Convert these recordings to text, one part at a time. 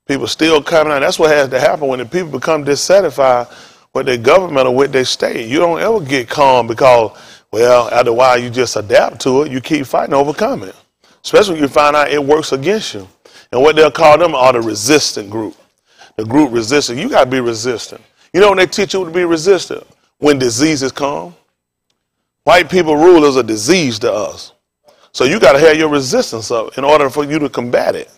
People still coming out. That's what has to happen when the people become dissatisfied with their government or with their state. You don't ever get calm because, well, after a while you just adapt to it. You keep fighting, overcome it. Especially when you find out it works against you. And what they'll call them are the resistant group. The group resistant. You got to be resistant. You know when they teach you to be resistant? When diseases come. White people rule is a disease to us. So you got to have your resistance up in order for you to combat it.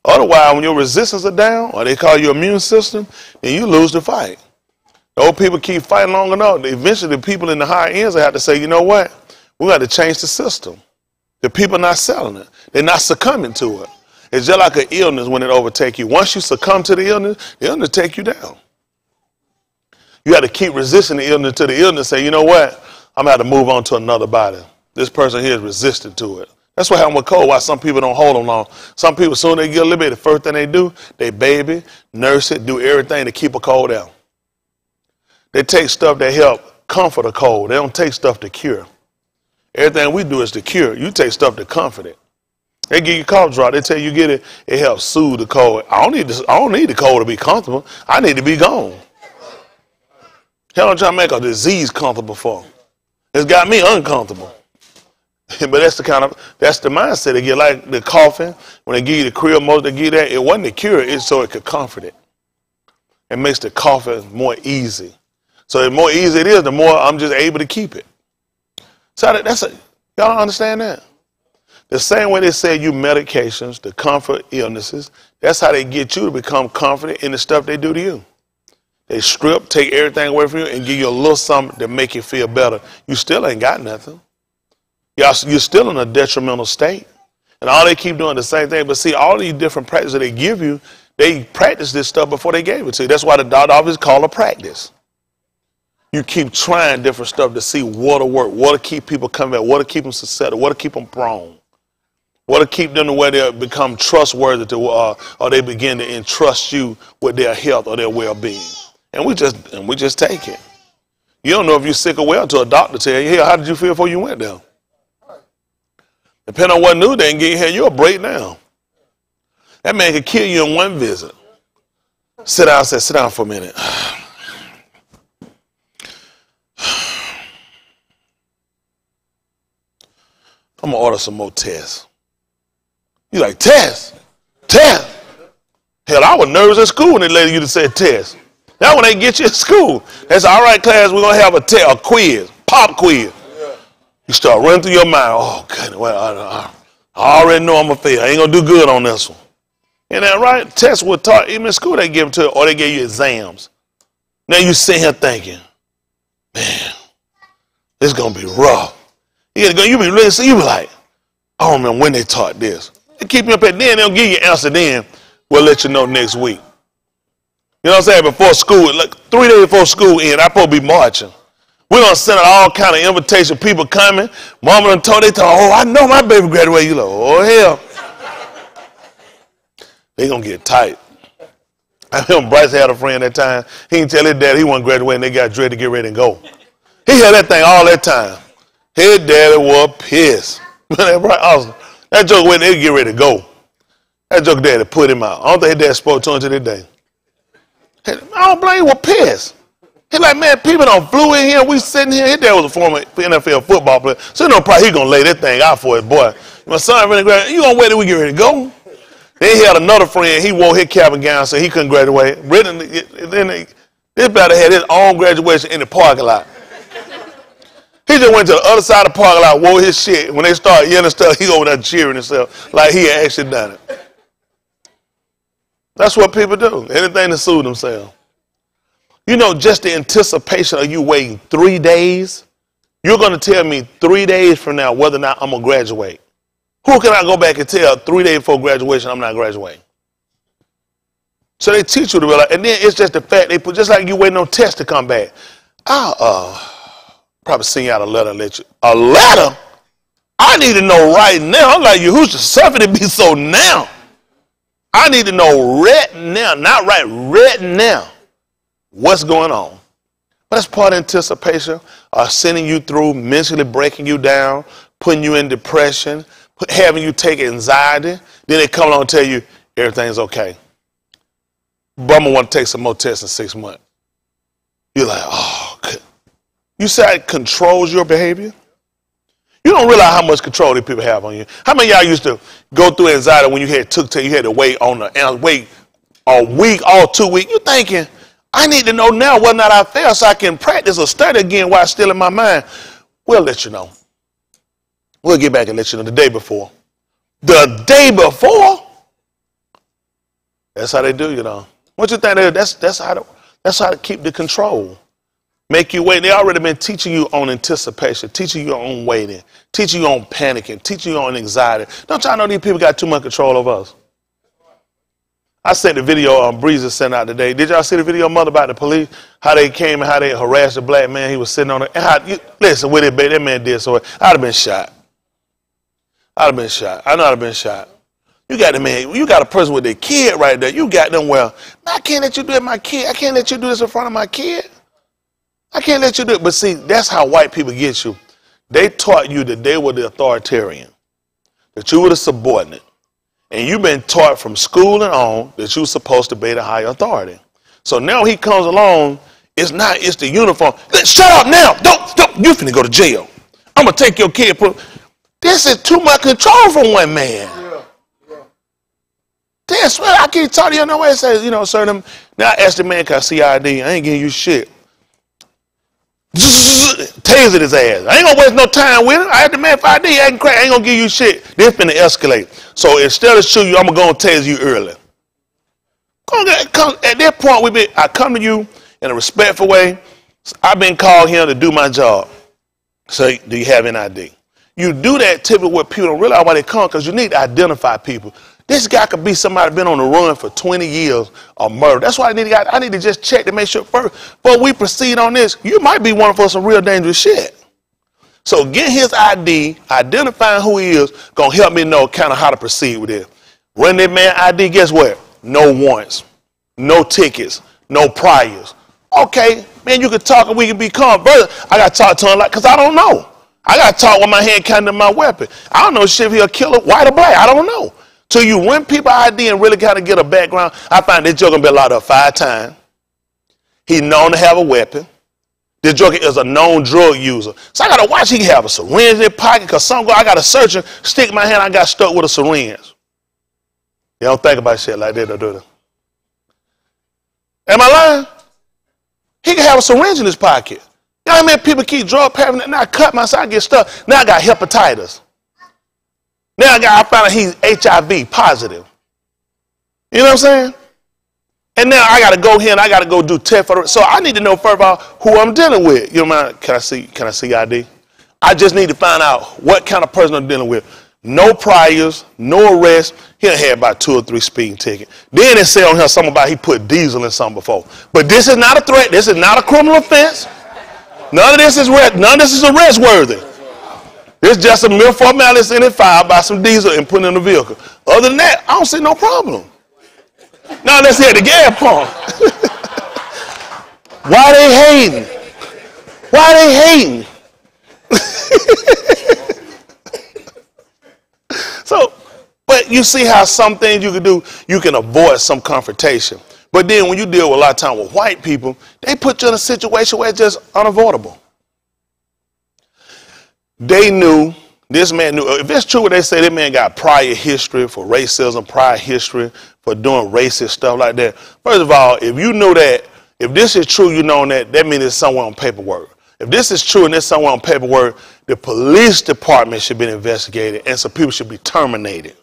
Otherwise, when your resistance are down, or they call your immune system, then you lose the fight. The old people keep fighting long enough. Eventually, the people in the higher ends will have to say, you know what? We got to change the system. The people are not selling it. They're not succumbing to it. It's just like an illness when it overtakes you. Once you succumb to the illness take you down. You got to keep resisting the illness to the illness. Say, you know what? I'm going to have to move on to another body. This person here is resistant to it. That's what happened with cold, why some people don't hold them long. Some people, as soon as they get a little bit, the first thing they do, they baby, nurse it, do everything to keep a cold out. They take stuff that help comfort a cold. They don't take stuff to cure. Everything we do is to cure. You take stuff to comfort it. They give you cough drop. They tell you get it. It helps soothe the cold. I don't need the cold to be comfortable. I need to be gone. Hell, I'm trying to make a disease comfortable for. It's got me uncomfortable. But that's the mindset they get, like the coughing. When they give you the Creole most, they give you that. It wasn't to cure it, it's so it could comfort it. It makes the coughing more easy. So the more easy it is, the more I'm just able to keep it. So y'all understand that? The same way they say you medications to comfort illnesses, that's how they get you to become confident in the stuff they do to you. They strip, take everything away from you, and give you a little something to make you feel better. You still ain't got nothing. You're still in a detrimental state. And all they keep doing the same thing. But see, all these different practices they give you, they practice this stuff before they gave it to you. That's why the doctor office call a practice. You keep trying different stuff to see what'll work, what'll keep people coming back, what'll keep them susceptible, what'll keep them prone, what'll keep them to where they become trustworthy to, or they begin to entrust you with their health or their well-being. And we just take it. You don't know if you're sick or well until a doctor tell you, hey, how did you feel before you went there? Depending on what news they can get you here, you'll break down. That man could kill you in one visit. Sit down, sit down for a minute. I'm going to order some more tests. You like, tests? Tests? Hell, I was nervous at school when they let you say tests. Now when they get you at school, they say, all right, class, we're going to have a quiz, pop quiz. You start running through your mind, oh, goodness, well, I already know I'm going to fail. I ain't going to do good on this one. Isn't that right? Tests were taught, even in school they give it to you, or they gave you exams. Now you sit here thinking, man, this is going to be rough. You be like, I don't remember when they taught this. They keep you up at then, they'll give you an answer then. We'll let you know next week. You know what I'm saying? Before school, like 3 days before school end, I'm supposed to be marching. We're going to send out all kind of invitation, people coming. Mama done told, oh, I know my baby graduated. You like, oh, hell. They going to get tight. I remember Bryce had a friend that time. He didn't tell his dad he wasn't graduating. They got ready to get ready and go. He had that thing all that time. His daddy was pissed. That joke when they get ready to go. That joke daddy put him out. I don't think his dad spoke to him to this day. I don't blame him, was pissed. He like, man, people done flew in here. We sitting here. His dad was a former NFL football player. So no problem, he gonna lay that thing out for his boy. My son really graduated. You gonna wait till we get ready to go? Then he had another friend. He wore his cap and gown, so he couldn't graduate. Then this brother had his own graduation in the parking lot. He just went to the other side of the parking lot, wore his shit. When they started yelling stuff, he over there cheering himself like he had actually done it. That's what people do. Anything to soothe themselves. You know, just the anticipation of you waiting 3 days. You're going to tell me 3 days from now whether or not I'm going to graduate. Who can I go back and tell 3 days before graduation I'm not graduating? So they teach you to realize, and then it's just the fact they put, just like you waiting on tests to come back. I'll probably send you out a letter and let you. A letter? I need to know right now. I'm like, you, who's the suffer to be so now? I need to know right now, not right now, what's going on. But that's part of anticipation, sending you through, mentally breaking you down, putting you in depression, having you take anxiety. Then they come along and tell you everything's okay. but I'm going to want to take some more tests in 6 months. You're like, oh, good. You say it controls your behavior? You don't realize how much control these people have on you. How many of y'all used to go through anxiety when you had you had to wait on wait a week or 2 weeks? You thinking, I need to know now whether or not I fail so I can practice or study again while it's still in my mind. We'll let you know. We'll get back and let you know the day before. The day before? That's how they do, you know. What you think? That's how to keep the control. Make you wait. They already been teaching you on anticipation, teaching you on waiting, teaching you on panicking, teaching you on anxiety. Don't y'all know these people got too much control over us? I sent the video Breezer sent out today. Did y'all see the video, Mother, about the police? How they came and how they harassed the black man. He was sitting on it. Listen, with it, that man did so. I'd have been shot. I'd have been shot. I know I'd have been shot. You got the man. You got a person with their kid right there. You got them well. I can't let you do it, my kid. I can't let you do this in front of my kid. I can't let you do it. But see, that's how white people get you. They taught you that they were the authoritarian, that you were the subordinate. And you've been taught from school and on that you're supposed to be the higher authority. So now he comes along, it's the uniform. Shut up now. Don't. You finna go to jail. I'm going to take your kid. This is too much control from one man. That's what I keep talking to you. No way it says, sir, now I asked the man, can I see ID? I ain't giving you shit. Tasered his ass. I ain't gonna waste no time with him. I had the man for ID, acting crazy. I ain't gonna give you shit. This finna escalate. So instead of shooting you, I'm gonna go and tase you early. At that point, I come to you in a respectful way. I've been called here to do my job. So do you have an ID? You do that typically where people don't realize why they come, because you need to identify people. This guy could be somebody been on the run for 20 years of murder. That's why I need to just check to make sure first. Before we proceed on this, you might be one for some real dangerous shit. So get his ID, identifying who he is, gonna help me know kind of how to proceed with it. Run that man ID, guess what? No warrants, no tickets, no priors. Okay, man, you can talk and we can be calm. Brother, I gotta talk to him because I don't know. I gotta talk with my hand counting my weapon. I don't know shit if he'll kill a white or black. I don't know. So you run people ID and really kind of get a background. I find this joker been locked up 5 times. He's known to have a weapon. This joker is a known drug user. So I got to watch he have a syringe in his pocket because I got to search and stick my hand. I got stuck with a syringe. You don't think about shit like that, do they? Am I lying? He can have a syringe in his pocket. You know what I mean? People keep drug paraphernalia. Now I cut myself, I get stuck. Now I got hepatitis. Now I found out he's HIV positive. You know what I'm saying? And now I got to go here and I got to go do test for. So I need to know first of all who I'm dealing with. You know what I mean? Can I see ID? I just need to find out what kind of person I'm dealing with. No priors, no arrest. He done had about 2 or 3 speeding tickets. Then it said on here something about he put diesel in something before. But this is not a threat. This is not a criminal offense. None of this is arrest worthy. It's just a mere formality in it filed by some diesel and put in the vehicle. Other than that, I don't see no problem. Now let's hit the gas pump. Why they hating? Why they hating? So, but you see how some things you can do, you can avoid some confrontation. But then when you deal with a lot of time with white people, they put you in a situation where it's just unavoidable. They knew, this man knew, if it's true what they say, that man got prior history for racism, prior history for doing racist stuff like that. First of all, if you know that, if this is true, you know that means it's somewhere on paperwork. If this is true and it's somewhere on paperwork, the police department should be investigated and some people should be terminated.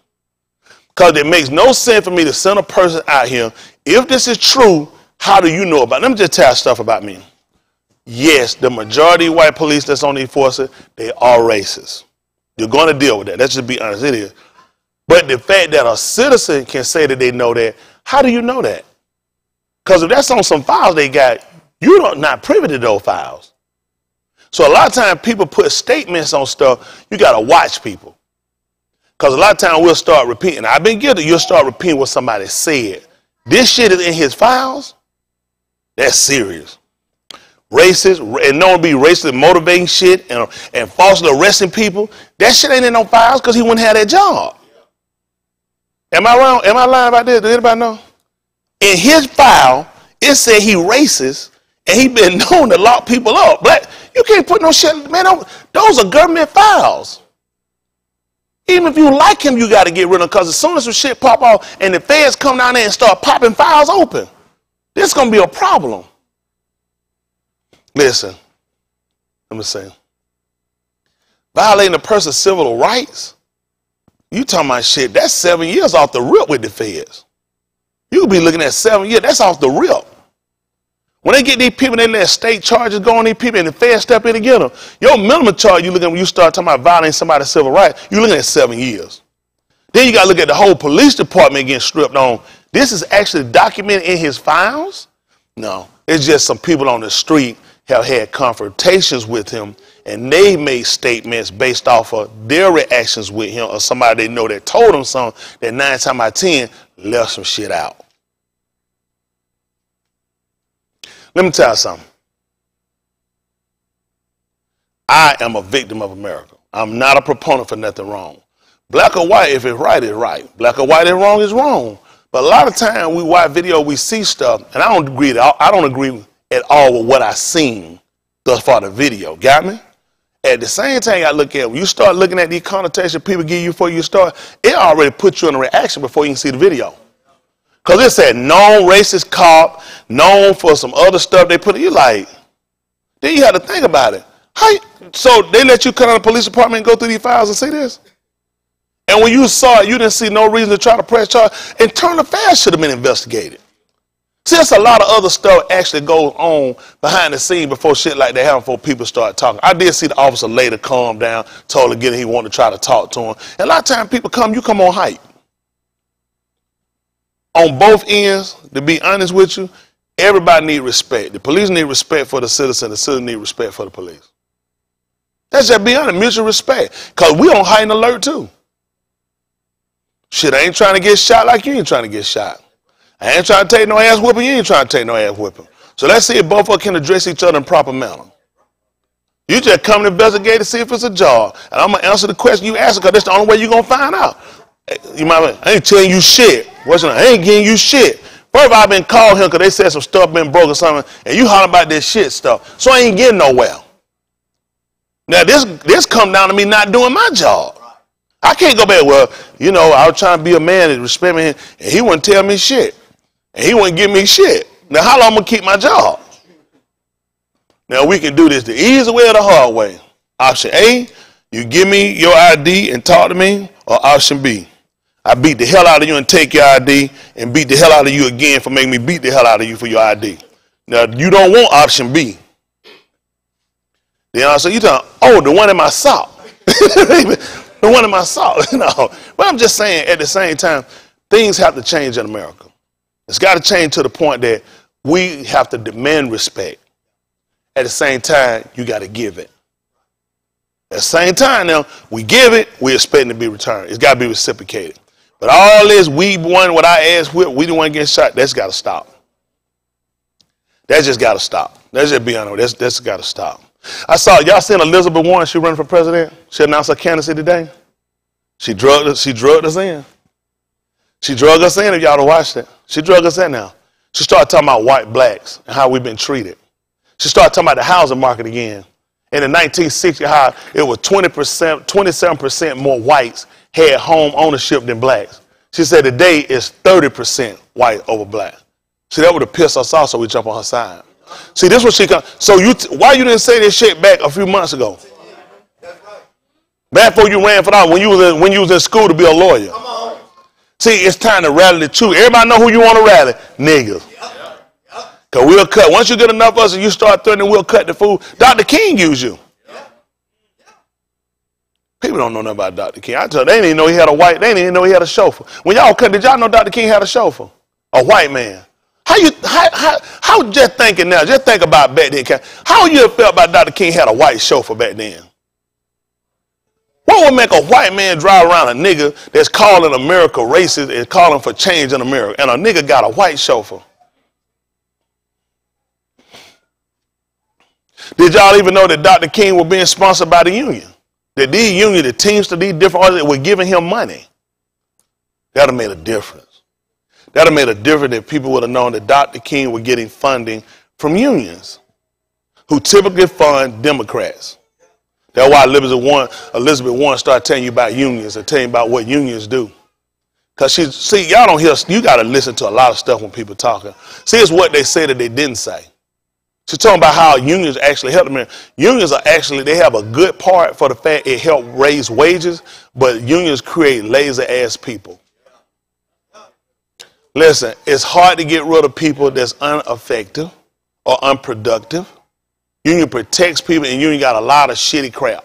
Because it makes no sense for me to send a person out here. If this is true, how do you know about it? Let me just tell you stuff about me. Yes, the majority of white police that's on these forces, they are racist. You're going to deal with that. Let's just be honest, it is. But the fact that a citizen can say that they know that, how do you know that? Because if that's on some files they got, you're not privy to those files. So a lot of times people put statements on stuff, you got to watch people. Because a lot of times we'll start repeating. I've been guilty, you'll start repeating what somebody said. This shit is in his files, that's serious. Racist, and known to be racist, motivating shit, and falsely arresting people. That shit ain't in no files because he wouldn't have that job. Am I wrong? Am I lying about this? Does anybody know? In his file, it said he racist and he been known to lock people up. But you can't put no shit, man. Those are government files. Even if you like him, you got to get rid of him, because as soon as some shit pop off and the feds come down there and start popping files open, this is going to be a problem. Listen, let me say, violating a person's civil rights, you talking about shit, that's 7 years off the rip with the feds. You could be looking at 7 years, that's off the rip. When they get these people, they let state charges go on these people and the feds step in and get them. Your minimum charge, you looking when you start talking about violating somebody's civil rights, you're looking at 7 years. Then you got to look at the whole police department getting stripped on. This is actually documented in his files? No, it's just some people on the street have had confrontations with him and they made statements based off of their reactions with him or somebody they know that told them something that 9 times out of 10 left some shit out. Let me tell you something. I am a victim of America. I'm not a proponent for nothing wrong. Black or white, if it's right, it's right. Black or white, if wrong, is wrong. But a lot of times we watch video, we see stuff, and I don't agree at all with what I seen thus far the video. Got me? At the same time, I look at when you start looking at these connotations people give you before you start, it already puts you in a reaction before you can see the video. Because it said known racist cop, known for some other stuff they put, you like, then you have to think about it. So they let you come on the police department and go through these files and see this? And when you saw it, you didn't see no reason to try to press charge. Internal affairs should have been investigated. See, there's a lot of other stuff actually goes on behind the scene before shit like that happens, before people start talking. I did see the officer later calm down, told again he wanted to try to talk to him. And a lot of times people come, you come on hype. On both ends, to be honest with you, everybody needs respect. The police need respect for the citizen need respect for the police. That's just be honest, mutual respect. Because we on heightened alert too. Shit, I ain't trying to get shot like you ain't trying to get shot. I ain't trying to take no ass whipping, you ain't trying to take no ass whipping. So let's see if both of us can address each other in proper manner. You just come to investigate to see if it's a job. And I'm going to answer the question you ask, because that's the only way you're going to find out. You might, I ain't telling you shit. I ain't getting you shit. First of all, I've been called him because they said some stuff been broke or something, and you holler about this shit stuff. So I ain't getting nowhere. Now this come down to me not doing my job. I can't go back, well, you know, I was trying to be a man and respect me, and he wouldn't tell me shit. And he wouldn't give me shit. Now how long I'm going to keep my job? Now we can do this the easy way or the hard way. Option A, you give me your ID and talk to me, or option B, I beat the hell out of you and take your ID and beat the hell out of you again for making me beat the hell out of you for your ID. Now, you don't want option B. Then I say, you talking, oh, the one in my sock. The one in my sock. No. But I'm just saying, at the same time, things have to change in America. It's got to change to the point that we have to demand respect. At the same time, you got to give it. At the same time now, we give it, we expect it to be returned. It's got to be reciprocated. But all this, we won what I asked with, we didn't want to get shot, that's got to stop. That just got to stop. Let's just be honest, that's got to stop. I saw, y'all seen Elizabeth Warren, she running for president? She announced her candidacy today. She drugged us in. She drugged us in, if y'all have watched it. She drugged us in now. She started talking about white blacks and how we've been treated. She started talking about the housing market again. In the 1960s, how it was 27% more whites had home ownership than blacks. She said today is 30% white over black. See, that would have pissed us off, so we jump on her side. See, this was she come. So why you didn't say this shit back a few months ago? Back before you ran for that, when you was in school to be a lawyer. Come on. See, it's time to rally the truth. Everybody know who you want to rally, niggas. Because we'll cut. Once you get enough of us and you start threatening, we'll cut the food. Dr. King used you. People don't know nothing about Dr. King. I tell you, they didn't even know he had they didn't even know he had a chauffeur. When y'all cut, did y'all know Dr. King had a chauffeur? A white man. How just thinking now, just think about back then. How you felt about Dr. King had a white chauffeur back then? What would make a white man drive around a nigga that's calling America racist and calling for change in America, and a nigga got a white chauffeur? Did y'all even know that Dr. King was being sponsored by the union? That these unions, the Teamsters, these different others, were giving him money. That would have made a difference. That would have made a difference if people would have known that Dr. King was getting funding from unions, who typically fund Democrats. That's why Elizabeth Warren started telling you about unions and telling you about what unions do. Because y'all don't hear, you got to listen to a lot of stuff when people talking. See, it's what they say that they didn't say. She's talking about how unions actually help them. Unions are actually, they have a good part for the fact it helped raise wages, but unions create lazy ass people. Listen, it's hard to get rid of people that's ineffective or unproductive. Union protects people, and union got a lot of shitty crap.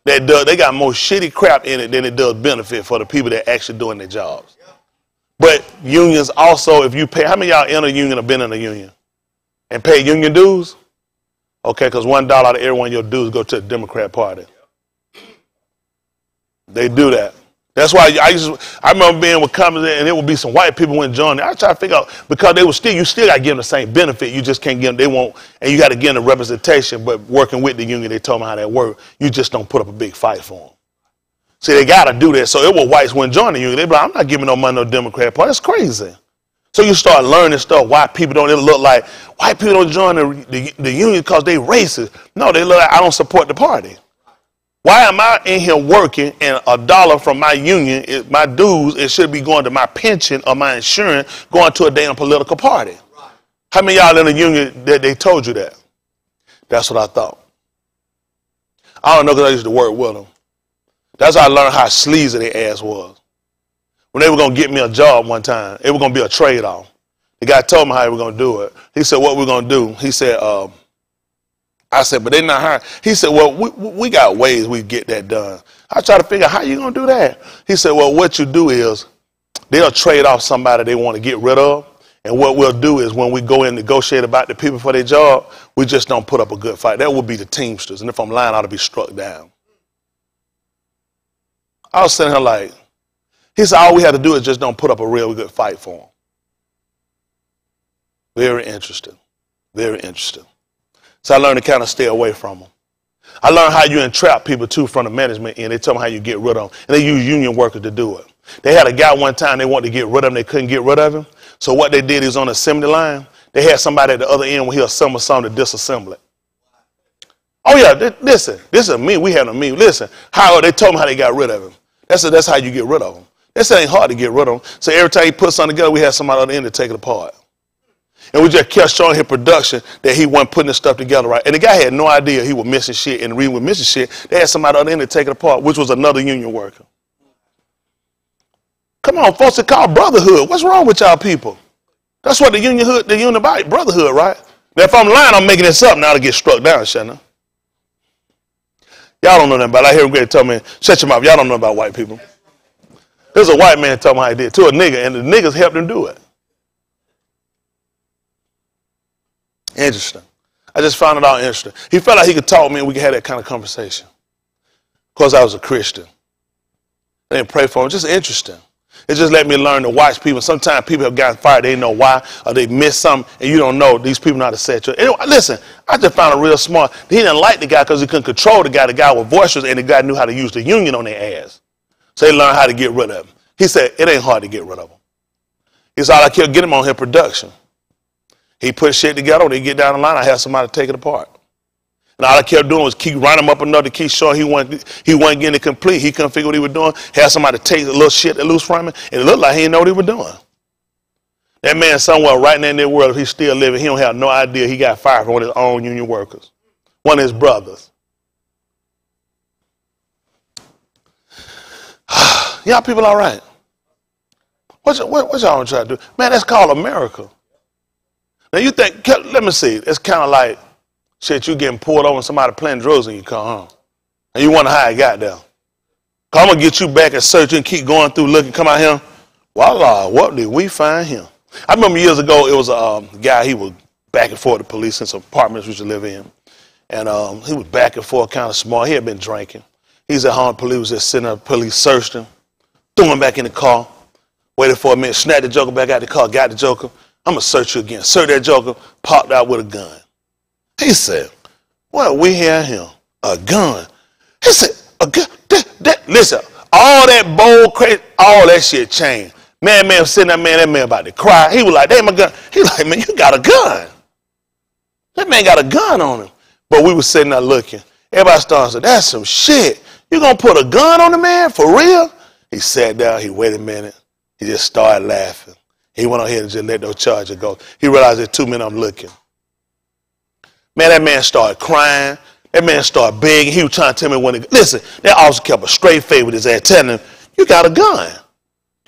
They got more shitty crap in it than it does benefit for the people that are actually doing their jobs. But unions also, if you pay, how many of y'all in a union or been in a union and pay union dues? Okay, because $1 out of every one of your dues go to the Democrat Party. They do that. That's why I remember being with companies and it would be some white people went joining. I try to figure out, because you still got to give them the same benefit. You just can't give them, they won't, and you got to give them the representation, but working with the union, they told me how that worked. You just don't put up a big fight for them. See, they got to do that. So it was whites wouldn't join the union. They be like, I'm not giving no money to no Democrat Party. That's crazy. So you start learning stuff, why people don't, it look like white people don't join the union because they racist. No, they look like I don't support the party. Why am I in here working and $1 from my union, my dues, it should be going to my pension or my insurance, going to a damn political party? How many of y'all in the union that they told you that? That's what I thought. I don't know because I used to work with them. That's how I learned how sleazy their ass was. When they were going to get me a job one time, it was going to be a trade-off. The guy told me how he was going to do it. He said, what we're going to do? He said, I said, but they're not hiring. He said, well, we got ways we get that done. I try to figure out how you going to do that. He said, well, what you do is they'll trade off somebody they want to get rid of. And what we'll do is when we go in and negotiate about the people for their job, we just don't put up a good fight. That would be the Teamsters. And if I'm lying, I ought to be struck down. I was sitting here like, he said, all we have to do is just don't put up a real good fight for them. Very interesting. Very interesting. So I learned to kind of stay away from them. I learned how you entrap people too from the management end. They tell them how you get rid of them. And they use union workers to do it. They had a guy one time, they wanted to get rid of him. They couldn't get rid of him. So what they did is on the assembly line, they had somebody at the other end when he assembled something to disassemble it. Oh yeah, listen, this is me. We had a meme. Listen, they told me how they got rid of him. That's how you get rid of them. This ain't hard to get rid of them. So every time he put something together, we had somebody on the end to take it apart. And we just kept showing his production that he wasn't putting this stuff together right. And the guy had no idea he was missing shit. And the reason he was missing shit, they had somebody on the end to take it apart, which was another union worker. Come on, folks, it's called brotherhood. What's wrong with y'all people? That's what the union about, brotherhood, right? Now, if I'm lying, I'm making this up now to get struck down, Shannon. Y'all don't know nothing about it. I hear him great tell me, shut your mouth. Y'all don't know about white people. There's a white man telling me how he did to a nigga, and the niggas helped him do it. Interesting. I just found it all interesting. He felt like he could talk to me and we could have that kind of conversation. Of course, I was a Christian. I didn't pray for him. Just interesting. It just let me learn to watch people. Sometimes people have gotten fired. They didn't know why, or they missed something, and you don't know. These people know how to set you. Anyway, listen, I just found it real smart. He didn't like the guy because he couldn't control the guy. The guy was boisterous, and the guy knew how to use the union on their ass. So they learned how to get rid of him. He said, it ain't hard to get rid of him. He said, all I kept getting him on his production. He put shit together. When they get down the line, I had somebody to take it apart. And all I kept doing was keep running him up another, keep showing he wasn't getting it complete. He couldn't figure what he was doing. Had somebody take the little shit that loose from him, and it looked like he didn't know what he was doing. That man somewhere right now in that world, if he's still living, he don't have no idea he got fired from one of his own union workers, one of his brothers. Y'all people all right? What y'all try to do? Man, that's called America. Now you think, let me see, it's kind of like, shit, you getting pulled over and somebody playing drugs and you come home. And you wonder how it got there. I'm going to get you back and search and keep going through looking, come out here. Voila, what did we find him? I remember years ago, it was a guy, he was back and forth to police in some apartments we used to live in. And he was back and forth, kind of smart. He had been drinking. He's at home, police was just sitting there, police searched him, threw him back in the car, waited for a minute, snapped the joker back out the car, got the joker. I'm going to search you again. Search that joker, popped out with a gun. He said, well, we hear him, a gun. He said, a gun, listen, all that bold, crazy, all that shit changed. Man was sitting there, man, that man about to cry. He was like, damn, my gun. He was like, man, you got a gun. That man got a gun on him. But we were sitting there looking. Everybody started saying, that's some shit. You gonna put a gun on the man for real? He sat down, he waited a minute. He just started laughing. He went on ahead and just let those charges go. He realized that 2 minutes I'm looking. Man, that man started crying. That man started begging. He was trying to tell me when to go. Listen, that officer kept a straight face with his ass, telling him, you got a gun.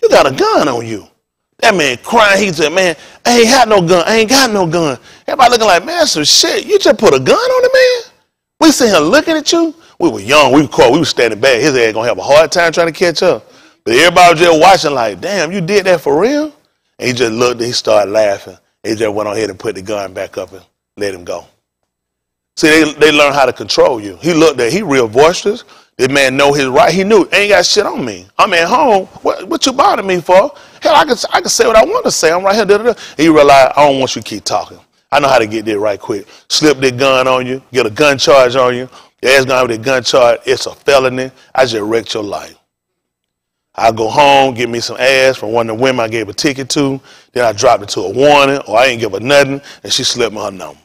You got a gun on you. That man crying. He said, man, I ain't had no gun. I ain't got no gun. Everybody looking like, man, some shit. You just put a gun on the man? We sitting here looking at you. We were young. We were caught. We were standing back. His ass going to have a hard time trying to catch up. But everybody was just watching like, damn, you did that for real? And he just looked and he started laughing. He just went on ahead and put the gun back up and let him go. See, they learn how to control you. He looked at, he real boisterous. This man know his right. He knew, ain't got shit on me. I'm at home. What you bothering me for? Hell, I can say what I want to say. I'm right here. Da, da, da. And he realized, I don't want you to keep talking. I know how to get there right quick. Slip that gun on you. Get a gun charge on you. Your ass gonna have that gun charge. It's a felony. I just wrecked your life. I go home, get me some ass from one of the women I gave a ticket to. Then I dropped it to a warning, or I ain't give her nothing, and she slipped me her number.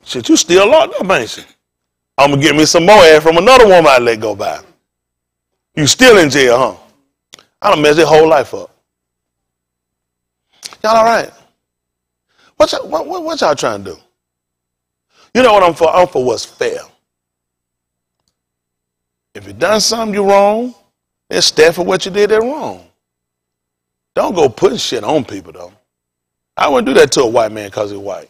Shit, you still locked up, ain't you? I'm going to get me some more ass from another woman I let go by. You still in jail, huh? I done messed your whole life up. Y'all all right? What y'all trying to do? You know what I'm for? I'm for what's fair. If you done something you wrong, then stand for what you did that wrong. Don't go putting shit on people, though. I wouldn't do that to a white man because he's white.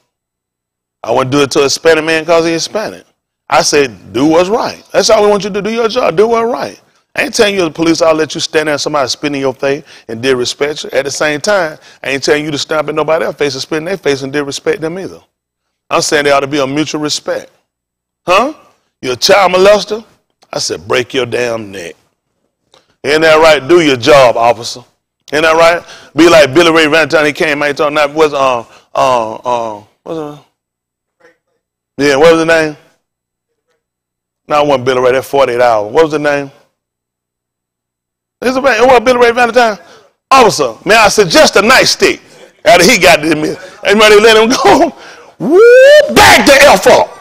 I wouldn't do it to a Hispanic man because he's Hispanic. I said, do what's right. That's all we want you to do, your job. Do what's right. I ain't telling you the police, I'll let you stand there and somebody spit in your face and disrespect you. At the same time, I ain't telling you to stamp in nobody else's face and spit in their face and disrespect them either. I'm saying there ought to be a mutual respect. Huh? You a child molester? I said, break your damn neck. Ain't that right? Do your job, officer. Ain't that right? Be like Billy Ray Valentine. He came out, he told that was what's it? Yeah, what was the name? No, it wasn't Billy Ray. That 48 Hours. What was the name? It was Billy Ray Valentine. Officer, may I suggest a nightstick? After he got this, everybody let him go. Whoop, back the F up.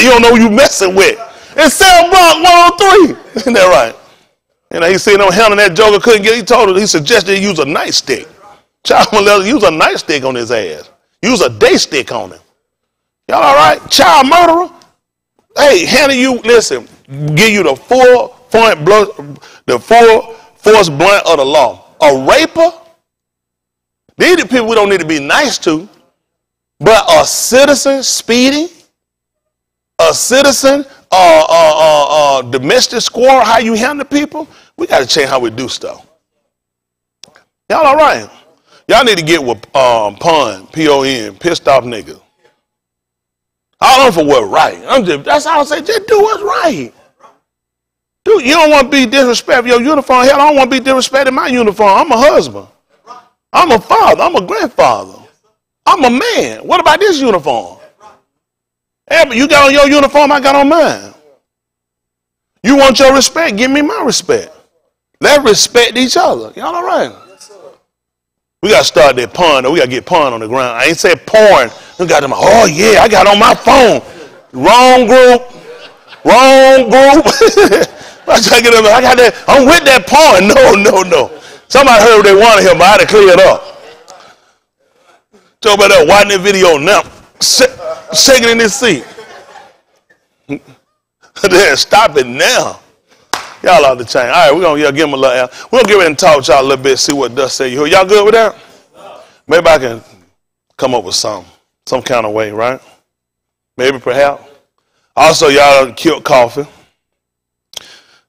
You don't know who you messing with. It's Sam Brock 103. Isn't that right? You know, he seen him handling that joker, couldn't get. He told him, he suggested he use a nightstick. Child molester, use a nightstick on his ass. Use a day stick on him. Y'all all right? Child murderer. Hey, handle you. Listen, give you the full force blunt of the law. A raper. These are the people we don't need to be nice to. But a citizen speeding, a citizen domestic squad, how you handle people, we got to change how we do stuff. Y'all all right? Y'all need to get with PON, P-O-N, pissed off niggas. I don't know for what's right. That's how I say, just do what's right. Dude, you don't want to be disrespectful your uniform. Hell, I don't want to be disrespecting my uniform. I'm a husband. I'm a father. I'm a grandfather. I'm a man. What about this uniform? Hey, but you got on your uniform, I got on mine. You want your respect, give me my respect. Let's respect each other. Y'all all right? We got to start that porn. We got to get porn on the ground. I ain't said porn. We got them, oh yeah, I got on my phone. Wrong group. Wrong group. I got that. I'm with that porn. No. Somebody heard what they wanted here, but I had to clear it up. Talk about that watching that video now. Shaking in his seat. Stop it now. Y'all ought to change. All right, we're going to give him a little. We're going to get ready and talk to y'all a little bit, see what Dust say. Y'all good with that? Maybe I can come up with some kind of way, right? Maybe, perhaps. Also, y'all killed coffee.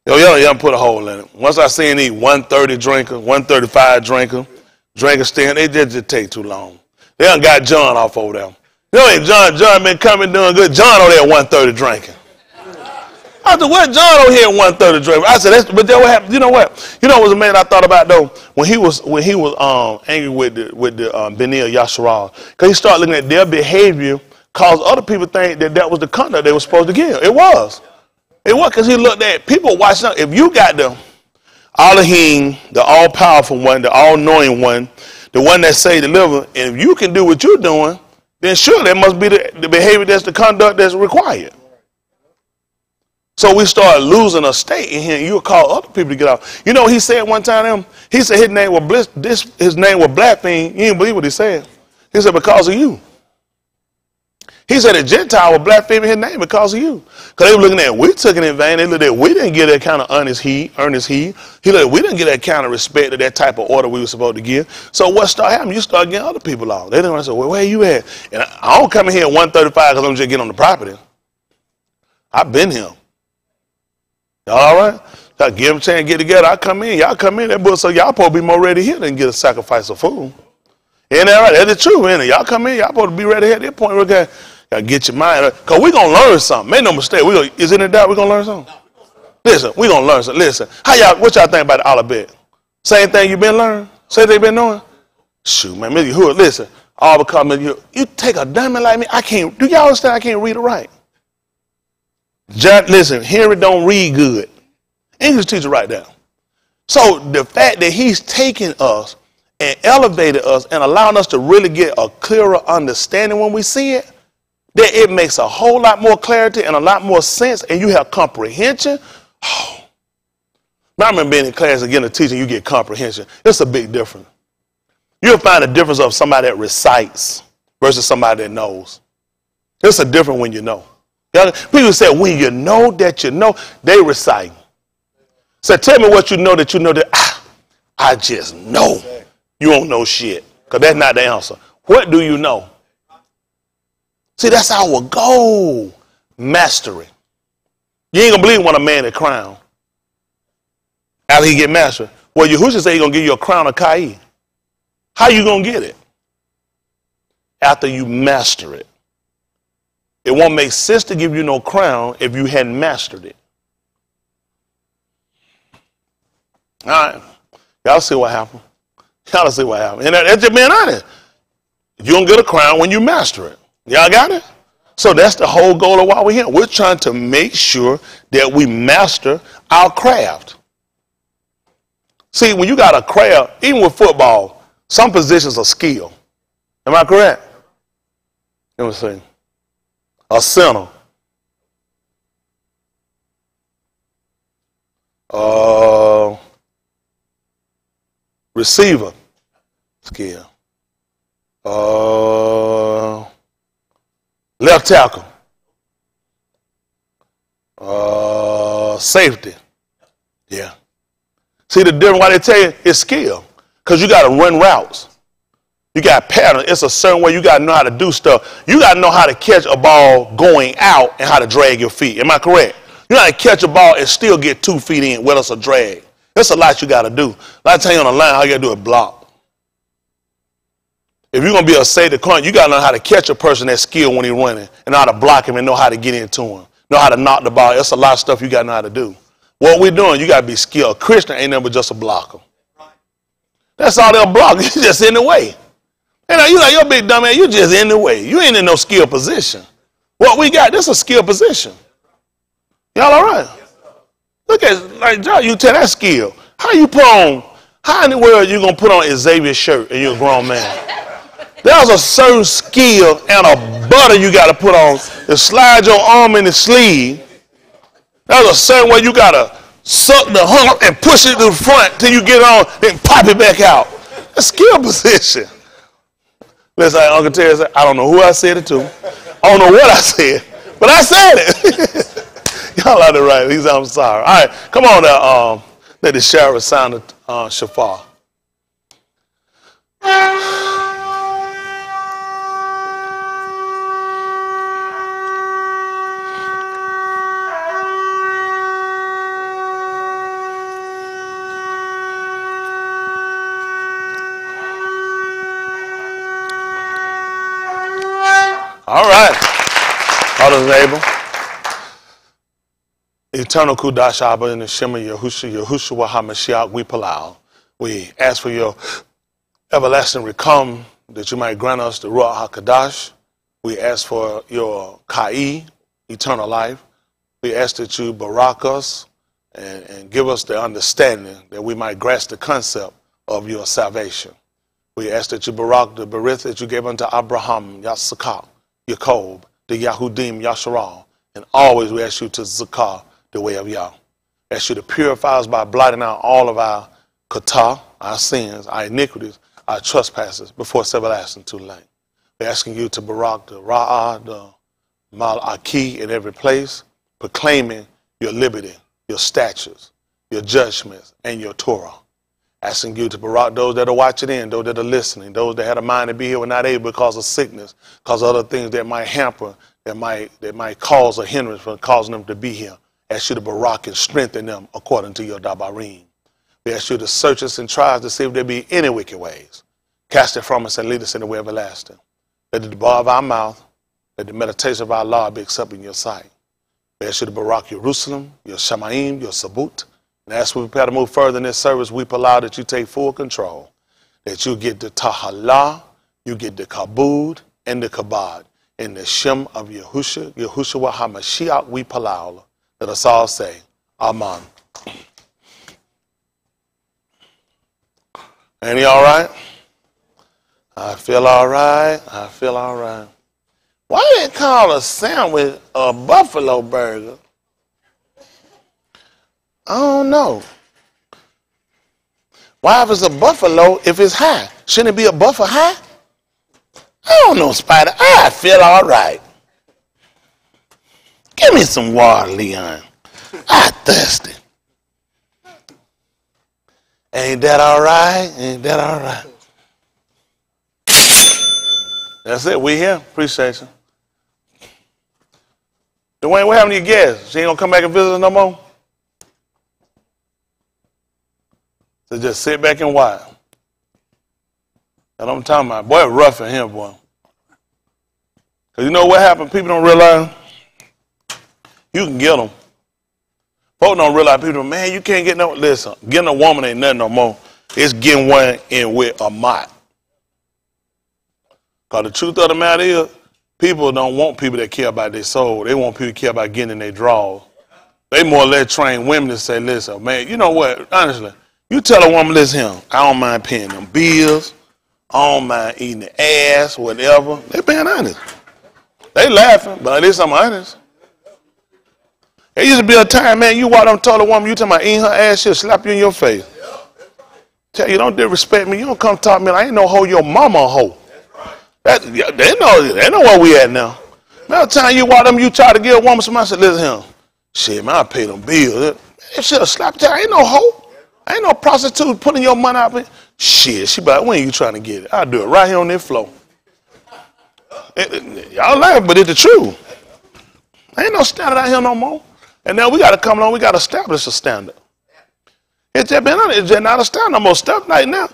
Y'all put a hole in it. Once I seen these 130 drinker, 135 drinker stand, they just take too long. They done got John off over there. You know, John been coming doing good. John over there at 130 drinking. I said, what John over here at 130 drinking? I said, but that what happened. You know what? You know what was a man I thought about though? When he was angry with the Benil Yasharal, because he started looking at their behavior, caused other people think that was the conduct they were supposed to give. It was because he looked at people watching. If you got them, Elohim, the all-powerful one, the all-knowing one, the one that say deliver. And if you can do what you're doing, then sure, that must be the behavior, that's the conduct that's required. So we start losing a state in here, and you'll call other people to get out. You know, he said one time, he said his name was his name was blaspheme. You didn't believe what he said. He said, because of you. He said the Gentile was blaspheming his name because of you. Because they were looking at, we took it in vain. They looked at, we didn't get that kind of earnest heed. He looked at, we didn't get that kind of respect to that type of order we were supposed to give. So what started happening? You start getting other people out. They didn't want to say, well, where you at? And I don't come in here at 135 because I'm just getting on the property. I've been here. Y'all all right? I give them a chance to get together. I come in. Y'all come in. That book, so y'all supposed to be more ready here than get a sacrifice of food. Ain't that right? That's the truth, ain't it? Y'all come in. Y'all supposed to be ready here at that point. We got to get your mind. Because we're going to learn something. Make no mistake. Is it in doubt we're going to learn something? Listen, we're going to learn something. Listen. What y'all think about the alphabet? Same thing you've been learning? Same thing you've been knowing? Shoot, man. Listen. All because you take a dummy like me. I can't. Do y'all understand I can't read or write? Listen, Henry don't read good. English teacher right there. So the fact that he's taking us and elevated us and allowing us to really get a clearer understanding when we see it, that it makes a whole lot more clarity and a lot more sense, and you have comprehension. Oh. I remember being in class and getting a teacher, you get comprehension. It's a big difference. You'll find a difference of somebody that recites versus somebody that knows. It's a difference when you know. People say when you know that you know, they recite. So tell me what you know that I just know. You don't know shit, because that's not the answer. What do you know? See, that's our goal. Mastery. You ain't going to believe when a man is crowned after he get mastered. Well, Yahushua say he's going to give you a crown of Kai. How you going to get it? After you master it. It won't make sense to give you no crown if you hadn't mastered it. All right. Y'all see what happened. Y'all see what happened. And that's just being honest. You don't get a crown when you master it. Y'all got it? So that's the whole goal of why we're here. We're trying to make sure that we master our craft. See, when you got a craft, even with football, some positions are skill. Am I correct? Let me see. A center. Receiver. Skill. Left tackle. Safety. Yeah. See the difference why they tell you it's skill. Because you got to run routes. You got patterns. It's a certain way you got to know how to do stuff. You got to know how to catch a ball going out and how to drag your feet. Am I correct? You know how to catch a ball and still get 2 feet in without it's a drag. There's a lot you got to do. I tell you on the line, all you got to do is block. If you're going to be a safety corner, you got to know how to catch a person that's skilled when he's running and know how to block him and know how to get into him. Know how to knock the ball. That's a lot of stuff you got to know how to do. What we're doing, you got to be skilled. A Christian ain't nothing but just a blocker. That's all they'll block. You're just in the way. And you like, you're a big dumb man, you just in the way. You ain't in no skill position. What we got, this is a skill position. Y'all all right? Look at, like, John, you tell that skill. How in the world you going to put on Xavier's shirt and you're a grown man? There's a certain skill and a butter you got to put on to slide your arm in the sleeve. There's a certain way you got to suck the hump and push it to the front till you get on, then pop it back out. A skill position. Listen, Uncle Terry said, I don't know who I said it to. I don't know what I said, but I said it. Y'all are right. I'm sorry. All right, come on now. Let the sheriff sound the shofar. All right. Father's able. Eternal Kudash Abba in the Shema Yahushua HaMashiach, we palau. We ask for your everlasting recome, that you might grant us the Ruach HaKadosh. We ask for your Kai, eternal life. We ask that you barak us and give us the understanding that we might grasp the concept of your salvation. We ask that you barak the berith that you gave unto Abraham, Yasakah, Jacob, the Yahudim, Yasharal, and always we ask you to zakah the way of Yah. Ask you to purify us by blotting out all of our kata, our sins, our iniquities, our trespasses before it's everlasting too late. We're asking you to barak the Ra'ah, the Mal'aki in every place, proclaiming your liberty, your statutes, your judgments, and your Torah. Asking you to barak those that are watching in, those that are listening, those that had a mind to be here were not able because of sickness, because of other things that might hamper, that might cause a hindrance from causing them to be here. Ask you to barak and strengthen them according to your dabarim. We ask you to search us and try us to see if there be any wicked ways. Cast it from us and lead us in the way everlasting. Let the bar of our mouth, let the meditation of our Lord be accepted in your sight. We ask you to barak Jerusalem, your Shemaim, your Sabut. And as we prepare to move further in this service, we allow that you take full control. That you get the Tahallah, you get the Kabud, and the Kabad. In the Shem of Yahushua HaMashiach, we palau. Let us all say, Amen. Ain't he all right? I feel all right. I feel all right. Why they call a sandwich a buffalo burger? I don't know. Why if it's a buffalo if it's high? Shouldn't it be a buffer high? I don't know, Spider. I feel all right. Give me some water, Leon. I'm thirsty. Ain't that all right? Ain't that all right? That's it. We here. Appreciate you. Dwayne, what happened to your guest? She ain't gonna come back and visit us no more? So just sit back and watch. That's what I'm talking about. Boy, rough in him, boy. Because you know what happened? People don't realize you can get them. Folks don't realize, people, man, you can't get no, listen, getting a woman ain't nothing no more. It's getting one in with a mott. Because the truth of the matter is, people don't want people that care about their soul. They want people to care about getting in their drawers. They more or less train women to say, listen, man, you know what, honestly, you tell a woman, listen here, I don't mind paying them bills, I don't mind eating the ass, whatever. They being honest. They laughing, but at least I'm honest. There used to be a time, man, you walk up and tell a woman, you talking about eating her ass, she'll slap you in your face. Tell you, don't disrespect me. You don't come talk to me like I ain't no hoe, your mama a hoe. They know where we at now. Another time you walk them, you try to give a woman somebody, said, listen here, shit, man, I pay them bills. She'll slap you. I ain't no hoe. I ain't no prostitute putting your money out. Shit, she be like, when you trying to get it? I'll do it right here on this floor. Y'all laugh, but it's the truth. Ain't no standard out here no more. And now we got to come along, we got to establish a standard. It's just not a standard no more. Stuff like now,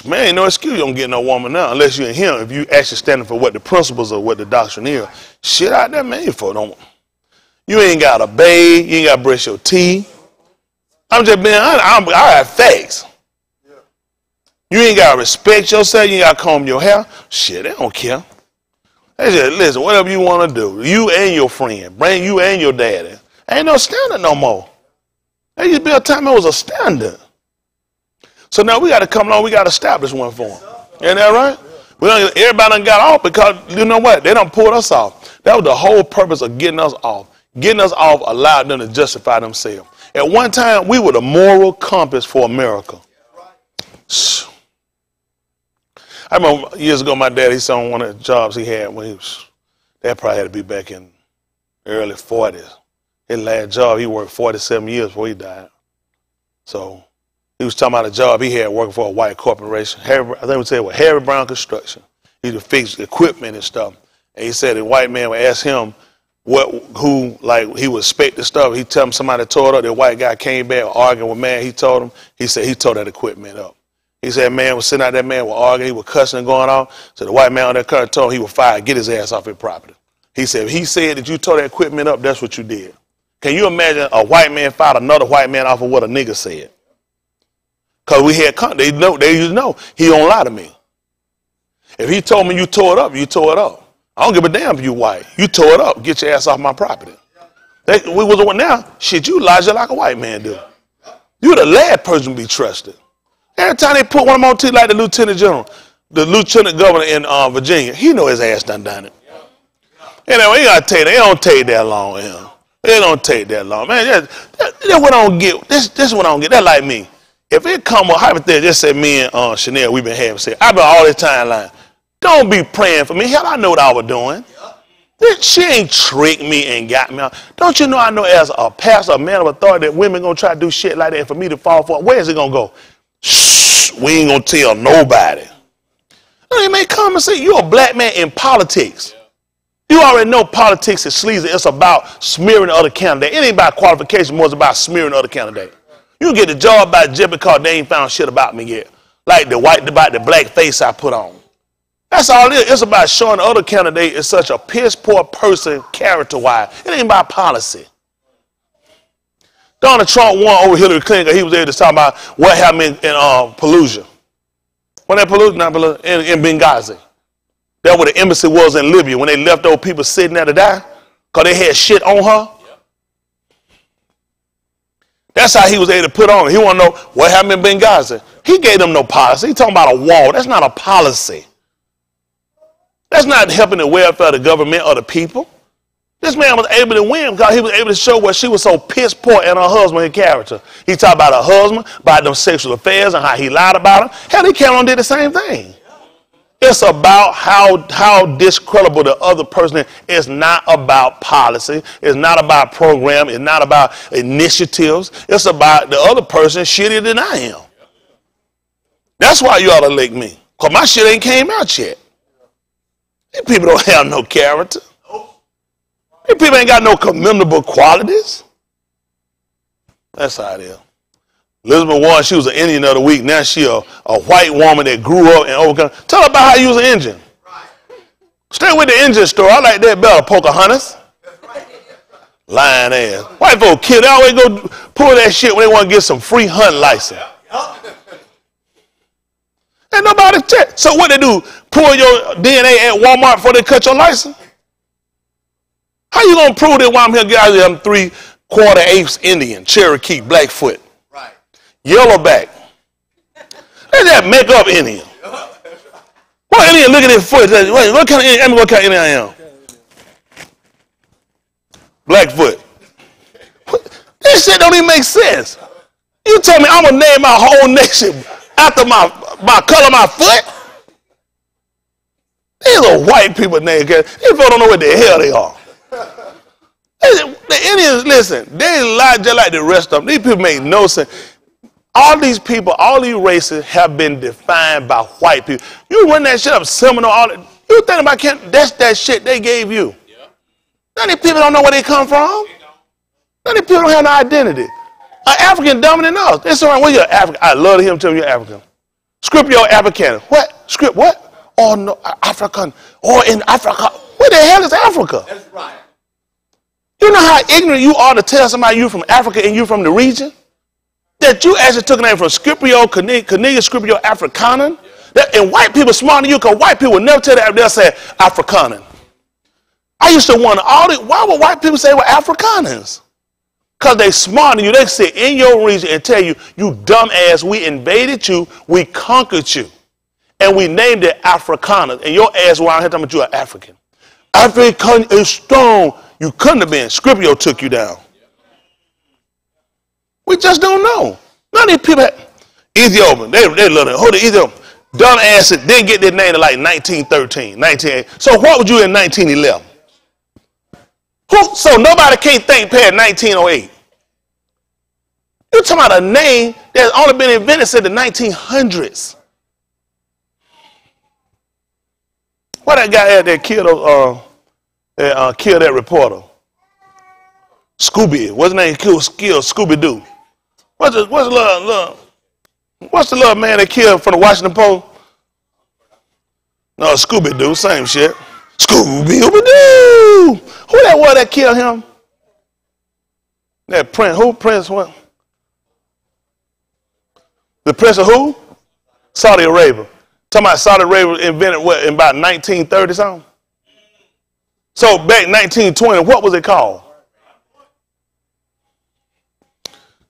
man, ain't no excuse you don't get no woman now unless you're in here. If you actually standing for what the principles or what the doctrine is. Shit out there, man, you ain't got to bathe, you ain't got to brush your teeth. I'm just being honest, I have facts. You ain't got to respect yourself, you ain't got to comb your hair. Shit, they don't care. They just, listen, whatever you want to do, you and your friend, bring you and your daddy. Ain't no standard no more. There used to be a time it was a standard. So now we got to come along, we got to establish one for them. Ain't that right? Everybody done got off because, you know what, they done pulled us off. That was the whole purpose of getting us off. Getting us off allowed them to justify themselves. At one time, we were the moral compass for America. I remember years ago, my dad, he said on one of the jobs he had when that probably had to be back in early 40s. His last job, he worked 47 years before he died. So he was talking about a job he had working for a white corporation. I think we said it was Harry Brown Construction. He would fix equipment and stuff. And he said the white man would ask him he would inspect the stuff. He'd tell him somebody tore it up. The white guy came back arguing with man. He said he tore that equipment up. He said man was sitting out there, man was arguing. He was cussing and going off. So the white man on that car told him he was fired. Get his ass off his property. He said if he said that you tore that equipment up, that's what you did. Can you imagine a white man fired another white man off of what a nigga said? Because we had, they used to know, he don't lie to me. If he told me you tore it up, you tore it up. I don't give a damn if you white. You tore it up, get your ass off my property. We was one now. Shit, you lie just like a white man do. You the last person to be trusted. Every time they put one of them on TV, like the lieutenant general, the lieutenant governor in Virginia, he know his ass done it. And then we gotta tell you, it don't take that long, him. It don't take that long, man. That's what I don't get. This is what I don't get. That's like me. If it come up hypothetically, just say me and Chanel, we've been having sex. I've been all this time lying. Don't be praying for me. Hell, I know what I was doing. She ain't tricked me and got me out. Don't you know I know as a pastor, a man of authority, that women gonna try to do shit like that, and for me to fall for it, where is it gonna go? Shh, we ain't gonna tell nobody. They may come and say, you're a black man in politics. You already know politics is sleazy. It's about smearing the other candidate. It ain't about qualification, more it's about smearing the other candidate. You get the job by just because they ain't found shit about me yet. Like about the black face I put on. That's all it is. It's about showing the other candidate is such a piss poor person character-wise. It ain't about policy. Donald Trump won over Hillary Clinton. He was able to talk about what happened in Fallujah. When that Fallujah, in Benghazi. That's where the embassy was in Libya when they left those people sitting there to die because they had shit on her. Yep. That's how he was able to put on. He want to know what happened in Benghazi. He gave them no policy. He talking about a wall. That's not a policy. That's not helping the welfare of the government or the people. This man was able to win because he was able to show what she was so piss poor and her husband, his character. He talked about her husband, about them sexual affairs and how he lied about them. Hell, he came on and did the same thing. It's about how discreditable the other person is. It's not about policy. It's not about program. It's not about initiatives. It's about the other person shittier than I am. That's why you ought to elect me. Because my shit ain't came out yet. These people don't have no character. These people ain't got no commendable qualities. That's how it is. Elizabeth Warren, she was an Indian of the week. Now she a white woman that grew up and overcome. Tell her about how you was an Indian. Stay with the Indian story. I like that better, Pocahontas. Lying ass. White folk kill. They always go pull that shit when they want to get some free hunting license. Ain't nobody check. So what they do? Pull your DNA at Walmart before they cut your license? How you gonna prove that while I'm here, guys? I'm 3/4 Indian, Cherokee, Blackfoot, right? Yellowback. They just make up Indian. What Indian? Look at his foot. Wait, what kind of Indian? What kind of Indian I am? Blackfoot. This shit don't even make sense. You tell me I'm gonna name my whole nation after my color of my foot? These are white people named. These folks don't know what the hell they are. The Indians, listen, they lie just like the rest of them. These people make no sense. All these people, all these races have been defined by white people. You run that shit up, Seminole, all that. You think about that's that shit they gave you. Yeah. None of these people don't know where they come from. None of these people don't have no identity. An African dumber than us. It's all right. Well, you're African. I love to hear them tell me you're African. Scriptural African. What? Script what? Oh, no, African. Or in Africa. Where the hell is Africa? That's right. You know how ignorant you are to tell somebody you from Africa and you from the region? That you actually took a name from Scriptural, Cornelius Scriptural Africanan. And white people smarter than you because white people would never tell that. They'll say Africanan. I used to wonder, why would white people say we're Afrikanans? Because they smarter than you. They sit in your region and tell you, you dumb ass, we invaded you, we conquered you. And we named it Afrikaners. And your ass around here talking about you are African. African is strong. You couldn't have been. Scriptural took you down. We just don't know. None of these people had Ethiopian. They love it. Hold the Ethiopian. Dumb ass didn't get their name to like 1913, 1980. So what would you in 1911? So nobody can't think past 1908. You're talking about a name that's only been invented since the 1900s. What that guy had that killed that reporter? Scooby. What's his name? Killed Scooby-Doo. What's the little man that killed from the Washington Post? No, Scooby-Doo, same shit. Scooby-Doo. Who that was that killed him? That Prince. Who? Prince what? The Prince of who? Saudi Arabia. Talking about Saudi Arabia invented what in about 1930 something? So back 1920, what was it called?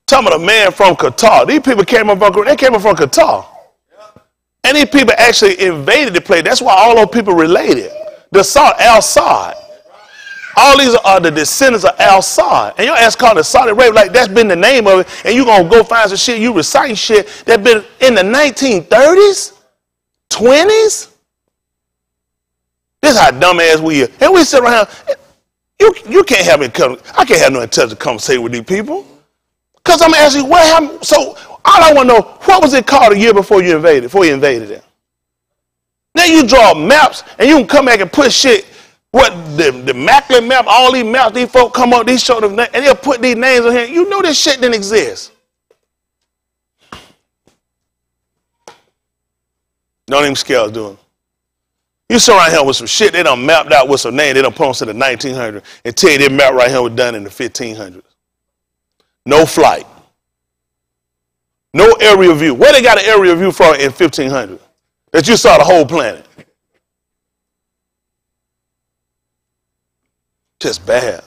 Some of the man from Qatar. These people came up from Qatar. And these people actually invaded the place. That's why all those people related. Al-Saud. All these are the descendants of Al-Saud. And your ass called the Saudi Arabia, like that's been the name of it. And you're going to go find some shit, you reciting shit that been in the 1930s, 20s. This is how dumbass we are. And we sit around, you can't have I can't have no intelligent conversation with these people. Because I'm asking, what happened? So all I want to know, what was it called a year before you invaded it? Then you draw maps and you can come back and put shit, what the Macklin map, all these maps, these folk come up, these show them, and they'll put these names on here. You know this shit didn't exist. Don't even scale doing. You sit around here with some shit they done mapped out with some name they done put on to the 1900s and tell you this map right here was done in the 1500s. No flight. No area view. Where they got an area view from in 1500? That you saw the whole planet. Just bad.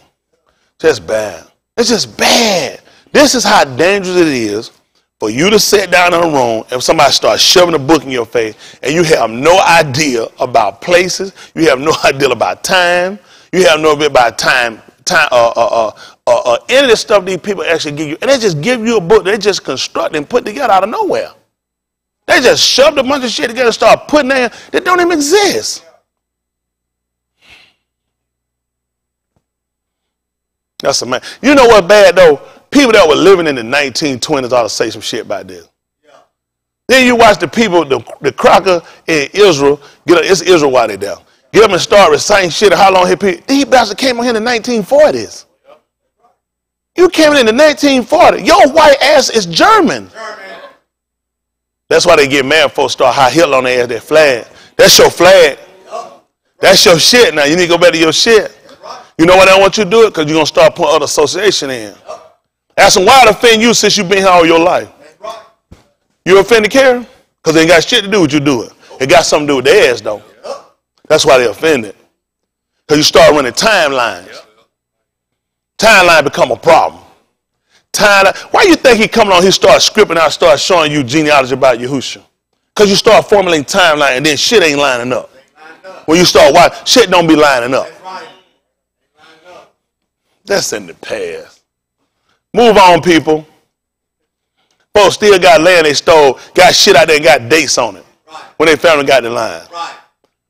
Just bad. It's just bad. This is how dangerous it is for you to sit down in a room and somebody starts shoving a book in your face and you have no idea about places. You have no idea about time. You have no idea about time, any of the stuff these people actually give you. And they just give you a book they just construct and put together out of nowhere. They just shoved a bunch of shit together and start putting there that don't even exist. That's a man. You know what's bad though? People that were living in the 1920s ought to say some shit about this. Yeah. Then you watch the people, the cracker in Israel, it's Israel while they there. Get up and start reciting shit of how long these bastards came on here in the 1940s. You came in the 1940s. Your white ass is German. That's why they get mad folks start high heel on their ass, their flag. That's your flag. That's your shit now. You need to go back to your shit. You know why they don't want you to do it? Because you're going to start putting other association in. Ask them why it offend you since you've been here all your life. You offended Karen? Because they ain't got shit to do with you do it. It got something to do with their ass though. That's why they offended. Because you start running timelines. Timeline become a problem. Why you think he coming on, he start scripting out, start showing you genealogy about Yahusha? Because you start formulating timeline and then shit ain't lining up. When you start watching, shit don't be lining up. That's in the past. Move on, people. Folks still got land they stole, got shit out there and got dates on it. When they found and got the line.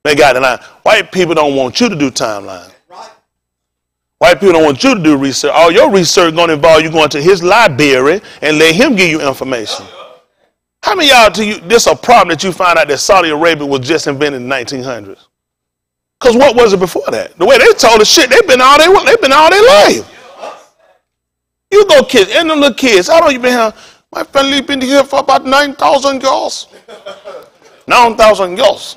They got the line. White people don't want you to do timeline. White people don't want you to do research. All your research going to involve you going to his library and let him give you information. How many of y'all, this a problem that you find out that Saudi Arabia was just invented in the 1900s? Because what was it before that? The way they told us shit, they've been all their life. You go kids, and them little kids, how long you been here? My family been here for about 9,000 years. 9,000 years.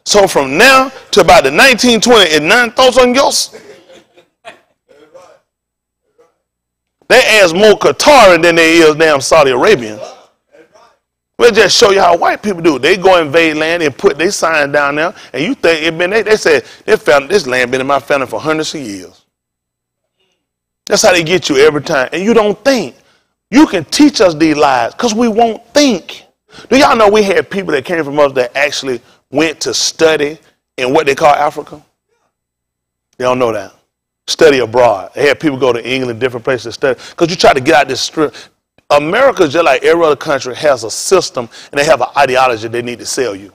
So from now to about the 1920 is 9,000 years. They ask more Qatari than they is damn Saudi Arabian. We'll just show you how white people do it. They go invade land and put their sign down there, and you think it been, they said, this land been in my family for hundreds of years. That's how they get you every time. And you don't think. You can teach us these lies because we won't think. Do y'all know we had people that came from us that actually went to study in what they call Africa? They don't know that. Study abroad. They had people go to England, different places to study. Because you try to get out this strip. America, just like every other country, has a system and they have an ideology they need to sell you.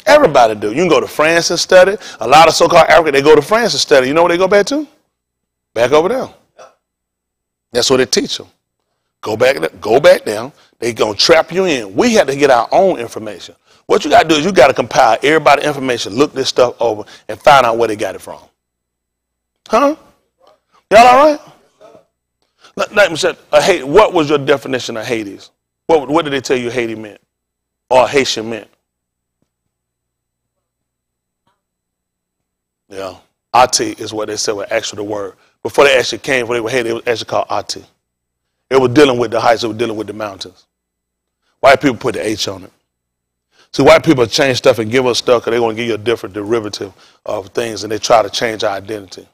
Everybody do. You can go to France and study. A lot of so-called Africans, they go to France and study. You know where they go back to? Back over there. That's what they teach them. Go back down. They gonna trap you in. We had to get our own information. What you gotta do is you gotta compile everybody's information, look this stuff over, and find out where they got it from. Huh? Y'all all right? Like said, what was your definition of Hades? What did they tell you Haiti meant? Or Haitian meant? Yeah. Ati is what they said was actually the word. Before they actually came, before they were Haiti, it was actually called Ati. It was dealing with the heights, it was dealing with the mountains. White people put the H on it. See, white people change stuff and give us stuff because they want to give you a different derivative of things, and they try to change our identity.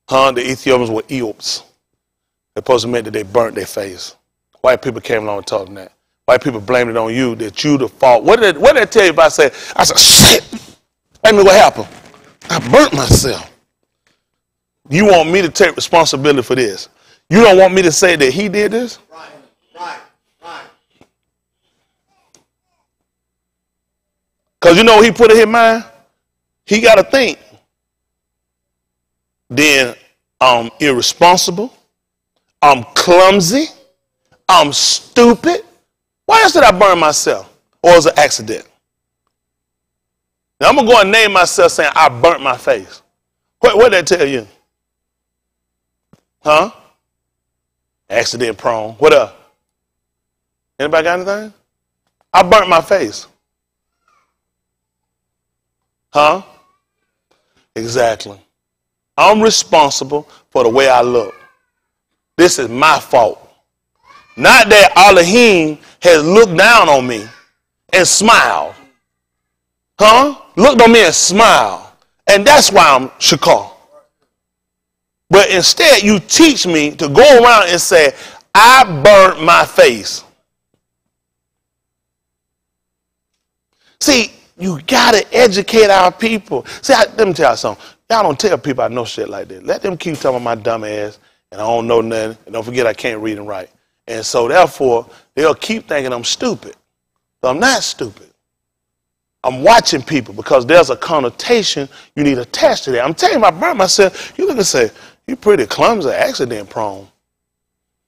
The Ethiopians were Eops. It supposed to mean that they burnt their face. White people came along and told them that. White people blamed it on you, that you the fault. What did they tell you if I said, shit, tell me what happened. I burnt myself. You want me to take responsibility for this. You don't want me to say that he did this? Right. Because you know what he put in his mind? He got to think. Then I'm irresponsible. I'm clumsy. I'm stupid. Why else did I burn myself? Or was it an accident? Now I'm going to go and name myself saying I burnt my face. What did that tell you? Huh? Accident prone. What up? Anybody got anything? I burnt my face. Huh? Exactly. I'm responsible for the way I look. This is my fault. Not that Elohim has looked down on me and smiled. Huh? Looked on me and smiled. And that's why I'm Shakar. But instead, you teach me to go around and say, I burnt my face. See, you got to educate our people. See, let me tell you something. Y'all don't tell people I know shit like that. Let them keep telling my dumb ass, and I don't know nothing, and don't forget I can't read and write. And so, therefore, they'll keep thinking I'm stupid. But I'm not stupid. I'm watching people because there's a connotation you need attached to that. I'm telling you, I burnt myself. You look and say, you pretty clumsy, accident prone.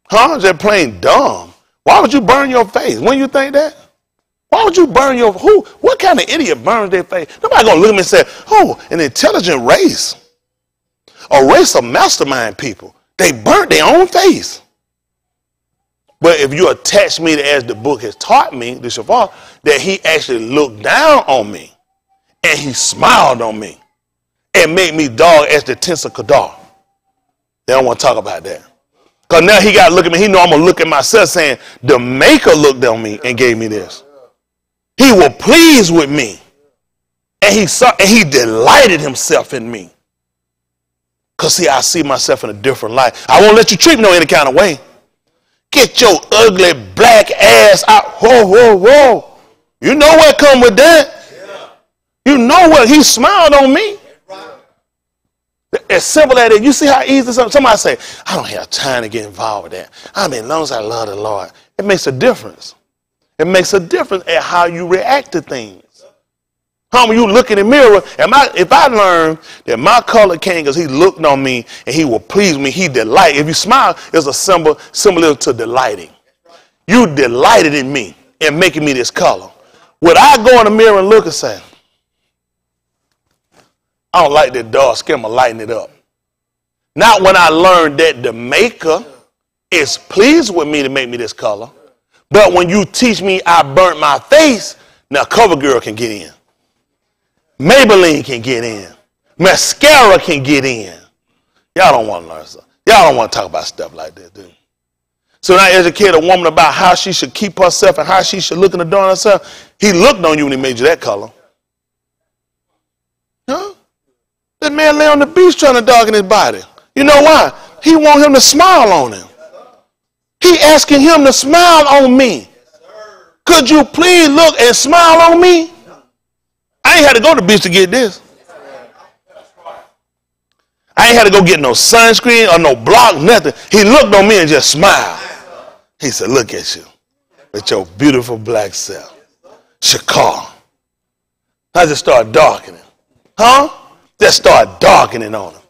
Huh? Just plain dumb. Why would you burn your face? When you think that? Why would you burn your, what kind of idiot burns their face? Nobody gonna look at me and say, oh, an intelligent race. A race of mastermind people. They burnt their own face. But if you attach me to, as the book has taught me, the Shafar, that he actually looked down on me and he smiled on me and made me dog as the Tensa Kadar. They don't want to talk about that. Because now he got to look at me. He know I'm going to look at myself saying, the maker looked on me and gave me this. He was pleased with me. And he delighted himself in me. Because see, I see myself in a different light. I won't let you treat me no any kind of way. Get your ugly black ass out. Whoa, whoa, whoa. You know what come with that? Yeah. You know what? He smiled on me. As simple as that. You see how easy somebody say, I don't have time to get involved with that. I mean, as long as I love the Lord. It makes a difference. It makes a difference at how you react to things. How when you look in the mirror, if I learn that my color came because he looked on me and he will please me, he delighted. If you smile, it's a similar to delighting. You delighted in me and making me this color. Would I go in the mirror and look and say, I don't like that dark skin, I'm going to lighten it up. Not when I learned that the maker is pleased with me to make me this color. But when you teach me I burnt my face, now CoverGirl can get in. Maybelline can get in. Mascara can get in. Y'all don't want to learn stuff. Y'all don't want to talk about stuff like that, do you? So when I educate a woman about how she should keep herself and how she should look in the door on herself, he looked on you when he made you that color. Huh? That man lay on the beach trying to darken his body. You know why? He want him to smile on him. He asking him to smile on me. Could you please look and smile on me? I ain't had to go to the beach to get this. I ain't had to go get no sunscreen or no block, nothing. He looked on me and just smiled. He said, look at you with your beautiful black self. Shakar. I just started darkening. Huh? Just start darkening on him.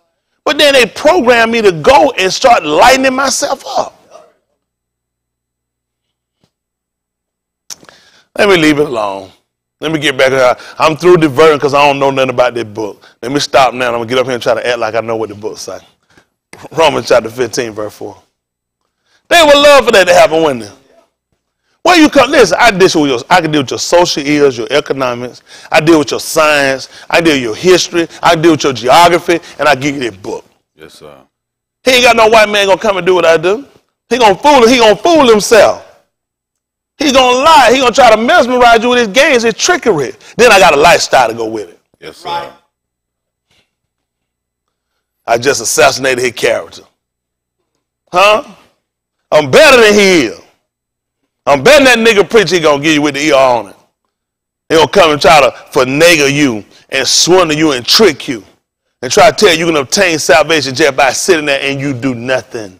But then they programmed me to go and start lightening myself up. Let me leave it alone. Let me get back here. I'm through diverting because I don't know nothing about this book. Let me stop now. I'm going to get up here and try to act like I know what the book say. Romans chapter 15, verse 4. They would love for that to happen, wouldn't they? Where you come, listen, I can deal with your social ills, your economics. I deal with your science. I deal with your history. I deal with your geography, and I give you that book. Yes, sir. He ain't got no white man going to come and do what I do. He going to fool himself. He's going to lie. He's going to try to mesmerize you with his games, his trickery. Then I got a lifestyle to go with it. Yes, sir. Right. I just assassinated his character. Huh? I'm better than he is. I'm betting that nigga preacher he gonna give you with the ER on it. He gonna come and try to finagle you and swindle you and trick you and try to tell you can obtain salvation just by sitting there and you do nothing.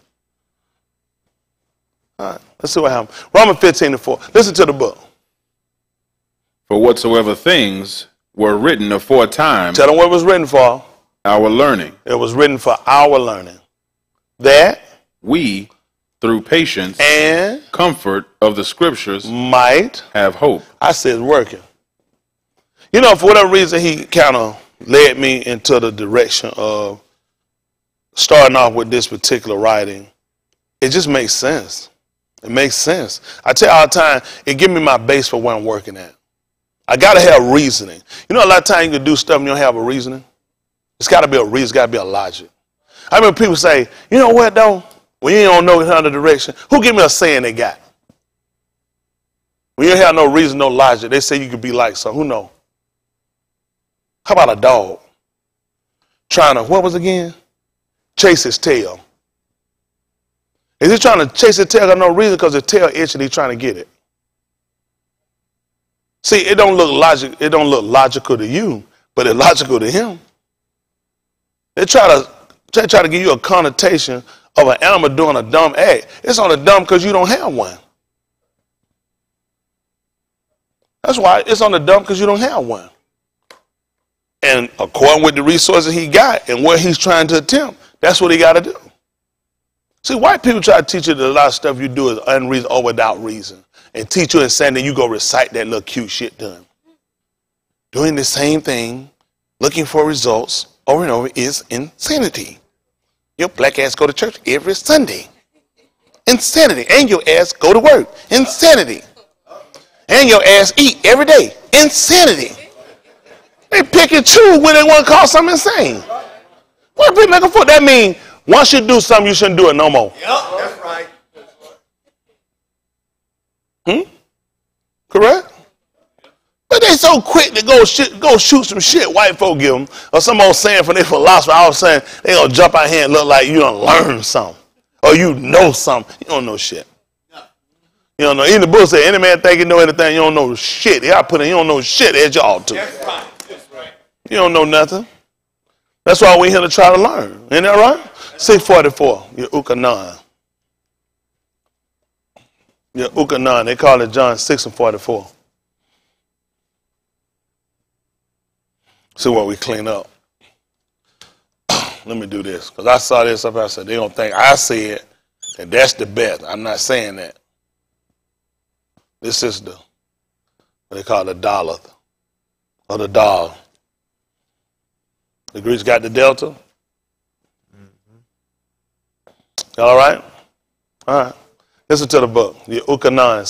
All right, let's see what happens. Romans 15:4. Listen to the book. For whatsoever things were written aforetime. Tell them what it was written for. Our learning. It was written for our learning. That we, through patience and comfort of the scriptures, might have hope. I said it's working. You know, for whatever reason, he kind of led me into the direction of starting off with this particular writing. It just makes sense. It makes sense. I tell you all the time, it gives me my base for where I'm working at. I got to have reasoning. You know, a lot of times you can do stuff and you don't have a reasoning. It's got to be a reason. It's got to be a logic. I remember people say, you know what, though? When you don't know the direction, who give me a saying they got? When you have no reason, no logic, they say you could be like some. Who know? How about a dog trying to, what was it again? Chase his tail. Is he trying to chase his tail for no reason because his tail itching, he's trying to get it? See, it don't look logical to you, but it's logical to him. They try to give you a connotation of an animal doing a dumb act. It's only dumb because you don't have one. That's why it's only dumb because you don't have one. And according with the resources he got and what he's trying to attempt, that's what he got to do. See, white people try to teach you that a lot of stuff you do is unreasonable or without reason. And teach you and saying that you go recite that little cute shit to him. Doing the same thing, looking for results over and over is insanity. Your black ass go to church every Sunday. Insanity. And your ass go to work. Insanity. And your ass eat every day. Insanity. They pick and choose when they want to call something insane. What are people looking for? That means once you do something, you shouldn't do it no more. Yep, that's right. Correct? But they so quick to go shoot some shit white folk give them, or some old saying from their philosophy, all of a sudden they gonna jump out here and look like you done learn something, or you know something. You don't know shit. You don't know. Even the book said, any man think you know anything, you don't know shit. Yeah, I put in, you don't know shit as y'all do. That's right. That's right. You don't know nothing. That's why we're here to try to learn. Isn't that right? 644, your Ukanan. Your Ukanan, they call it John 6:44. See what we clean up. Let me do this, because I saw this up. I said, they don't think I said that that's the best. I'm not saying that. This is what they call the dollar, or the dog. The Greeks got the delta. All right? All right. Listen to the book. The Ukanan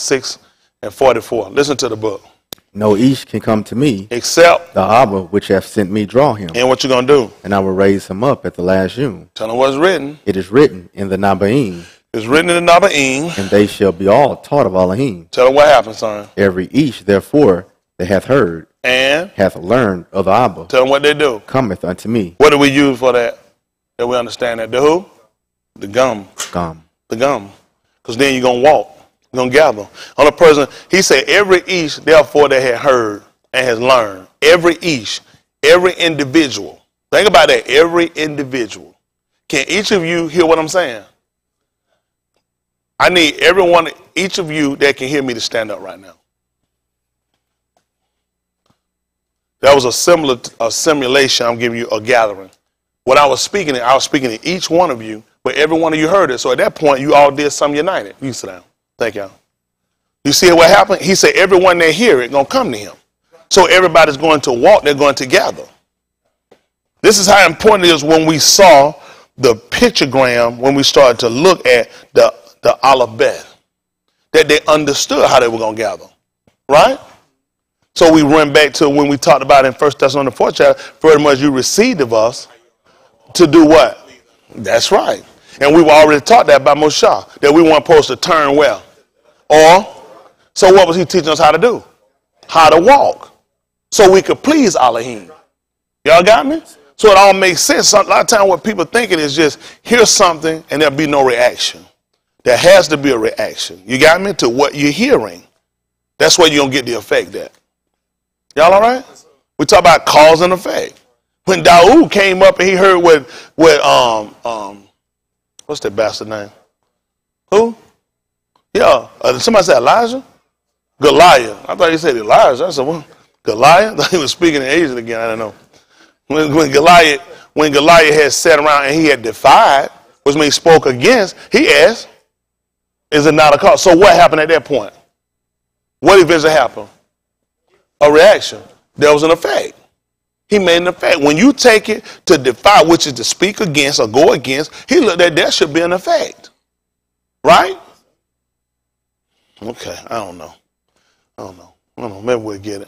6:44. Listen to the book. No east can come to me, Except the Abba which hath sent me draw him, and what you gonna do? and I will raise him up at the last June. Tell them what's written. It is written in the Nabaim, It's written in the Nabaim. and they shall be all taught of Elohim. Tell them what happened, son. Every each, therefore, that hath heard, And hath learned of the Abba, tell them what they do. cometh unto me. What do we use for that? That we understand that? The who? The gum. Gum. The gum. Because then you're going to walk. You're going to gather. On a person, he said, every each, therefore, that had heard and has learned. Every each. Every individual. Think about that. Every individual. Can each of you hear what I'm saying? I need everyone, each of you that can hear me to stand up right now. That was a simulation. I'm giving you a gathering. What I was speaking to each one of you, but every one of you heard it. So at that point, you all did something united. You sit down. Thank y'all. You see what happened? He said everyone that hear it going to come to him. So everybody's going to walk. They're going to gather. This is how important it is when we saw the pictogram, when we started to look at the alphabet, that they understood how they were going to gather. Right? So we run back to when we talked about in 1 Thessalonians 4 chapter, very much you received of us to do what? That's right. And we've already taught that by Moshe, that we weren't supposed to turn well. Or, so what was he teaching us how to do? How to walk. So we could please Elohim. Y'all got me? So it all makes sense. A lot of times what people thinking is just hear something and there'll be no reaction. There has to be a reaction. You got me? To what you're hearing. That's where you're going to get the effect at. Y'all all right? We talk about cause and effect. When Daoud came up and he heard what what's that bastard name? Who? Yeah, somebody said Elijah? Goliath. I thought he said Elijah. I said, what? Goliath? I thought he was speaking in Asian again. I don't know. When Goliath had sat around and he had defied, which means spoke against, he asked, is it not a cause? So what happened at that point? What eventually happened? A reaction. There was an effect. He made an effect. When you take it to defy, which is to speak against or go against, he looked at that should be an effect. Right? Okay, I don't know. Maybe we'll get it.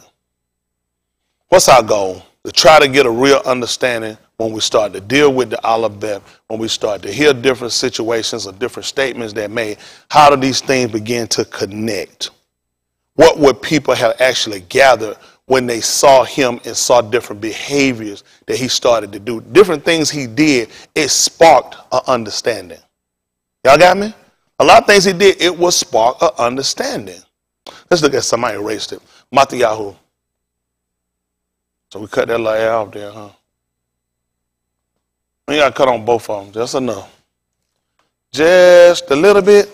What's our goal? To try to get a real understanding when we start to deal with the alphabet, when we start to hear different situations or different statements that made, how do these things begin to connect? What would people have actually gathered when they saw him and saw different behaviors that he started to do? Different things he did, it sparked an understanding. Y'all got me? A lot of things he did, it will spark an understanding. Let's look at somebody erased it. Matayahu. So we cut that layer off there, huh? We got to cut on both of them, just enough. Just a little bit.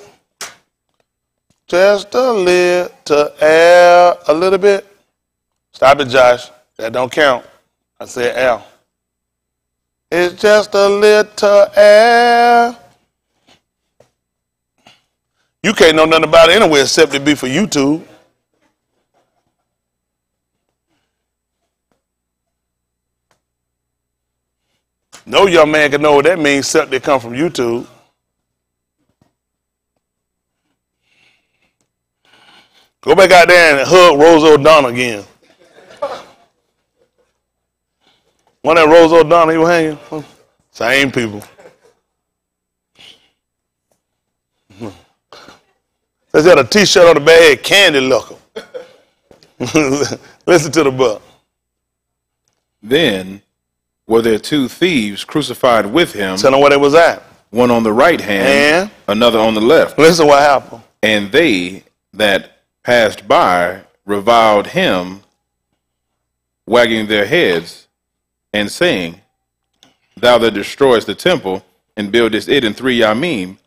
Just a little air, a little bit. Stop it, Josh. That don't count. I said L. It's just a little air. You can't know nothing about it anyway except it be for YouTube. No young man can know what that means except they come from YouTube. Go back out there and hug Rose O'Donnell again. One that Rose O'Donnell he was hanging? Same people. There's got a t-shirt on the back, Candy Looker. Listen to the book. Then were there two thieves crucified with him, Tell them where they was at. one on the right hand, And another on the left. listen what happened. And they that passed by reviled him, wagging their heads, and saying, Thou that destroyest the temple, and buildest it in 3 yamim,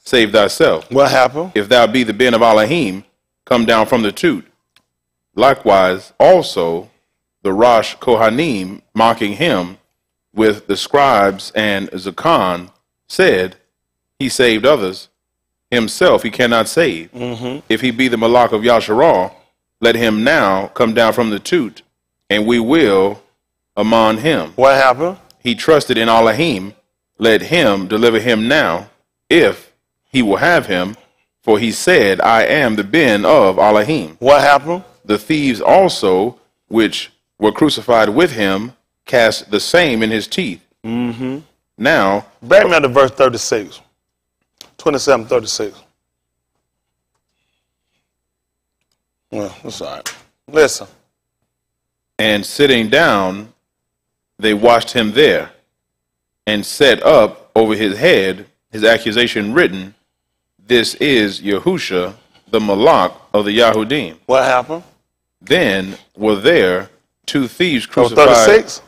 save thyself. What happened? If thou be the ben of Elohim, come down from the toot. Likewise also the Rosh Kohanim, mocking him with the scribes and Zakan, said, He saved others, himself he cannot save. If he be the Malach of Yasharal, let him now come down from the toot, and we will amon him. What happened? He trusted in Elohim, let him deliver him now, if he will have him, for he said, I am the ben of Elohim. What happened? The thieves also, which were crucified with him, cast the same in his teeth. Now, Back me up to verse 36. 27, 36. Well, that's all right. Listen. and sitting down, they watched him there, and set up over his head his accusation written, This is Yahusha, the Malach of the Yahudim. What happened? Then were there two thieves That was crucified. 36?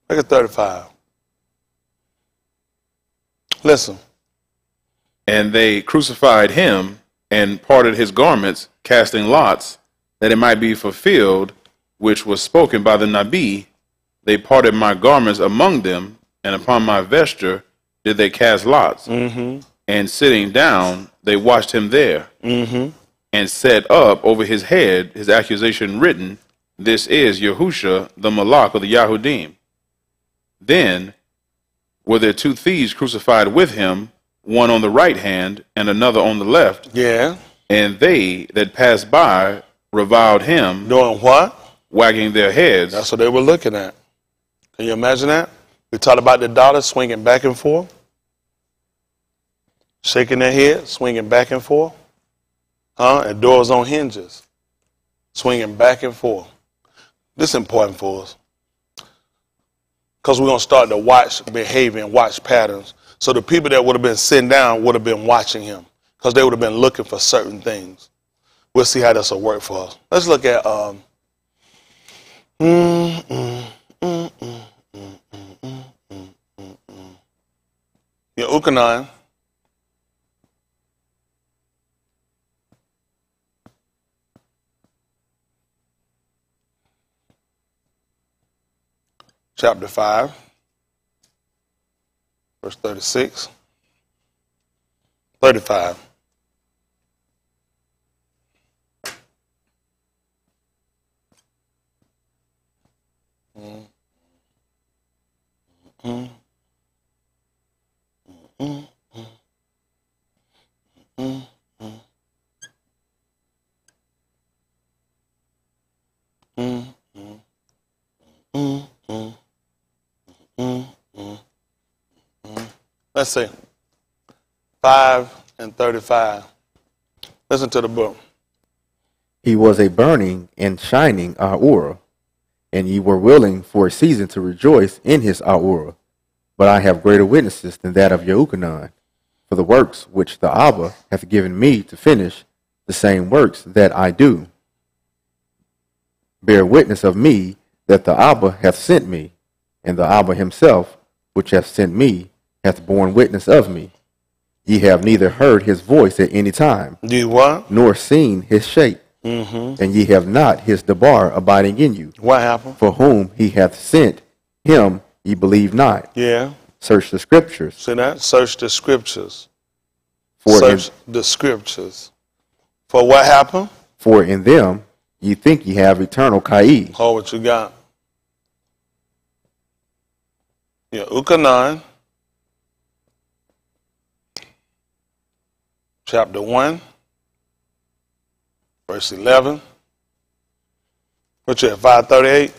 Look at 35. Listen. And they crucified him and parted his garments, casting lots, that it might be fulfilled, which was spoken by the Nabi. They parted my garments among them, and upon my vesture did they cast lots. And sitting down, they watched him there, and set up over his head his accusation written, This is Yahusha, the Malach of the Yahudim. Then were there two thieves crucified with him, one on the right hand and another on the left. Yeah. And they that passed by reviled him, Doing what? wagging their heads. That's what they were looking at. Can you imagine that? We talked about the daughters swinging back and forth, shaking their head, swinging back and forth, and doors on hinges, swinging back and forth. This is important for us because we're going to start to watch behavior and watch patterns So the people that would have been sitting down would have been watching him because they would have been looking for certain things. We'll see how this will work for us. Let's look at Ukanon. Chapter 5, verse 36, 35. Let's see. 5 and 35. Listen to the book. He was a burning and shining Ahura, and ye were willing for a season to rejoice in his Ahura. But I have greater witnesses than that of Yehukanan, for the works which the Abba hath given me to finish, the same works that I do, bear witness of me that the Abba hath sent me, and the Abba himself, which hath sent me, hath borne witness of me. Ye have neither heard his voice at any time, Do you what? nor seen his shape, and ye have not his debar abiding in you. What happened? For whom he hath sent, him ye believe not. Yeah. Search the scriptures. See that? Search the scriptures. For Search the scriptures. For what happened? For in them ye think ye have eternal kai. Hold what you got. Yeah, Ukanon, chapter 1, verse 11. What you at, 538?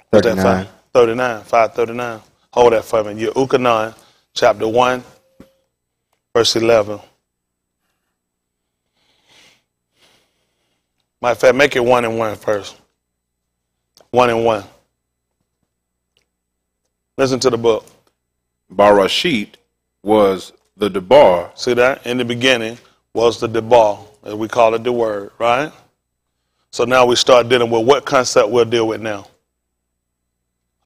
What's that, 39. 39, 539. Hold that for me. Yeah, Ukanon, chapter 1, verse 11. Matter of fact, make it 1 and 1 first. 1 and 1. Listen to the book. Barashit was the debar. See that? In the beginning was the debar, as we call it the word, right? So now we start dealing with what concept we'll deal with now.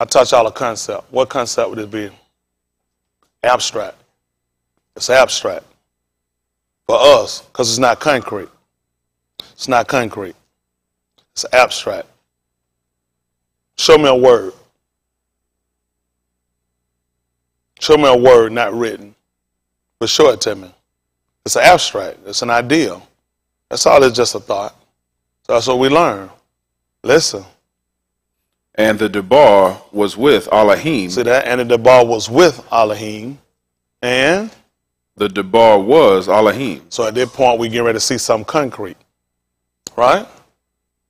I taught y'all a concept. What concept would it be? Abstract. It's abstract. For us, because it's not concrete. It's not concrete. It's abstract. Show me a word. Show me a word not written, but show it to me. It's an abstract. It's an ideal. That's all. It's just a thought. So that's what we learn. Listen. And the debar was with Elohim. See that? And the debar was with Elohim. And The debar was Elohim. so at that point, we're getting ready to see something concrete. Right?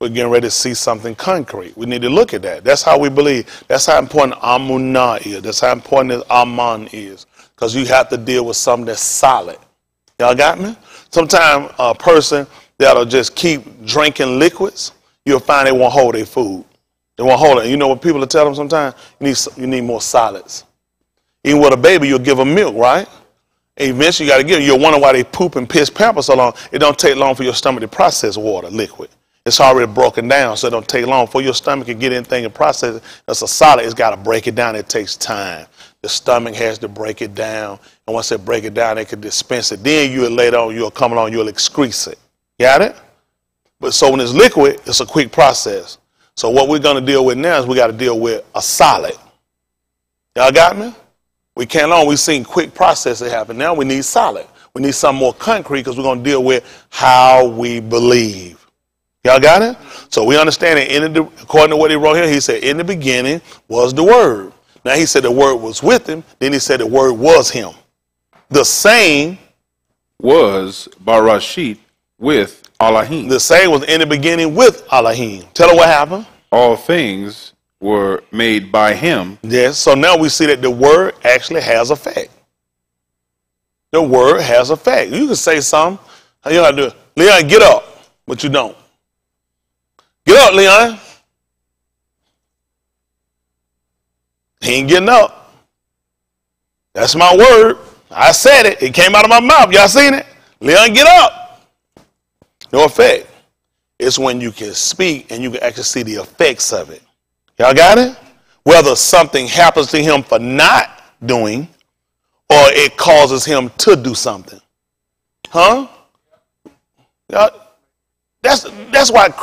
We're getting ready to see something concrete. We need to look at that. That's how we believe. That's how important Amunah is. That's how important Aman is. Because you have to deal with something that's solid. Y'all got me? Sometimes a person that'll just keep drinking liquids, you'll find they won't hold their food. They won't hold it. You know what people will tell them sometimes? You need more solids. Even with a baby, you'll give them milk, right? And eventually you got to give them. You'll wonder why they poop and piss Pampers so long. It don't take long for your stomach to process water, liquid. It's already broken down, so it don't take long for your stomach to get anything and process it. That's a solid. It's got to break it down. It takes time. The stomach has to break it down. And once they break it down, they can dispense it. Then you'll later on, you'll come along, you'll excrete it. Got it? But so when it's liquid, it's a quick process. So what we're going to deal with now is we got to deal with a solid. Y'all got me? We can't long. We've seen quick processes happen. Now we need solid. We need something more concrete because we're going to deal with how we believe. Y'all got it? So we understand it. According to what he wrote here, he said, in the beginning was the Word. Now he said the Word was with him. Then he said the Word was him. The same Was Barashit with Elohim. The same was in the beginning with Elohim. Tell her what happened. All things were made by him. Yes. So now we see that the Word actually has effect. The Word has effect. You can say something. You know how to do it. Leon, get up. But you don't. Get up, Leon. He ain't getting up. That's my word. I said it. It came out of my mouth. Y'all seen it? Leon, get up. No effect. It's when you can speak and you can actually see the effects of it. Y'all got it? Whether something happens to him for not doing or it causes him to do something. Huh? That's why it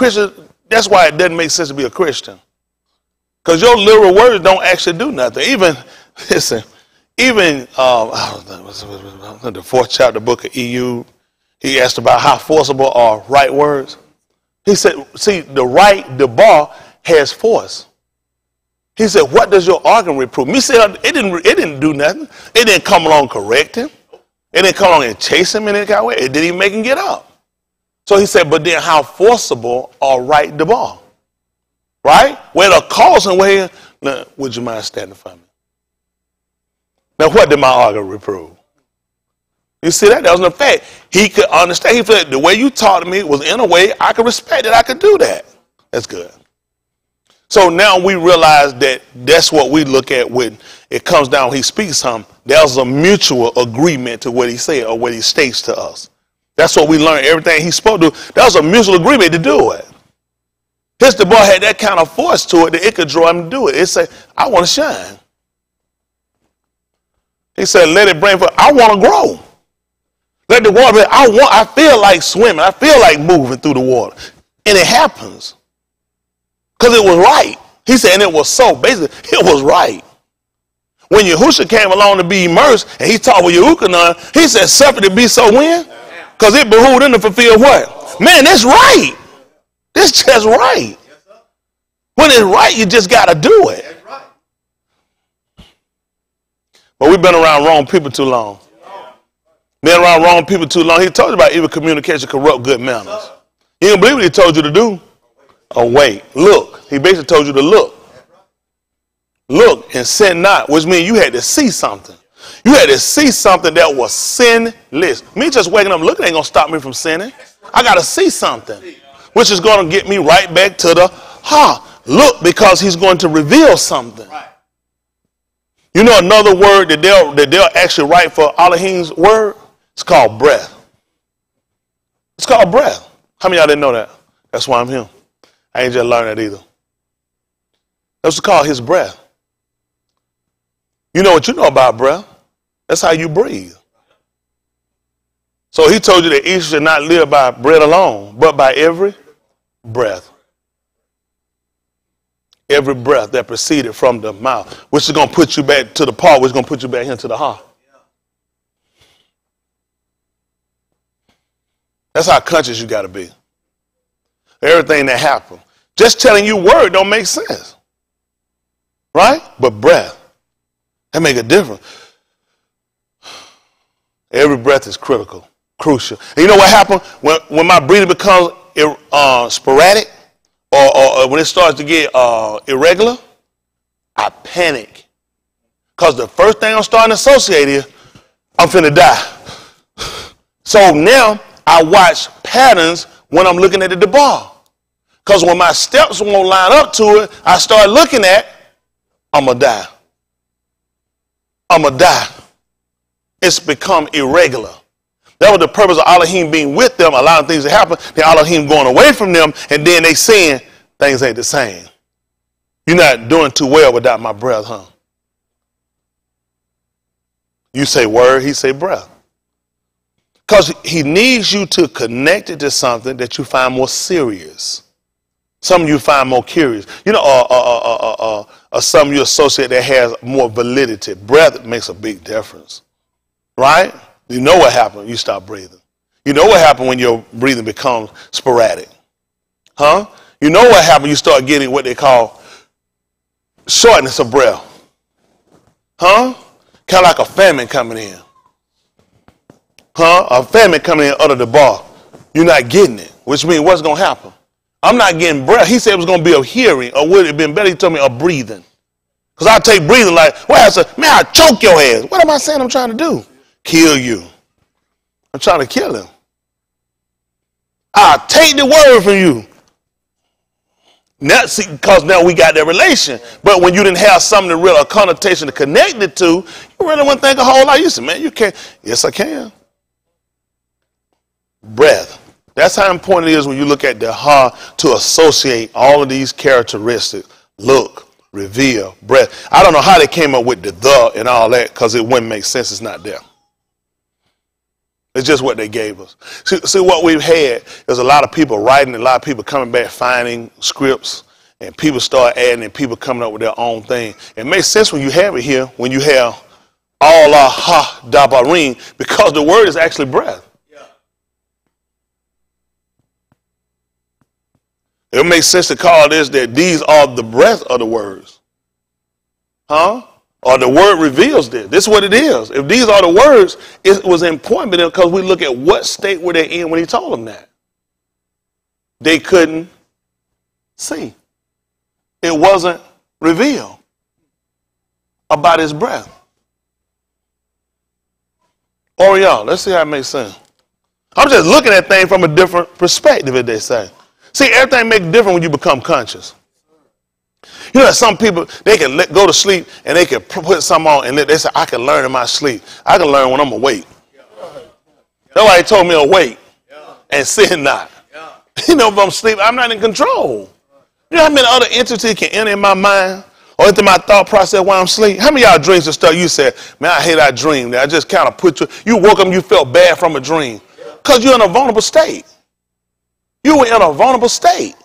doesn't make sense to be a Christian. Because your literal words don't actually do nothing. Even the 4th chapter book of EU, he asked about how forcible are right words. He said, see, the bar has force. He said, what does your argument reprove? Me said, it didn't do nothing. It didn't come along and correct him. It didn't come along and chase him in any kind of way. It didn't even make him get up. So he said, but then how forcible are right the bar? Right? Where the cause and where, now, would you mind standing for me? Now, what did my argument reprove? You see that? That was an effect. He could understand. He felt the way you taught to me was in a way I could respect it. I could do that. That's good. So now we realize that that's what we look at when it comes down, when he speaks something. There's a mutual agreement to what he said or what he states to us. That's what we learned. Everything he spoke to, that was a mutual agreement to do it. His the boy had that kind of force to it that it could draw him to do it. It said, I want to shine. He said, let it bring forth. I want to grow. Let the water, I feel like swimming. I feel like moving through the water. And it happens. Because it was right. He said, and it was so. Basically, it was right. When Yahusha came along to be immersed, and he taught with Yahukanan, he said, suffer to be so when? Because it behooved him to fulfill what? Man, that's right. This just right. When it's right, you just got to do it. But we've been around wrong people too long. Been around wrong people too long. He told you about evil communication corrupt good manners. You didn't believe what he told you to do? Oh, wait. Look. He basically told you to look. Look and sin not, which means you had to see something. You had to see something that was sinless. Me just waking up looking ain't going to stop me from sinning. I got to see something, which is going to get me right back to the look, because he's going to reveal something. You know another word that they'll actually write for Elohim's word? It's called breath. It's called breath. How many of y'all didn't know that? That's why I'm here. I ain't just learned that either. That's called his breath. You know what you know about breath? That's how you breathe. So he told you that Israel should not live by bread alone, but by every breath. Every breath that proceeded from the mouth, which is going to put you back to the part, which is going to put you back into the heart. That's how conscious you got to be. Everything that happened. Just telling you word don't make sense. Right? But breath, that make a difference. Every breath is critical, crucial. And you know what happened when my breathing becomes sporadic or when it starts to get irregular? I panic. Because the first thing I'm starting to associate is I'm finna die. So now I watch patterns when I'm looking at the bar. Because when my steps won't line up to it, I start looking at, I'm going to die. I'm going to die. It's become irregular. That was the purpose of Elohim being with them, allowing things to happen. Then Elohim going away from them, and then they saying things ain't the same. You're not doing too well without my breath, huh? You say word, he say breath. Because he needs you to connect it to something that you find more serious. Some you find more curious. You know, some you associate that has more validity. Breath makes a big difference. Right? You know what happened when you stop breathing. You know what happened when your breathing becomes sporadic. Huh? You know what happened when you start getting what they call shortness of breath. Huh? Kind of like a famine coming in. Huh? A famine coming in under the bar. You're not getting it, which means what's going to happen? I'm not getting breath. He said it was going to be a hearing, or would it have been better? He told me a breathing. Because I take breathing like, well, I said, man, I'll choke your ass. What am I saying I'm trying to do? Kill you. I'm trying to kill him. I'll take the word from you. Now, see, because now we got that relation. But when you didn't have something to real a connotation to connect it to, you really wouldn't think a whole lot. You said, man, you can't. Yes, I can. Breath. That's how important it is when you look at the to associate all of these characteristics. Look, reveal, breath. I don't know how they came up with the and all that because it wouldn't make sense. It's not there. It's just what they gave us. See, what we've had is a lot of people writing, a lot of people coming back finding scripts, and people start adding and people coming up with their own thing. It makes sense when you have it here, when you have all dabarim, because the word is actually breath. It makes sense to call this that these are the breath of the words. Or the word reveals this. This is what it is. If these are the words, it was important because we look at what state were they in when he told them that. They couldn't see. It wasn't revealed about his breath. Or y'all, let's see how it makes sense. I'm just looking at things from a different perspective, as they say. See, everything makes different when you become conscious. You know, some people, they can go to sleep and they can put something on and they say, I can learn in my sleep. I can learn when I'm awake. Nobody told me awake and sin not. You know, if I'm asleep, I'm not in control. You know how many other entities can enter in my mind or into my thought process while I'm asleep? How many of y'all dreams and stuff you said, man, I hate that dream. I just kind of put you woke up and you felt bad from a dream because you're in a vulnerable state. You were in a vulnerable state.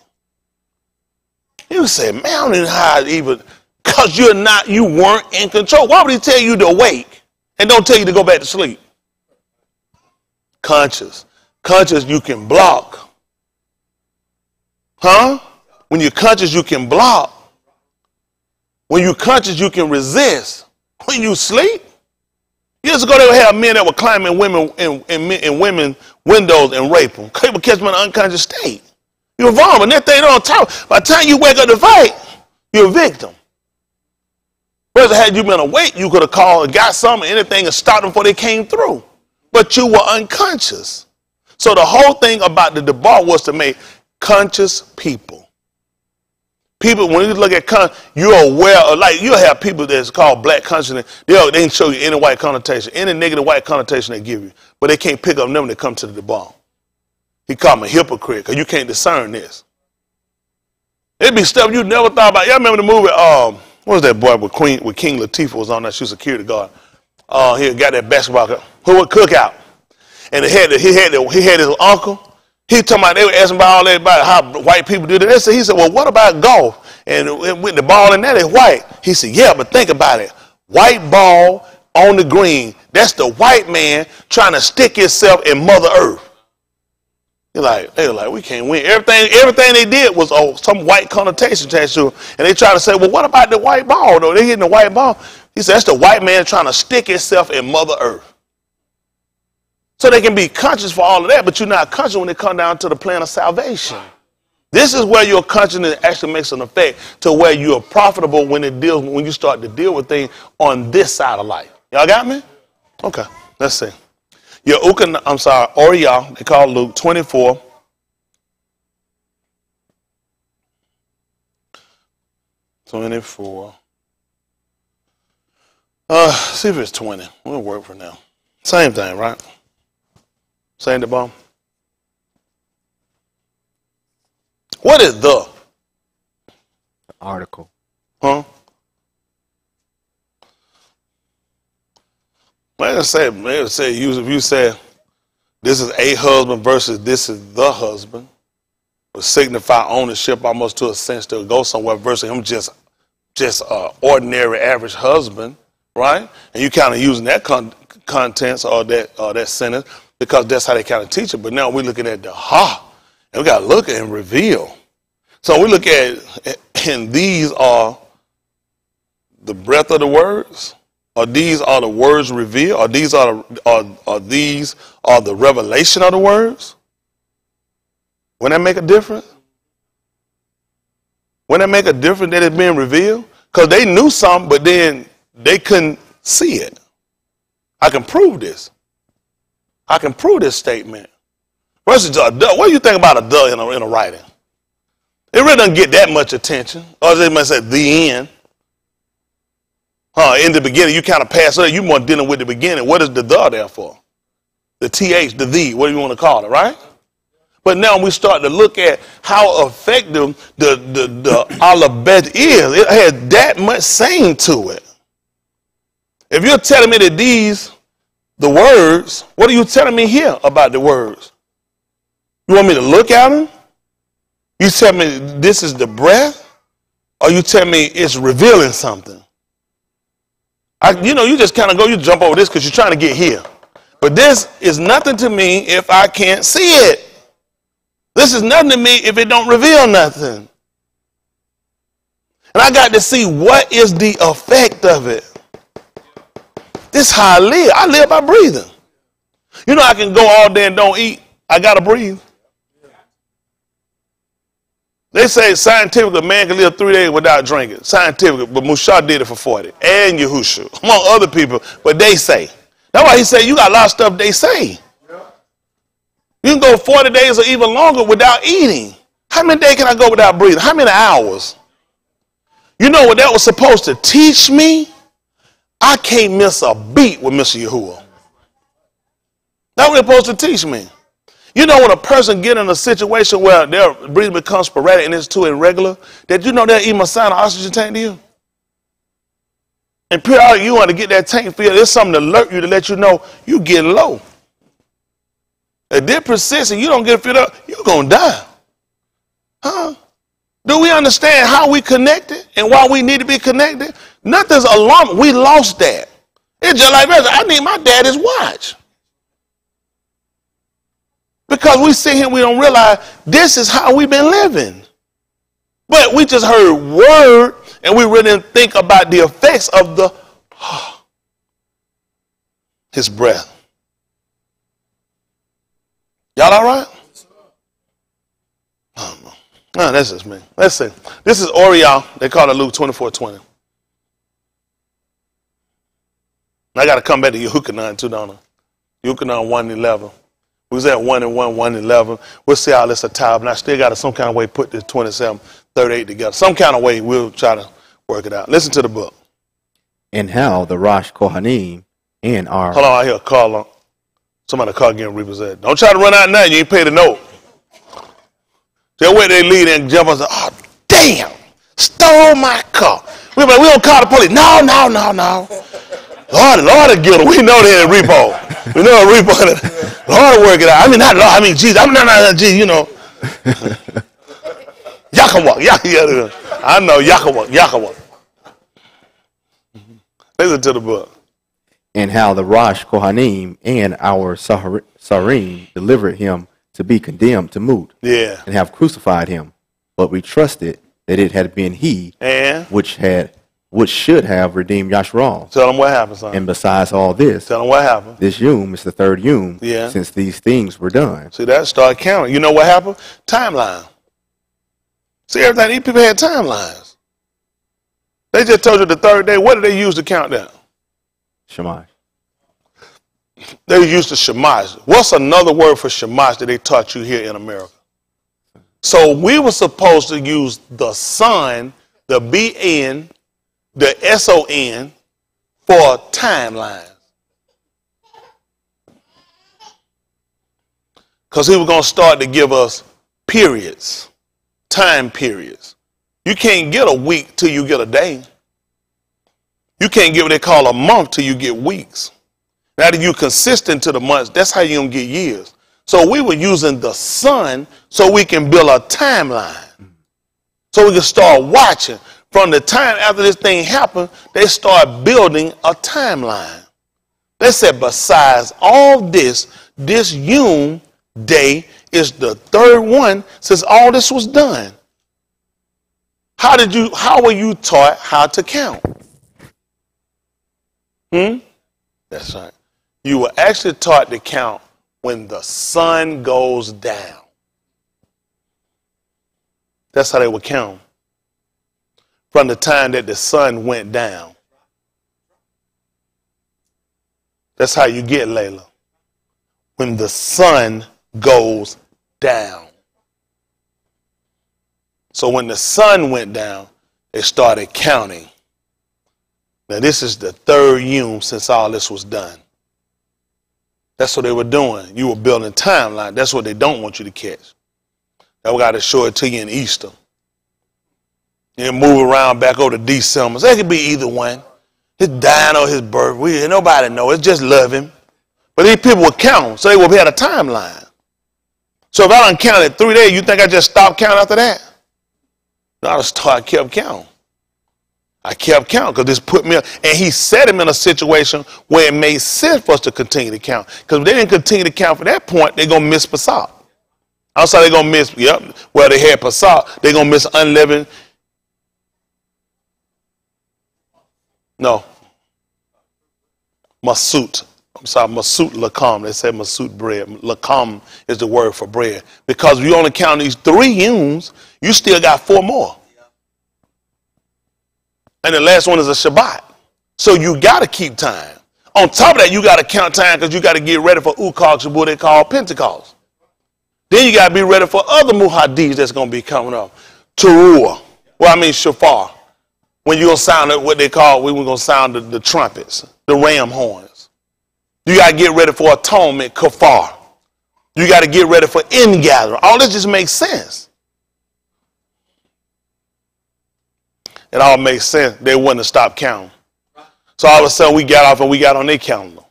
You say, man, I don't even know how even, because you weren't in control. Why would he tell you to wake and don't tell you to go back to sleep? Conscious. Conscious, you can block. When you're conscious, you can block. When you're conscious, you can resist. When you sleep, years ago they would have men that would climb in women windows and rape them. They would catch them in an unconscious state. You're vulnerable. And that thing on top. By the time you wake up to fight, you're a victim. Whereas had you been awake, you could have called and got something, anything, and stopped them before they came through. But you were unconscious. So the whole thing about the debar was to make conscious people. People, when you look at you're aware of, like, you'll have people that's called black consciousness. They can show you any white connotation, any negative white connotation they give you, but they can't pick up them when they come to the debar. He called him a hypocrite because you can't discern this. It'd be stuff you never thought about. Y'all remember the movie, what was that boy with King Latifah was on that? She was a security guard. He got that basketball cookout. And he had his uncle. He talking about, they were asking about all that, about how white people do this. He said, well, what about golf? And with the ball in that is white. He said, yeah, but think about it. White ball on the green. That's the white man trying to stick himself in Mother Earth. They were like, we can't win. Everything they did was some white connotation attached to it. And they try to say, well, what about the white ball, though? They hitting the white ball. He said, that's the white man trying to stick himself in Mother Earth. So they can be conscious for all of that, but you're not conscious when it comes down to the plan of salvation. This is where your consciousness actually makes an effect to where you are profitable when you start to deal with things on this side of life. Y'all got me? Okay, let's see. Uriah, they call Luke 24. See if it's 20. We'll work for now. Same thing, right? Same the bomb. What is the? Article. Huh? If you say this is a husband versus this is the husband, would signify ownership almost to a sense to go somewhere versus him just ordinary average husband, right? And you kind of using that contents or that sentence because that's how they kind of teach it. But now we're looking at the and we got to look and reveal. So we look at, and these are the breadth of the words. Or these are the words revealed, or these are the revelation of the words. Wouldn't that make a difference? Wouldn't that make a difference that it's being revealed? Because they knew something, but then they couldn't see it. I can prove this. I can prove this statement. Versus a duh. What do you think about a duh in a writing? It really doesn't get that much attention. Or they might say the end. In the beginning, you kind of pass it. You more dealing with the beginning. What is the there for? The TH, the the, what do you want to call it, right? But now we start to look at how effective the alphabet is. It has that much saying to it. If you're telling me that the words, what are you telling me here about the words? You want me to look at them? You tell me this is the breath? Or you tell me it's revealing something? You just kind of you jump over this because you're trying to get here. But this is nothing to me if I can't see it. This is nothing to me if it don't reveal nothing. And I got to see what is the effect of it. This is how I live. I live by breathing. I can go all day and don't eat. I got to breathe. They say scientifically a man can live 3 days without drinking. Scientifically, but Mushah did it for 40. And Yahusha, among other people. But they say. That's why he said you got a lot of stuff they say. You can go 40 days or even longer without eating. How many days can I go without breathing? How many hours? You know what that was supposed to teach me? I can't miss a beat with Mr. Yahuwah. That's what it's supposed to teach me. When a person get in a situation where their breathing becomes sporadic and it's too irregular, that they'll even assign an oxygen tank to you. And periodically you want to get that tank filled. There's something to alert you to let you know you getting low. If this persists and you don't get it filled up, you're going to die. Huh? Do we understand how we connected and why we need to be connected? Nothing's alarming. We lost that. It's just like this. I need my daddy's watch. Because we sit here and we don't realize this is how we've been living. But we just heard word and we really didn't think about the effects of his breath. Y'all all right? I don't know. No, that's just me. Let's see. This is Oriel. They call it Luke 24:20. I got to come back to Yehukanan too, don't I? Yehukanan 1:11. We was at 1 and 1, 1 and 11. We'll see how this a tie, but I still got to some kind of way put this 27, 38 together. Some kind of way we'll try to work it out. Listen to the book. And how the Rosh Kohanim and our... Hold on, I hear a call on. Somebody call getting repossessed. Don't try to run out now. You ain't pay the note. They'll wait they lead and jump and say, oh, damn, stole my car. We don't call the police. No. Lord will get them. We know they're in repo. We know a repo. Lord will work it out. I mean, not Lord. I mean, Jesus. I mean, not Jesus, Yakawak. I know Yakawak. Listen to the book. And how the Rosh Kohanim and our Sarim delivered him to be condemned to moot. Yeah. And have crucified him. But we trusted that it had been he which should have redeemed Yashral. Tell them what happened, son. And besides all this, tell them what happened. This Yom is the third Yom since these things were done. See, that start counting. You know what happened? Timeline. See, everything, these people had timelines. They just told you the third day. What did they use to count that? Shemash. They used to Shemash. What's another word for Shemash that they taught you here in America? So we were supposed to use the sun, the BN, the SON for timelines. Because he was going to start to give us periods, time periods. You can't get a week till you get a day. You can't get what they call a month till you get weeks. Now that you're consistent to the months, that's how you're going to get years. So we were using the sun so we can build a timeline. So we can start watching. From the time after this thing happened, they start building a timeline. They said besides all this Yom day is the third one since all this was done. How were you taught how to count? That's right. You were actually taught to count when the sun goes down. That's how they would count. From the time that the sun went down. That's how you get Layla. When the sun goes down. So when the sun went down, they started counting. Now this is the third yum since all this was done. That's what they were doing. You were building timeline. That's what they don't want you to catch. Now we got to show it to you in Easter. You move around back over to December. So it could be either one. His dying or his birth. Nobody know. It's just love him. But these people would count, so they would have a timeline. So if I done counted 3 days, you think I just stopped counting after that? No, I kept counting. I kept counting because this put me up. And he set him in a situation where it made sense for us to continue to count. Because if they didn't continue to count from that point, they're going to miss Passat. Also, they're going to miss, they had Passat, they're going to miss unleavened. No. Masut. I'm sorry, Masut Lakam. They said Masut bread. Lakam is the word for bread. Because if you only count these 3 yums, you still got 4 more. And the last one is a Shabbat. So you got to keep time. On top of that, you got to count time because you got to get ready for Ukal Shabu, they call Pentecost. Then you got to be ready for other Muhaddis that's going to be coming up. Teruah. Shofar. When you're going to sound what they call, we're going to sound the trumpets, the ram horns. You got to get ready for atonement, kafar. You got to get ready for ingathering. All this just makes sense. It all makes sense. They wouldn't have stopped counting. So all of a sudden we got off and we got on their calendar.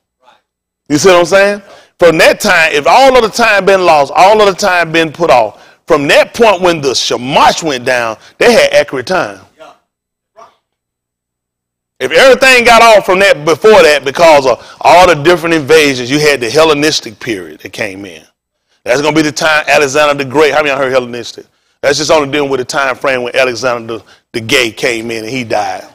You see what I'm saying? From that time, if all of the time been lost, all of the time been put off, from that point when the Shamash went down, they had accurate time. If everything got off from that before that because of all the different invasions, you had the Hellenistic period that came in. That's going to be the time Alexander the Great. How many of y'all heard Hellenistic? That's just only dealing with the time frame when Alexander the Gay came in and he died.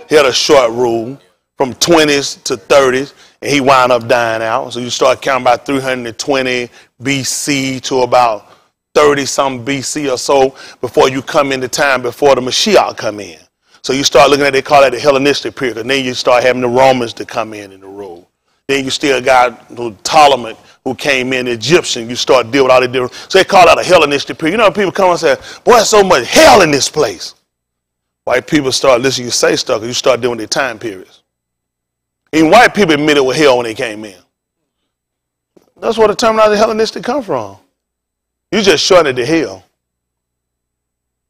He had a short rule from 20s to 30s, and he wound up dying out. So you start counting about 320 BC to about 30-something BC or so before you come into time before the Mashiach come in. So you start looking at, they call that the Hellenistic period, and then you start having the Romans to come in the rule. Then you still got Ptolemy who came in, the Egyptian. You start dealing with all the different. So they call that a Hellenistic period. You know, people come and say, boy, there's so much hell in this place. White people start listening to you say stuff because you start doing their time periods. Even white people admitted it was hell when they came in. That's where the terminology Hellenistic come from. You just shortened it to hell.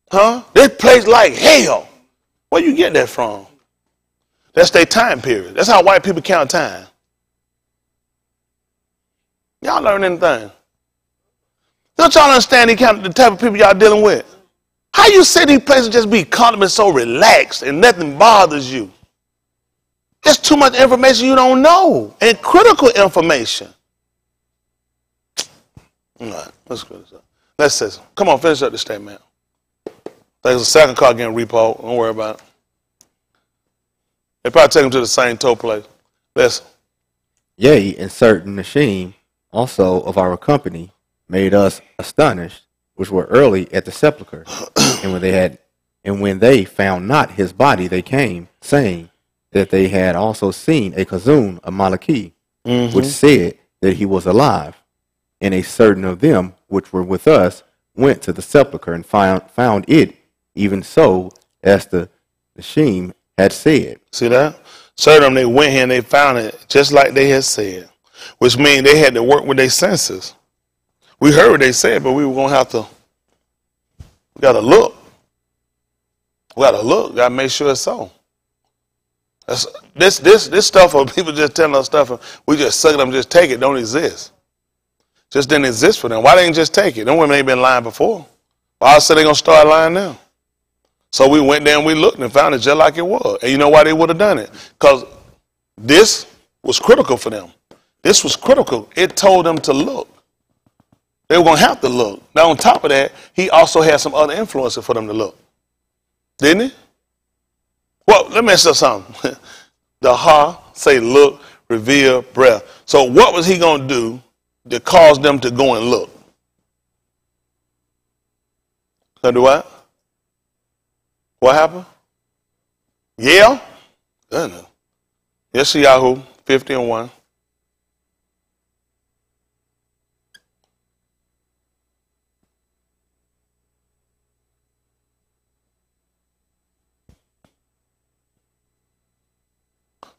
Huh? This place like hell. Where you get that from? That's their time period. That's how white people count time. Y'all learn anything? Don't y'all understand the type of people y'all dealing with? How you say these places just be comfortable, so relaxed and nothing bothers you? There's too much information you don't know and critical information. All right, let's go. Let's say so. Come on, finish up the statement. There's a second car getting repo. Don't worry about it. They probably take them to the same tow place. Listen. Yea, and certain Nashim also of our company made us astonished, which were early at the sepulchre. And when they found not his body, they came, saying that they had also seen a Kazun, a Malaki, which said that he was alive. And a certain of them which were with us went to the sepulchre and found it even so as the Nashim had said. See that? Certain of them, they went here and they found it just like they had said, which means they had to work with their senses. We heard what they said, but we were going to have to, we got to look. We got to look. Got to make sure it's so. This stuff of people just telling us stuff and we just suck it up and just take it don't exist. Just didn't exist for them. Why they didn't just take it? Them women ain't been lying before. Why I said they going to start lying now? So we went there and we looked and found it just like it was. And you know why they would have done it? Because this was critical for them. This was critical. It told them to look. They were going to have to look. Now on top of that, he also had some other influences for them to look. Didn't he? Well, let me ask you something. The ha, say look, reveal, breath. So what was he going to do that caused them to go and look? Gonna do what? What happened? Yeah? Goodness. Yes, Yahoo, 50-1.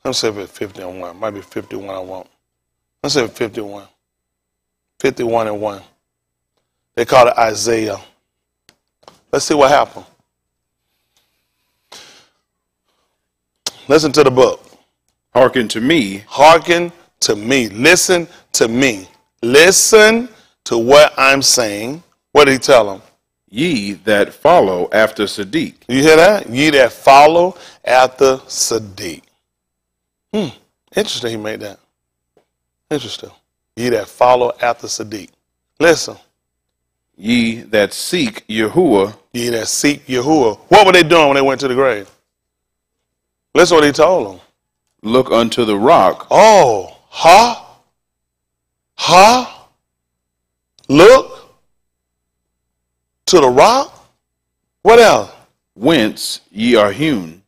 Let me see if it's 51. Might be 51 I want. Let's say 51. 51 and 1. They call it Isaiah. Let's see what happened. Listen to the book. Hearken to me. Hearken to me. Listen to me. Listen to what I'm saying. What did he tell them? Ye that follow after Sadiq. You hear that? Ye that follow after Sadiq. Interesting he made that. Interesting. Ye that follow after Sadiq. Listen. Ye that seek Yahuwah. Ye that seek Yahuwah. What were they doing when they went to the grave? Listen what he told them. Look unto the rock. Oh, look to the rock. What else? Whence ye are hewn.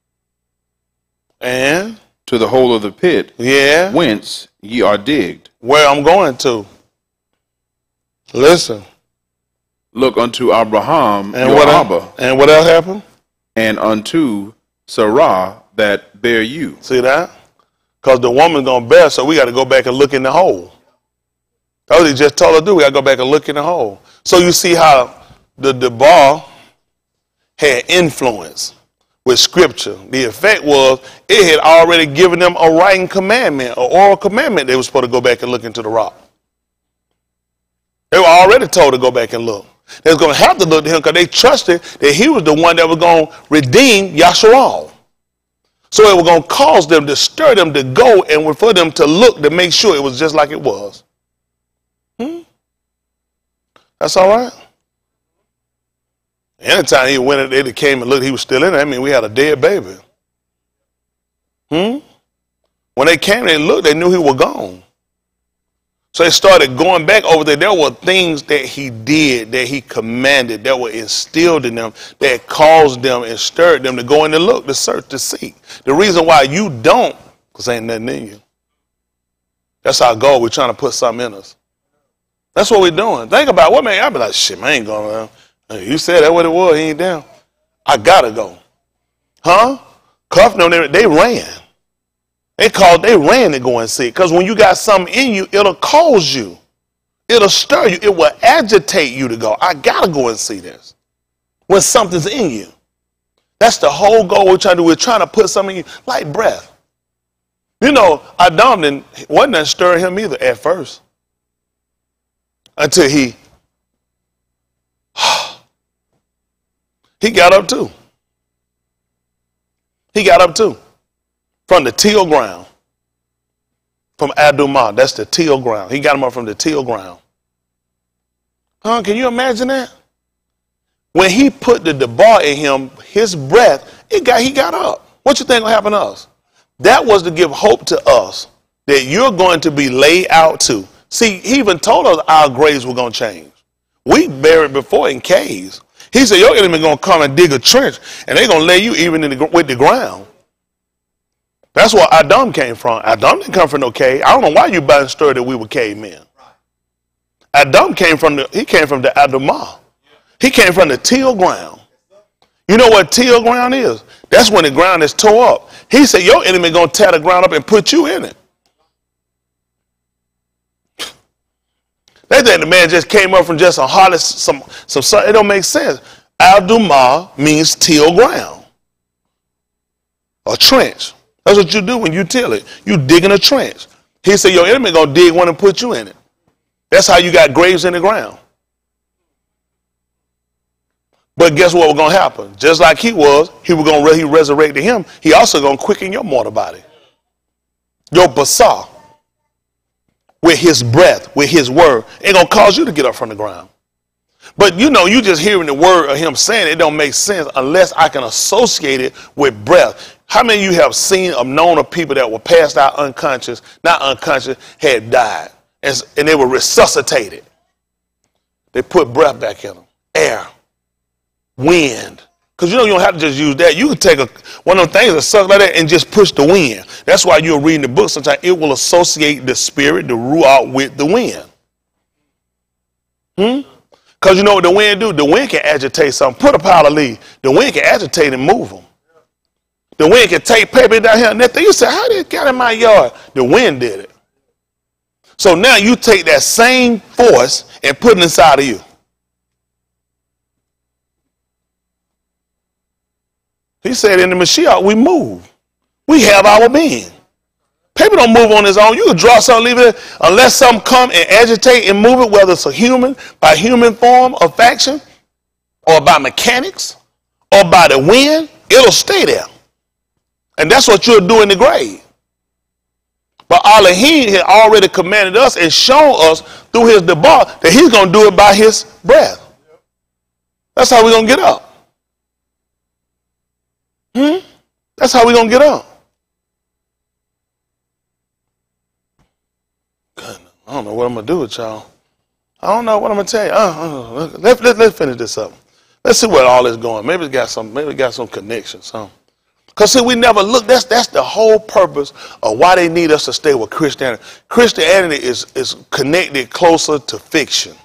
And? To the hole of the pit. Yeah. Whence ye are digged. Where I'm going to. Listen. Look unto Abraham And your what Abba. else? And what else happened? And unto Sarah that bare you. See that? Because the woman's going to bear, so we got to go back and look in the hole. That's what he just told her to do. We got to go back and look in the hole. So you see how the bar had influence with Scripture. The effect was it had already given them a writing commandment, an oral commandment. They were supposed to go back and look into the rock. They were already told to go back and look. They was going to have to look to him because they trusted that he was the one that was going to redeem Yasharal. So it was going to cause them to stir them to go and for them to look to make sure it was just like it was. That's all right. Anytime he went, they came and looked, he was still in there. I mean, we had a dead baby. When they came, they looked, they knew he was gone. So they started going back over there. There were things that he did, that he commanded, that were instilled in them, that caused them and stirred them to go in and look, to search, to seek. The reason why you don't, because ain't nothing in you. That's our goal. We're trying to put something in us. That's what we're doing. Think about what, man. I'll be like, shit, man, I ain't going around. You said that what it was. He ain't down. I got to go. Cuff them, they ran. They ran to go and see. Because when you got something in you, it'll cause you. It'll stir you. It will agitate you to go. I got to go and see this. When something's in you. That's the whole goal we're trying to do. We're trying to put something in you. Like breath. You know, Adam wasn't that stirring him either at first. Until he got up too. He got up too. From the teal ground. From Adumah. That's the teal ground. He got him up from the teal ground. Can you imagine that? When he put the bar in him, his breath, he got up. What you think will happen to us? That was to give hope to us that you're going to be laid out too. See, he even told us our graves were going to change. We buried before in caves. He said, your enemy going to come and dig a trench, and they're going to lay you even with the ground. That's where Adam came from. Adam didn't come from no cave. I don't know why you buy and stir that we were cavemen. Adam came from the Adamah. He came from the teal ground. You know what teal ground is? That's when the ground is tore up. He said, your enemy going to tear the ground up and put you in it. They think the man just came up from just a hottest, some. It don't make sense. Adumah means teal ground. A trench. That's what you do when you till it. You dig in a trench. He said your enemy gonna dig one and put you in it. That's how you got graves in the ground. But guess what was gonna happen? Just like he resurrected him. He also gonna quicken your mortal body, your basar. With his breath, with his word, ain't gonna cause you to get up from the ground. But you know, you just hearing the word of him saying it don't make sense unless I can associate it with breath. How many of you have seen or known of people that were passed out unconscious, not unconscious, had died, and they were resuscitated? They put breath back in them, air, wind. Because you don't have to just use that. You can take one of them things that suck like that and just push the wind. That's why you're reading the book. Sometimes it will associate the spirit, the ruach, with the wind. Because you know what the wind do? The wind can agitate something. Put a pile of leaves. The wind can agitate and move them. The wind can take paper down here and that thing. You say, how did it get in my yard? The wind did it. So now you take that same force and put it inside of you. He said in the Mashiach, we move. We have our being. Paper don't move on its own. You can draw something, leave it, unless something come and agitate and move it, whether it's a human, by human form of faction, or by mechanics, or by the wind, it'll stay there. And that's what you'll do in the grave. But Elohim had already commanded us and shown us through his debar that he's going to do it by his breath. That's how we're going to get up. That's how we're going to get up. God, I don't know what I'm going to do with y'all. I don't know what I'm going to tell you. Let's finish this up. Let's see where all this going. Maybe it got some connection. Because see, we never look. That's the whole purpose of why they need us to stay with Christianity. Christianity is connected closer to fiction.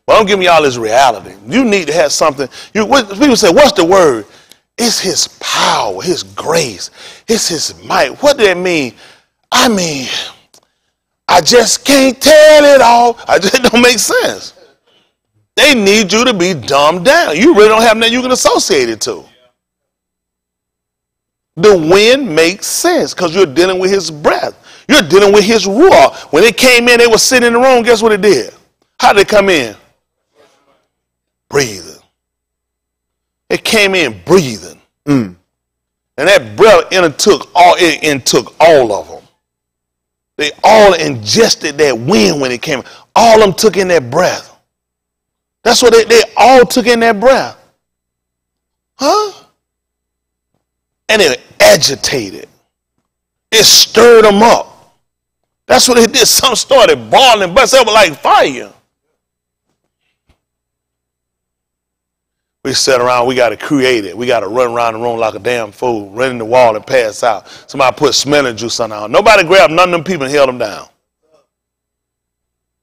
Well, I'm giving y'all this reality. You need to have something. People say, what's the word? It's his power, his grace, it's his might. What does that mean? I mean, I just can't tell it all. It don't make sense. They need you to be dumbed down. You really don't have nothing you can associate it to. The wind makes sense because you're dealing with his breath. You're dealing with his ruah. When it came in, they were sitting in the room. Guess what it did? How did it come in? Breathing. It came in breathing. And that breath took all of them. They all ingested that wind when it came. All of them took in that breath. That's what they all took in that breath. Huh? And it agitated. It stirred them up. That's what it did. Some started boiling, but it was like fire. We sat around, we got to create it. We got to run around the room like a damn fool, run in the wall and pass out. Somebody put smelling juice on out. Nobody grabbed none of them people and held them down.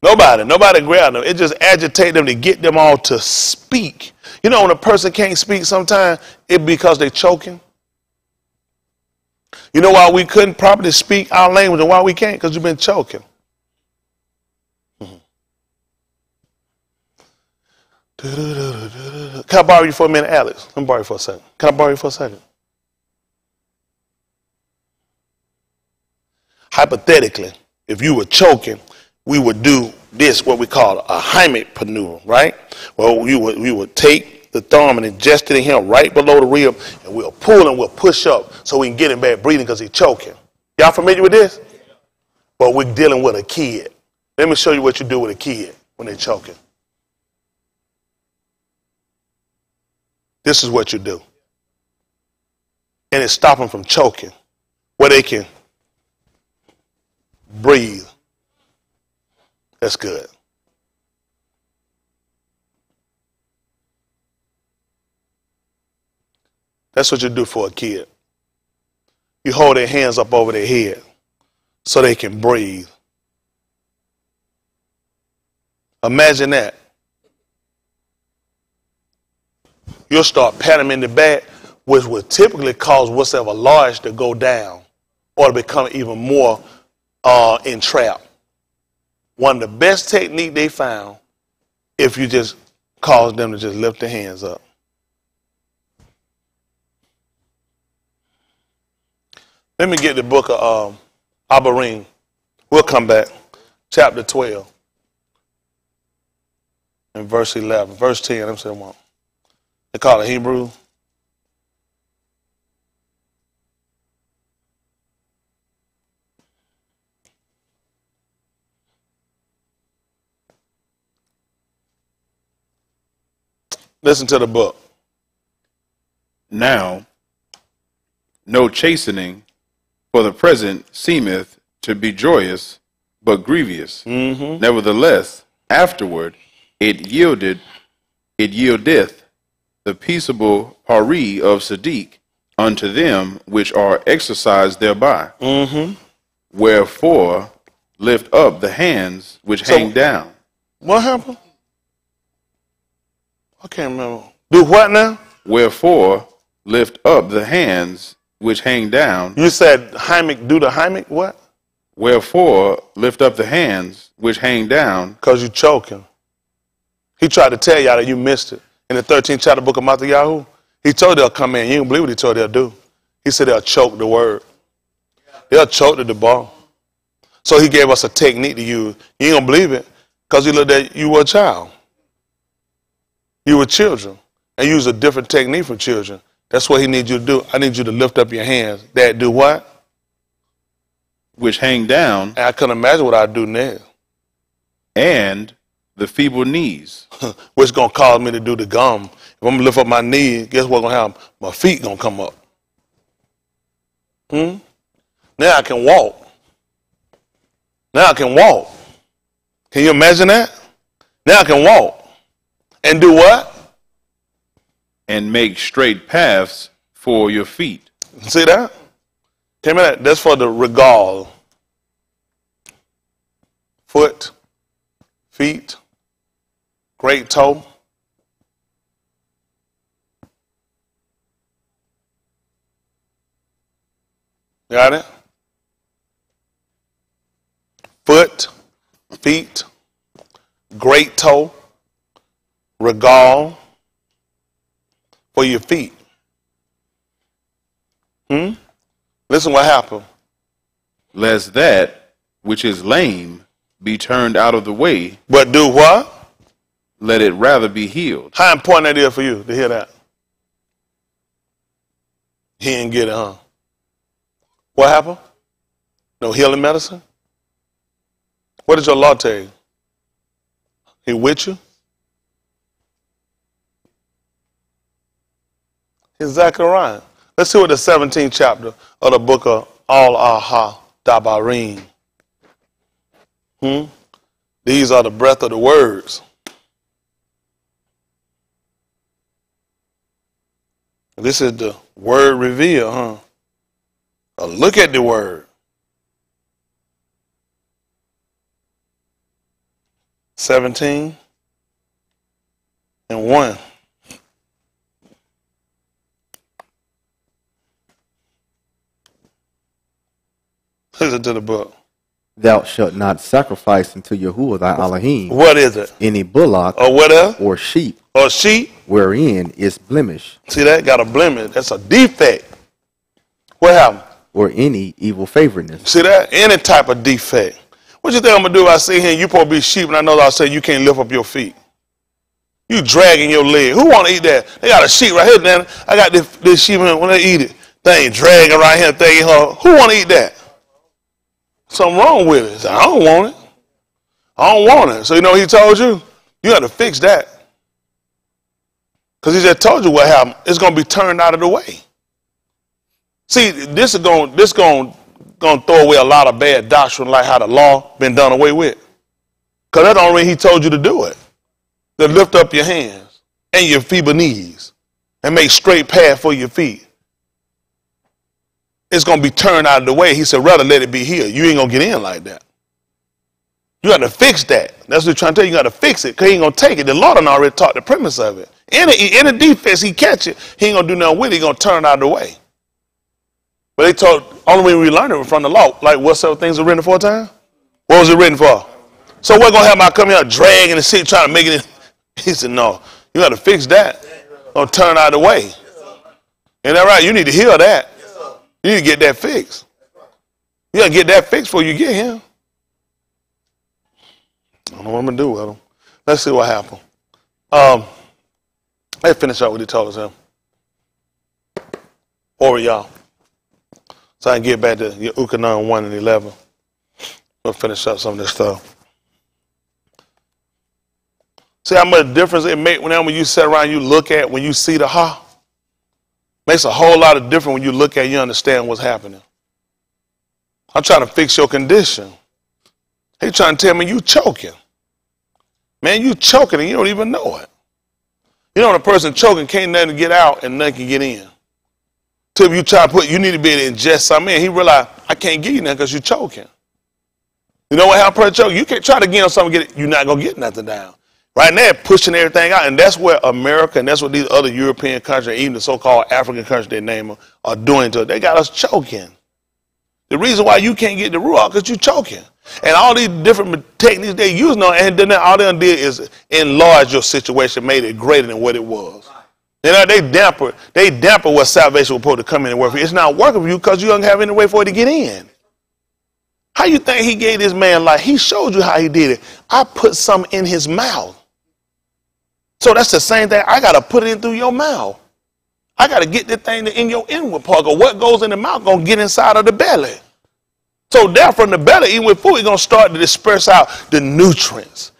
Nobody grabbed them. It just agitated them to get them all to speak. You know when a person can't speak sometimes, it's because they're choking. You know why we couldn't properly speak our language and why we can't? Because you've been choking. Can I borrow you for a minute, Alex? Let me borrow you for a second. Can I borrow you for a second? Hypothetically, if you were choking, we would do this, what we call a Heimlich maneuver, right? Well, we would take the thumb and ingest it in him right below the rib, and we'll pull and we'll push up so we can get him back breathing because he's choking. Y'all familiar with this? But we're dealing with a kid. Let me show you what you do with a kid when they're choking. This is what you do. And it's stopping from choking, where they can breathe. That's good. That's what you do for a kid. You hold their hands up over their head so they can breathe. Imagine that. You'll start patting them in the back, which would typically cause whatever large to go down or to become even more entrapped. One of the best technique they found, if you just cause them to just lift their hands up. Let me get the book of Abarim. We'll come back. Chapter 12 and verse 11. Verse 10, I'm saying one. They call it Hebrew. Listen to the book. Now, no chastening for the present seemeth to be joyous, but grievous. Nevertheless, afterward it yieldeth the peaceable pari of Sadiq unto them which are exercised thereby. Wherefore lift up the hands which hang down. What happened? I can't remember. Do what now? Wherefore lift up the hands which hang down. You said hymic, do the hymic, what? Wherefore, lift up the hands which hang down. Because you're choking. He tried to tell y'all that you missed it. In the 13th chapter book of Matthew, he told they'll come in. You don't believe what he told they'll do. He said they'll choke the word. They'll choke the ball. So he gave us a technique to use. You ain't going to believe it because he looked at you were a child. You were children. And use a different technique from children. That's what he needs you to do. I need you to lift up your hands. That do what? Which hang down. And I couldn't imagine what I'd do next. And the feeble knees. Which going to cause me to do the gum. If I'm going to lift up my knees, guess what's going to happen? My feet going to come up. Now I can walk. Now I can walk. Can you imagine that? Now I can walk. And do what? And make straight paths for your feet. See that? Tell me that. That's for the regal. Foot, feet, great toe. Got it? Foot, feet, great toe, regal for your feet. Listen what happened. Lest that which is lame be turned out of the way. But do what? Let it rather be healed. How important that is for you to hear that? He didn't get it, huh? What happened? No healing medicine? What did your law tell you? He with you? Exactly right. Let's see what the 17th chapter of the book of Al-Aha Dabarim. These are the breath of the words. This is the word revealed, huh? Look at the word. 17 and 1. Listen to the book. Thou shalt not sacrifice unto Yahuwah thy Elohim What is it? any bullock Or what else? or sheep Or sheep? wherein is blemish, See that? Got a blemish. That's a defect. What happened? or any evil favoredness. See that? Any type of defect. What you think I'm going to do if I sit here and you supposed to be sheep and I know I say you can't lift up your feet? You dragging your leg. Who want to eat that? They got a sheep right here, man. I got this sheep when they eat it. They ain't dragging right here thinking, who want to eat that? Something wrong with it. I don't want it. I don't want it. So you know what he told you? You got to fix that. Because he just told you what happened. It's going to be turned out of the way. See, this is going to throw away a lot of bad doctrine like how the law been done away with. Because that's the only way he told you to do it. To lift up your hands and your feeble knees and make straight path for your feet. It's going to be turned out of the way. He said, rather let it be here. You ain't going to get in like that. You got to fix that. That's what he's trying to tell you. You got to fix it because he ain't going to take it. The Lord done already taught the premise of it. Any defense he catch it, he ain't going to do nothing with it. He's going to turn it out of the way. But they told, only way we learned it was from the law. Like whatsoever things are written aforetime? What was it written for? So what going to happen? I come here dragging the seat trying to make it in. He said, no, you got to fix that. Don't turn out of the way. Ain't that right? You need to heal that. You need to get that fixed. You got to get that fixed before you get him. I don't know what I'm going to do with him. Let's see what happened. Let's finish up what he told us him. Or y'all. So I can get back to your Ukanon 1 and 11. We'll finish up some of this stuff. See how much difference it makes when you sit around, you look at, when you see the ha? Makes a whole lot of difference when you look at, you understand what's happening. I'm trying to fix your condition. He trying to tell me you choking. Man, you choking and you don't even know it. You know when a person choking can't nothing get out and nothing can get in. Till you try to you need to be able to ingest something in. He realized, I can't give you nothing because you're choking. You know what, how a person choking? You can't try to get on something, you're not going to get nothing down. Right now, pushing everything out. And that's where America and that's what these other European countries, even the so-called African countries they name them, are doing to it. They got us choking. The reason why you can't get the root out because you're choking. And all these different techniques they use now, and then all they did is enlarge your situation, made it greater than what it was. You know, they damper what salvation was supposed to come in and work for you. It's not working for you because you don't have any way for it to get in. How you think he gave this man life? He showed you how he did it. I put something in his mouth. So that's the same thing. I got to put it in through your mouth. I got to get the thing in your inward part. Because what goes in the mouth going to get inside of the belly. So there from the belly, even with food, it's going to start to disperse out the nutrients.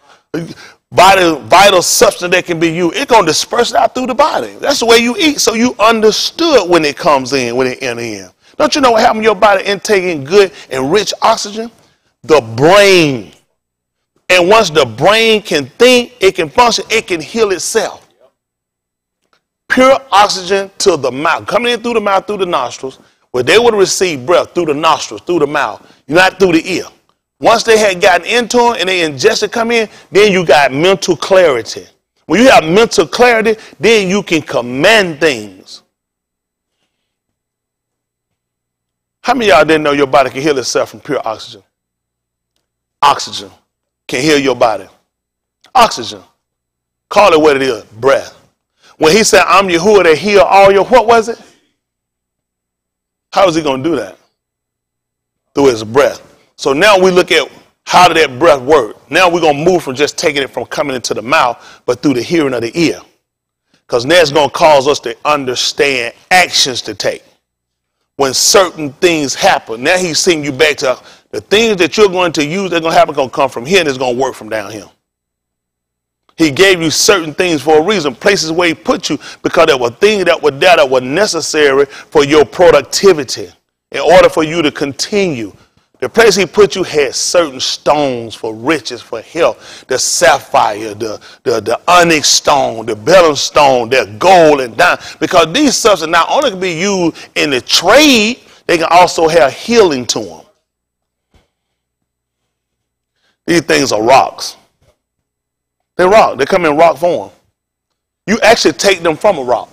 Vital substance that can be used. It's going to disperse it out through the body. That's the way you eat. So you understood when it comes in, when it enters in. Don't you know what happened to your body intaking good and rich oxygen? The brain. And once the brain can think, it can function, it can heal itself. Pure oxygen to the mouth. Coming in through the mouth, through the nostrils, where they would receive breath through the nostrils, through the mouth, not through the ear. Once they had gotten into it and they ingested come in, then you got mental clarity. When you have mental clarity, then you can command things. How many of y'all didn't know your body can heal itself from pure oxygen? Oxygen can heal your body. Oxygen. Call it what it is, breath. When he said, I'm Yahuwah that heal all your, what was it? How is he going to do that? Through his breath. So now we look at how did that breath work. Now we're going to move from just taking it from coming into the mouth, but through the hearing of the ear. Because that's going to cause us to understand actions to take. When certain things happen, now he's sending you back to the things that you're going to use, they're going to happen, going to come from here, and it's going to work from down here. He gave you certain things for a reason, places where he put you, because there were things that were there that were necessary for your productivity in order for you to continue. The place he put you had certain stones for riches, for health, the sapphire, the onyx stone, the beryl stone, the gold and diamond, because these substances not only can be used in the trade, they can also have healing to them. These things are rocks. They're rock. They come in rock form. You actually take them from a rock.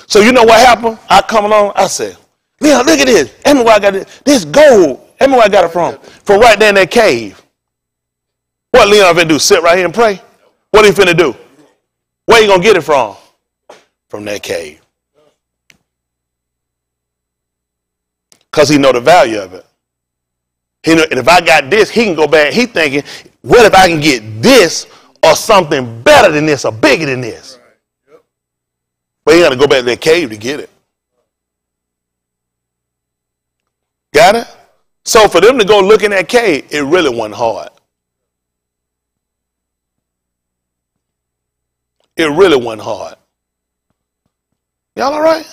So you know what happened? I come along, I said, Leon, look at this. Tell me where I got it. This gold. Tell me where I got it from. From right there in that cave. What Leon finna do? Sit right here and pray? What he finna do? Where you gonna get it from? From that cave. Because he know the value of it. He know, and if I got this, he can go back. He thinking, what if I can get this or something better than this or bigger than this? But he got to go back to that cave to get it. Got it? So for them to go look in that cave, it really wasn't hard. It really wasn't hard. Y'all all right?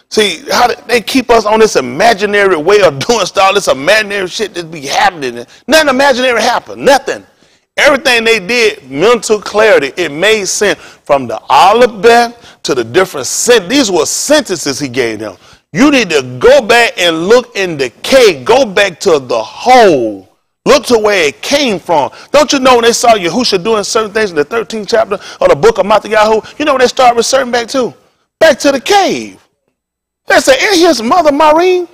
See, how they keep us on this imaginary way of doing stuff, this imaginary shit that be happening. Nothing imaginary happened. Nothing. Everything they did, mental clarity, it made sense. From the alphabet to the different sentences. These were sentences he gave them. You need to go back and look in the cave. Go back to the whole. Look to where it came from. Don't you know when they saw Yahusha doing certain things in the 13th chapter of the book of Matthew, you know when they started researching back to? Back to the cave. They said, ain't his mother Maureen?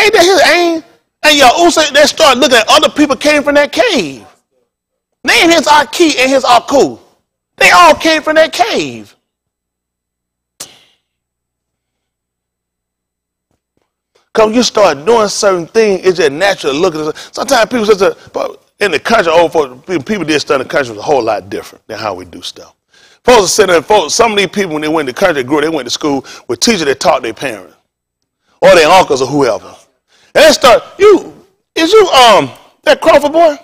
Ain't that his aim? And Yahusha, they started looking at other people came from that cave. Name his Aki and his Aku. They all came from that cave. Because you start doing certain things, it's just natural to look at it. Sometimes people say, in the country, people did stuff in the country was a whole lot different than how we do stuff. Folks are sitting there, some of these people, when they went to the country, they went to school with teachers that taught their parents or their uncles or whoever. And they start, that Crawford boy?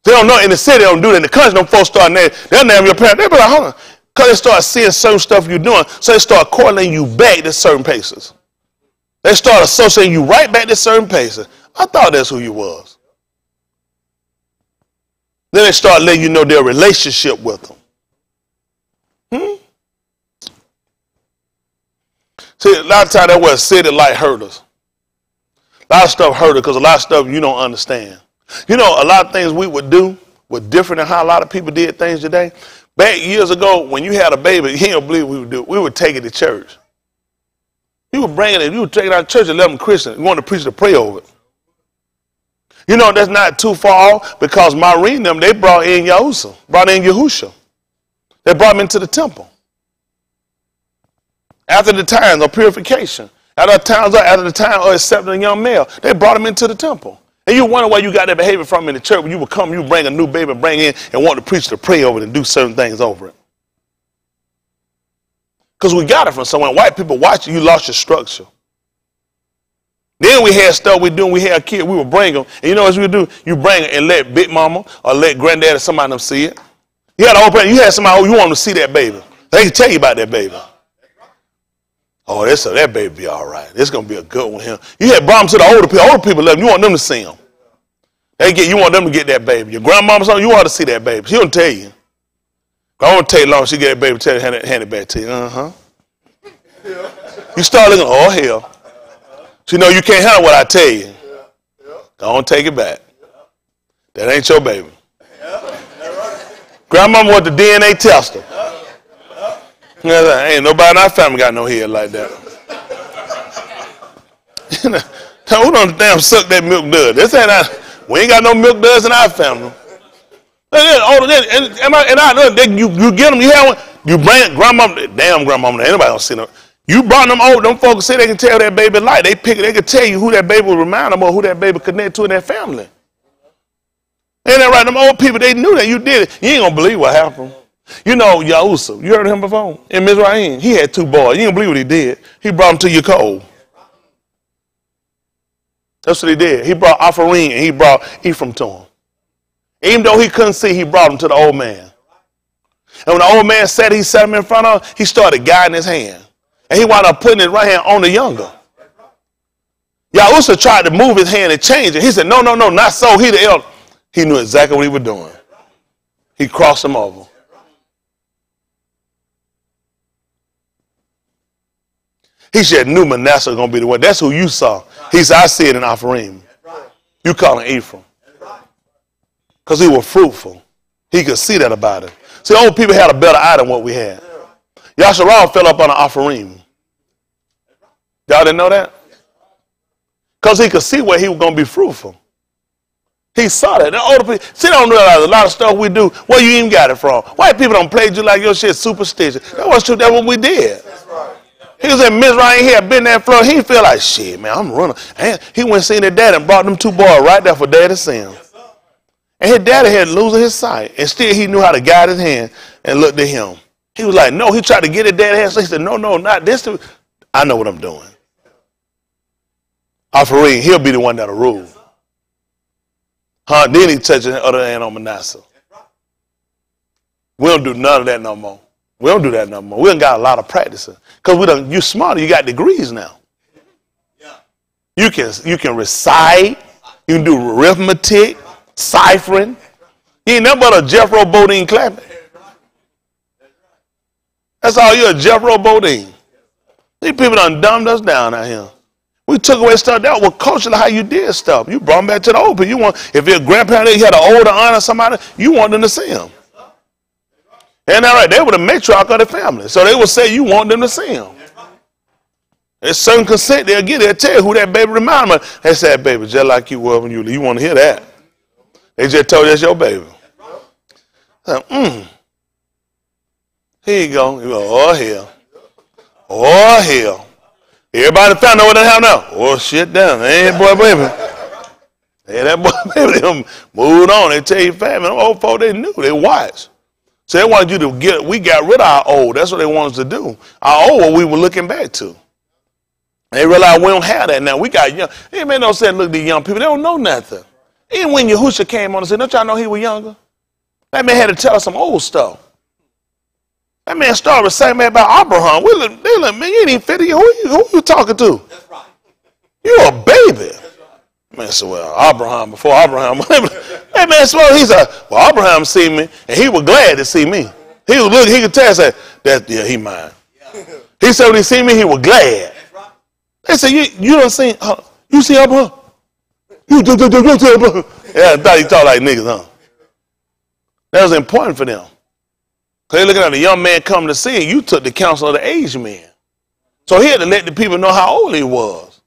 They don't know, in the city, they don't do that. In the country, them folks start naming, they'll name your parents. They'll be like, hold on. Because they start seeing certain stuff you're doing, so they start correlating you back to certain places. They start associating you right back to certain places. I thought that's who you was. Then they start letting you know their relationship with them. See, a lot of times that was city light hurt us. A lot of stuff hurt her because a lot of stuff you don't understand. You know, a lot of things we would do were different than how a lot of people did things today. Back years ago, when you had a baby, you don't believe we would do. We would take it to church. You would bring it, you would take it out to church and let them Christian. You want the preacher to pray over it. You know, that's not too far off because Marine them, they brought in Yahusha. They brought him into the temple. After the times of purification, after the time of accepting a young male, they brought him into the temple. And you wonder why you got that behavior from in the church when you would come, you bring a new baby, bring in and want the preacher to pray over it and do certain things over it. Because we got it from somewhere. White people watch you, lost your structure. Then we had stuff we do, we had a kid, we would bring them. And you know what you would do? You bring it and let Big Mama or let Granddad or somebody of them see it. You had somebody, you want them to see that baby. They can tell you about that baby. Oh, that baby be all right. It's going to be a good one here. You had brought them to the older people. Older people love them. You want them to see them. You want them to get that baby. Your grandmama or something, you want to see that baby. She don't tell you. I won't take long. She get that baby, tell you, hand it back to you. Uh-huh. You start looking, oh, hell. She know you can't handle what I tell you. Don't take it back. That ain't your baby. Grandmama was the DNA tester. Ain't nobody in our family got no head like that. Who don't damn suck that milk dud? We ain't got no milk duds in our family. You get them, you have one, you bring grandmama, damn grandmama, ain't nobody gonna see them. You brought them folks say they can tell that baby life. They can tell you who that baby will remind them of, who that baby connect to in their family. Ain't that right? Them old people, they knew that you did it. You ain't gonna believe what happened. You know Yahusa, you heard of him before? In Mizraim, he had 2 boys. You don't believe what he did. He brought them to Yaakov. That's what he did. He brought Apharim and he brought Ephraim to him. Even though he couldn't see, he brought him to the old man. And when the old man sat him in front of him, he started guiding his hand. And he wound up putting his right hand on the younger. Yahusa tried to move his hand and change it. He said, no, not so. He the elder. He knew exactly what he was doing. He crossed him over. He said, knew Manasseh was going to be the one. That's who you saw. He said, I see it in Apharim. You call him Ephraim. Because he was fruitful. He could see that about him. See, old people had a better eye than what we had. Yasharal fell up on an Apharim. Y'all didn't know that? Because he could see where he was going to be fruitful. He saw that. The older people, see, they don't realize a lot of stuff we do, where you even got it from. White people don't play you like your shit superstitious. That was true. That's what we did. He was in Mizraim, he had been there in Florida. He feel like, shit, man, I'm running. And he went and seen his dad and brought them 2 boys right there for dad to see him. And his daddy had losing his sight. And still he knew how to guide his hand and looked at him. He was like, no, he tried to get his dad's hand. So he said, no, not this. I know what I'm doing. Apharim, he'll be the one that'll rule. Then he touched the other hand on Manasseh. We don't do none of that no more. We don't do that no more. We done got a lot of practicing. Because you smarter, you got degrees now. You can recite, you can do arithmetic, ciphering. You ain't nothing but a Jethro Bodine clapping. That's all you're, a Jethro Bodine. These people done dumbed us down out here. We took away stuff that was culturally how you did stuff. You brought them back to the old people. If your grandparent, you had an older aunt or somebody, you want them to see them. And all right, they were the matriarch of the family. So they would say you want them to see him. There's certain consent they'll get. They'll tell you who that baby reminds them of. They said, baby, just like you were when you want to hear that. They just told you that's your baby. So, Here you go. You go, oh, hell. Oh, hell. Everybody in the family know what they have now. Oh, shit, down. They ain't boy baby. Hey, that boy baby, they moved on. They tell you family. Them old folks, they knew. They watched. So they wanted you to we got rid of our old. That's what they wanted us to do. Our old, what we were looking back to. They realized we don't have that now. We got young. It made no sense. Look at these young people. They don't know nothing. Even when Yahusha came on and said, don't y'all know he was younger? That man had to tell us some old stuff. That man started with saying about Abraham. They look, man, you ain't even 50. Who you talking to? That's right. You a baby. Man said, well, Abraham, before Abraham. That man said, he said, well, Abraham see me, and he was glad to see me. He was looking, he could tell, say, yeah, he mine. He said when he see me, he was glad. They said, you don't see, you see Abraham? Yeah, I thought he talked like niggas, huh? That was important for them. Because they're looking at a young man coming to see, you took the counsel of the aged man. So he had to let the people know how old he was.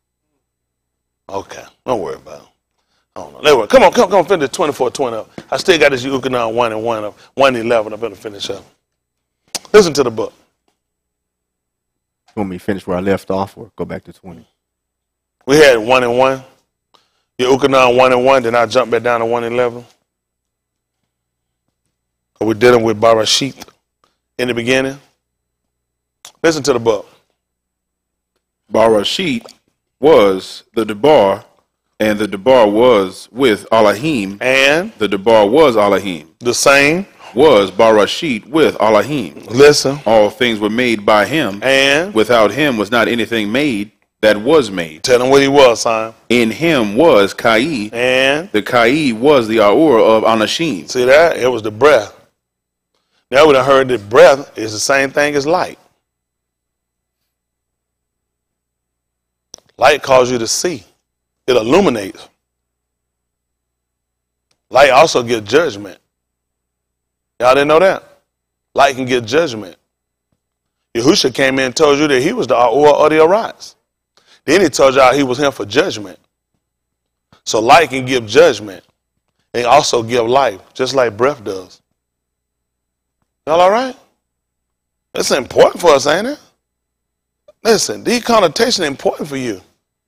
Okay, don't worry about it. I don't know. Anyway, come on, finish 24:20 up. I still got this Eucharist 1 and 1 up, 1:11. I better finish up. Listen to the book. You want me to finish where I left off or go back to 20? We had 1 and 1. Eucharist 1 and 1, then I jump back down to 1:11. We're dealing with Barashit in the beginning. Listen to the book. Barashit was the Debar, and the Debar was with Elohim, And the Debar was Elohim, the same was Barashit with Elohim. Listen. All things were made by him, And without him was not anything made that was made. tell them what he was, son. In him was Kai. And The Kai was the Aur of Anashim. see that? It was the breath. Now we done heard that breath is the same thing as light. Light calls you to see. It illuminates. Light also gives judgment. Y'all didn't know that? Light can give judgment. Yahusha came in and told you that he was the Aur of the Arise. Then he told y'all he was him for judgment. So light can give judgment and also give life, just like breath does. Y'all all right? That's important for us, ain't it? Listen, these connotations are important for you.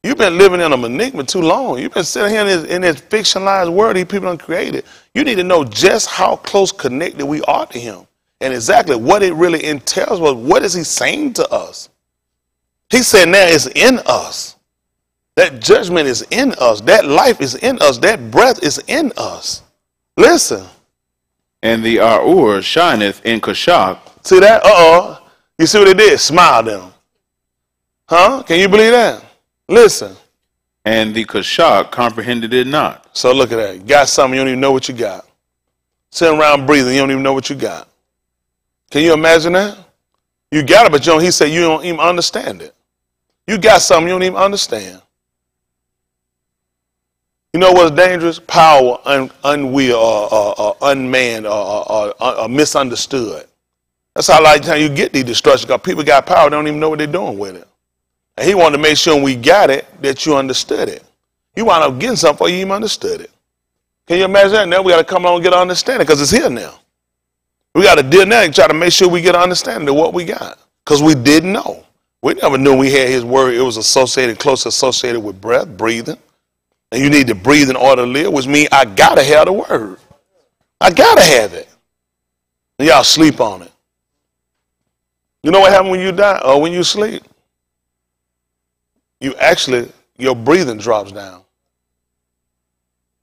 You've been living in a enigma too long. You've been sitting here in this fictionalized world these people have created. You need to know just how close connected we are to him and exactly what it really entails. What is he saying to us? He said now it's in us. That judgment is in us. That life is in us. That breath is in us. Listen. And the Aur shineth in Kashak. See that? You see what they did? Smiled at him. Huh? Can you believe that? Listen. And the Kashak comprehended it not. So look at that. You got something, you don't even know what you got. Sitting around breathing, you don't even know what you got. Can you imagine that? You got it, but he said you don't even understand it. You got something you don't even understand. You know what's dangerous? Power, unwilled, unmanned, or misunderstood. That's how a lot of times you get these destructions, because people got power, they don't even know what they're doing with it. And he wanted to make sure when we got it, that you understood it. You wound up getting something before you even understood it. Can you imagine that? Now we got to come along and get an understanding, because it's here now. We got to deal now and try to make sure we get an understanding of what we got, because we didn't know. We never knew we had his word. It was close associated with breath, breathing. And you need to breathe in order to live, which means I got to have the word. I got to have it. And y'all sleep on it. You know what happens when you die or when you sleep? Your breathing drops down.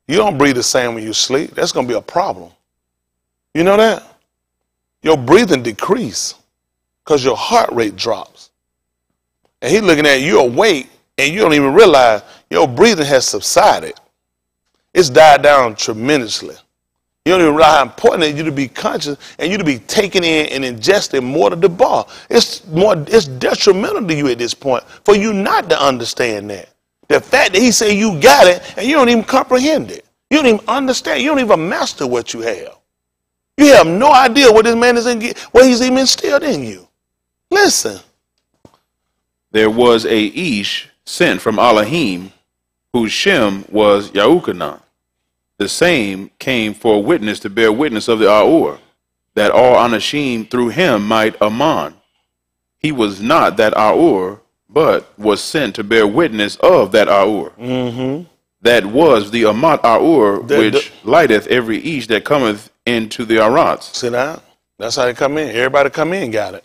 You don't breathe the same when you sleep. That's going to be a problem. You know that? Your breathing decreases because your heart rate drops. And he's looking at you awake and you don't even realize your breathing has subsided. It's died down tremendously. You don't even realize how important it is you to be conscious and you to be taking in and ingesting more to the bar. It's detrimental to you at this point for you not to understand that. The fact that he said you got it and you don't even comprehend it. You don't even understand. You don't even master what you have. You have no idea what this man is what he's even instilled in you. Listen. There was a Ish sent from Elohim, whose Shem was Yahukanan. The same came for a witness to bear witness of the Aur, that all Anashim through him might aman. He was not that Aur, but was sent to bear witness of that Aur. Mm-hmm. That was the Amat Aur, which lighteth every Ish that cometh into the Arats. See that? That's how they come in. Everybody come in and got it.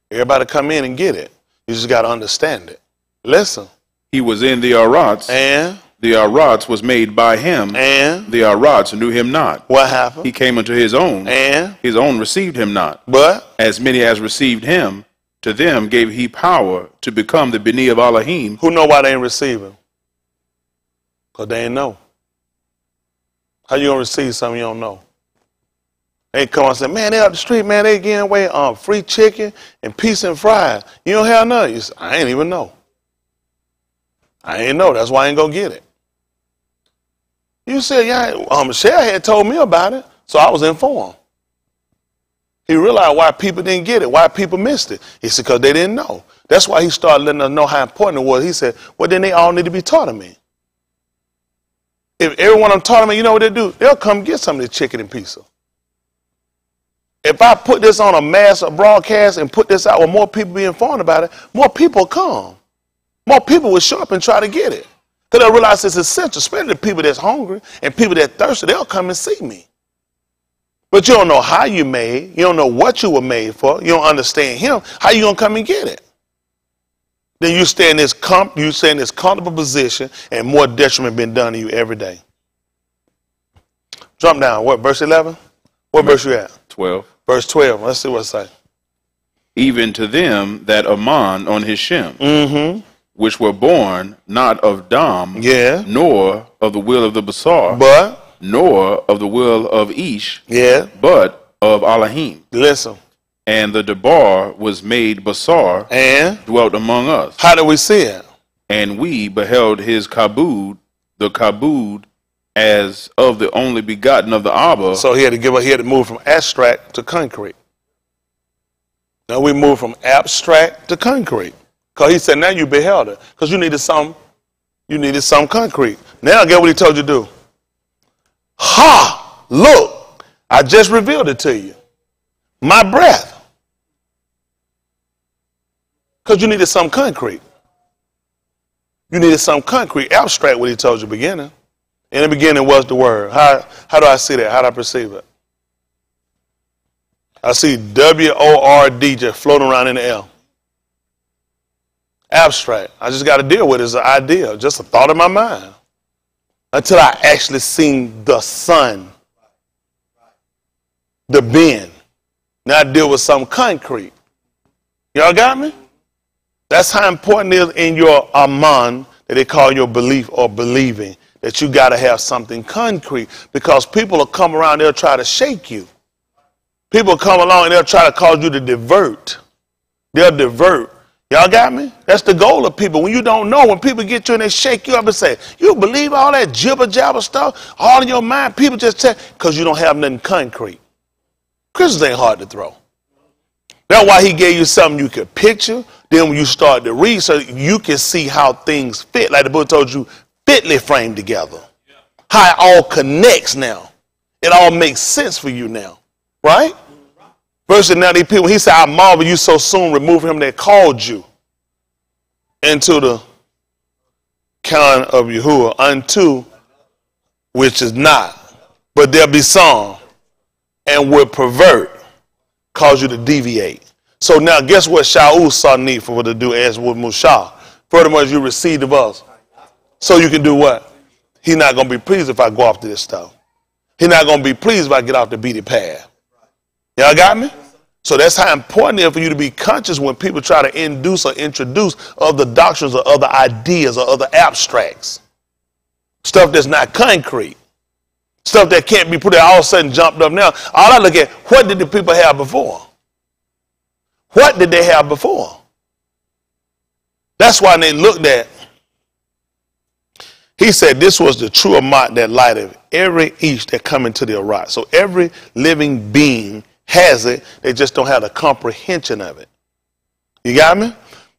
Everybody come in and get it. You just got to understand it. Listen. He was in the Arats. And? The Arats was made by him. And? The Arats knew him not. What happened? He came unto his own. And? His own received him not. But? As many as received him, to them gave he power to become the Beni of Elohim. Who know why they ain't receive him? Because they ain't know. How you going to receive something you don't know? They come and say, man, they up the street, man, they getting away free chicken and peace and fries. You don't have none. You say, I ain't even know. I ain't know. That's why I ain't going to get it. You said, yeah, Michelle had told me about it, so I was informed. He realized why people didn't get it, why people missed it. He said, because they didn't know. That's why he started letting us know how important it was. He said, well, then they all need to be taught of me. If everyone I'm taught of me, you know what they do? They'll come get some of this chicken and pizza. If I put this on a mass broadcast and put this out where more people be informed about it, more people come. More people will show up and try to get it. Because they'll realize it's essential, especially the people that's hungry and people that thirsty, they'll come and see me. But you don't know how you made. You don't know what you were made for. You don't understand him. How you going to come and get it? Then you stay in this comfortable position and more detriment been done to you every day. Jump down. What, verse 11? What verse you at? 12. Verse 12. Let's see what it says. Even to them that Ammon on his Shem, which were born not of Dam, nor of the will of the Basar, nor of the will of Ish, but of Elohim. Listen. And the Debar was made Basar, and dwelt among us. How do we see it? And we beheld his kabud, the kabud, as of the only begotten of the Abba. So he had to move from abstract to concrete. Now we move from abstract to concrete. Because he said, now you beheld it. Because you needed some concrete. Now get what he told you to do. Ha! Look, I just revealed it to you. My breath. Because you needed some concrete. You needed some concrete, abstract, what he told you in the beginning. In the beginning was the word. How do I see that? How do I perceive it? I see W-O-R-D just floating around in the air. Abstract. I just got to deal with it as an idea, just a thought in my mind. Until I actually seen the sun, the being. Now I deal with some concrete. Y'all got me? That's how important it is in your Aman, that they call your belief or believing, that you got to have something concrete, because people will come around, they'll try to shake you. People come along and they'll try to cause you to divert. They'll divert. Y'all got me? That's the goal of people. When you don't know, when people get you and they shake you up and say, you believe all that jibber jabber stuff, all in your mind, people just tell, because you don't have nothing concrete. Christians ain't hard to throw. That's why he gave you something you could picture. Then when you start to read, so you can see how things fit. Like the book told you, fitly framed together. How it all connects now. It all makes sense for you now. Right? Verse 90 people, he said, I marvel you so soon remove him that called you into the kind of Yahuwah unto which is not. But there be some and will pervert, cause you to deviate. So now guess what Shaul saw need for to do as with Mushah. Furthermore, you received of us. So you can do what? He's not going to be pleased if I go off to this stuff. He's not going to be pleased if I get off the beaten path. Y'all got me? So that's how important it is for you to be conscious when people try to induce or introduce other doctrines or other ideas or other abstracts. Stuff that's not concrete. Stuff that can't be put there all of a sudden jumped up now. All I look at, what did the people have before? What did they have before? That's why they looked at, he said this was the true Amat that lighted every each that come into the Arat. So every living being has it, they just don't have the comprehension of it. You got me?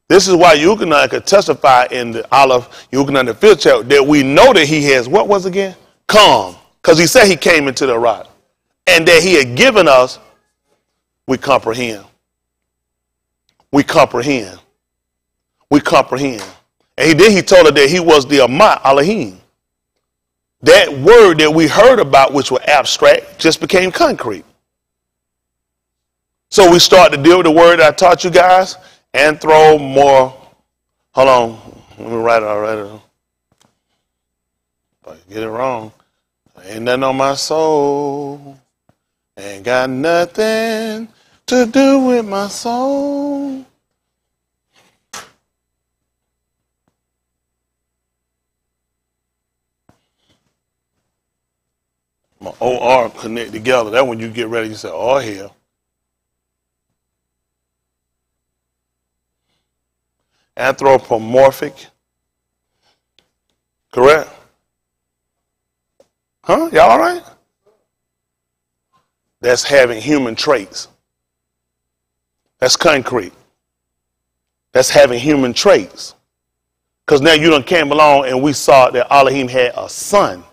This is why Yuchanan could testify in the Aleph, Yuchanan the 5th chapter, that we know that he has, what was again? Calm. Because he said he came into the Arat. And that he had given us, we comprehend. We comprehend. We comprehend. And he told her that he was the Amat Elohim. That word that we heard about, which was abstract, just became concrete. So we start to deal with the word I taught you guys, hold on, let me write it already. If I get it wrong. Ain't nothing on my soul. Ain't got nothing to do with my soul. My OR connect together. That when you get ready, you say, oh, here. Anthropomorphic. Correct? Huh? Y'all all right? That's having human traits. That's concrete. That's having human traits. Because now you done came along and we saw that Elohim had a son.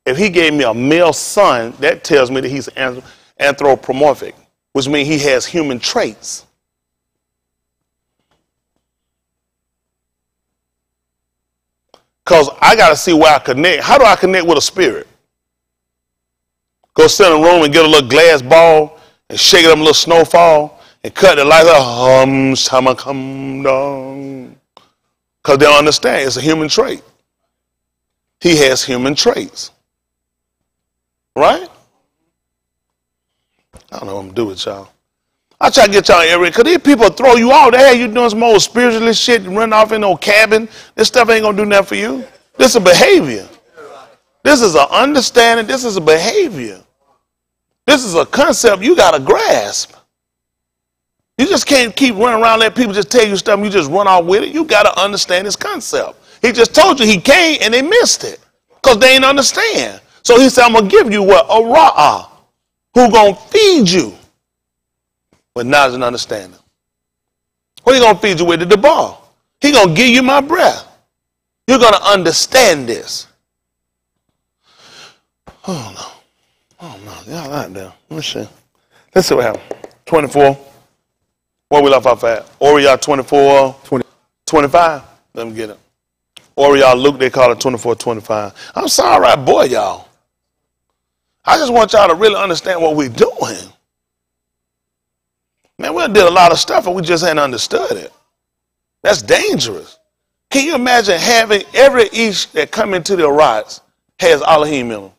If he gave me a male son, that tells me that he's anthropomorphic, which means he has human traits. Because I got to see where I connect. How do I connect with a spirit? Go sit in a room and get a little glass ball and shake it up a little snowfall and cut the lights out. Shama come down. Because they don't understand. It's a human trait. He has human traits. Right? I don't know what I'm going to do with y'all. I try to get y'all every, because these people throw you out. They have you doing some old spiritualist shit and run off in no cabin. This stuff ain't going to do nothing for you. This is a behavior. This is an understanding. This is a behavior. This is a concept you got to grasp. You just can't keep running around letting people just tell you stuff and you just run off with it. You got to understand this concept. He just told you he came and they missed it because they ain't understand. So he said, I'm going to give you what? A ra'ah. Who going to feed you with knowledge and understanding. What he going to feed you with? The ball. He going to give you my breath. You're going to understand this. Oh, no. Oh, no. Y'all out there. Let's see. Let's see what happened. 24. What we left off at? Oriel 24. 25. Let me get it. Oriel Luke, they call it 24-25. I'm sorry, boy, y'all. I just want y'all to really understand what we're doing. Man, we did a lot of stuff and we just ain't understood it. That's dangerous. Can you imagine having every ish that come into the Arats has Elohim in them?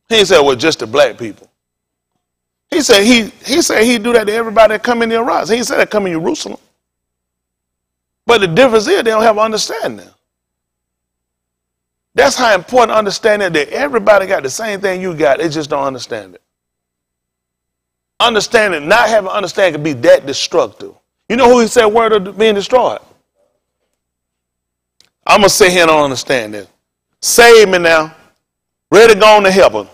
He said, well, just the black people. He said he'd do that to everybody that come in the Arats. He said that come in Jerusalem. But the difference is they don't have understanding. That's how important understanding that everybody got the same thing you got. They just don't understand it. Understanding, not having understanding can be that destructive. You know who he said word of being destroyed? I'm going to sit here and don't understand this. Save me now. Ready to go on to heaven.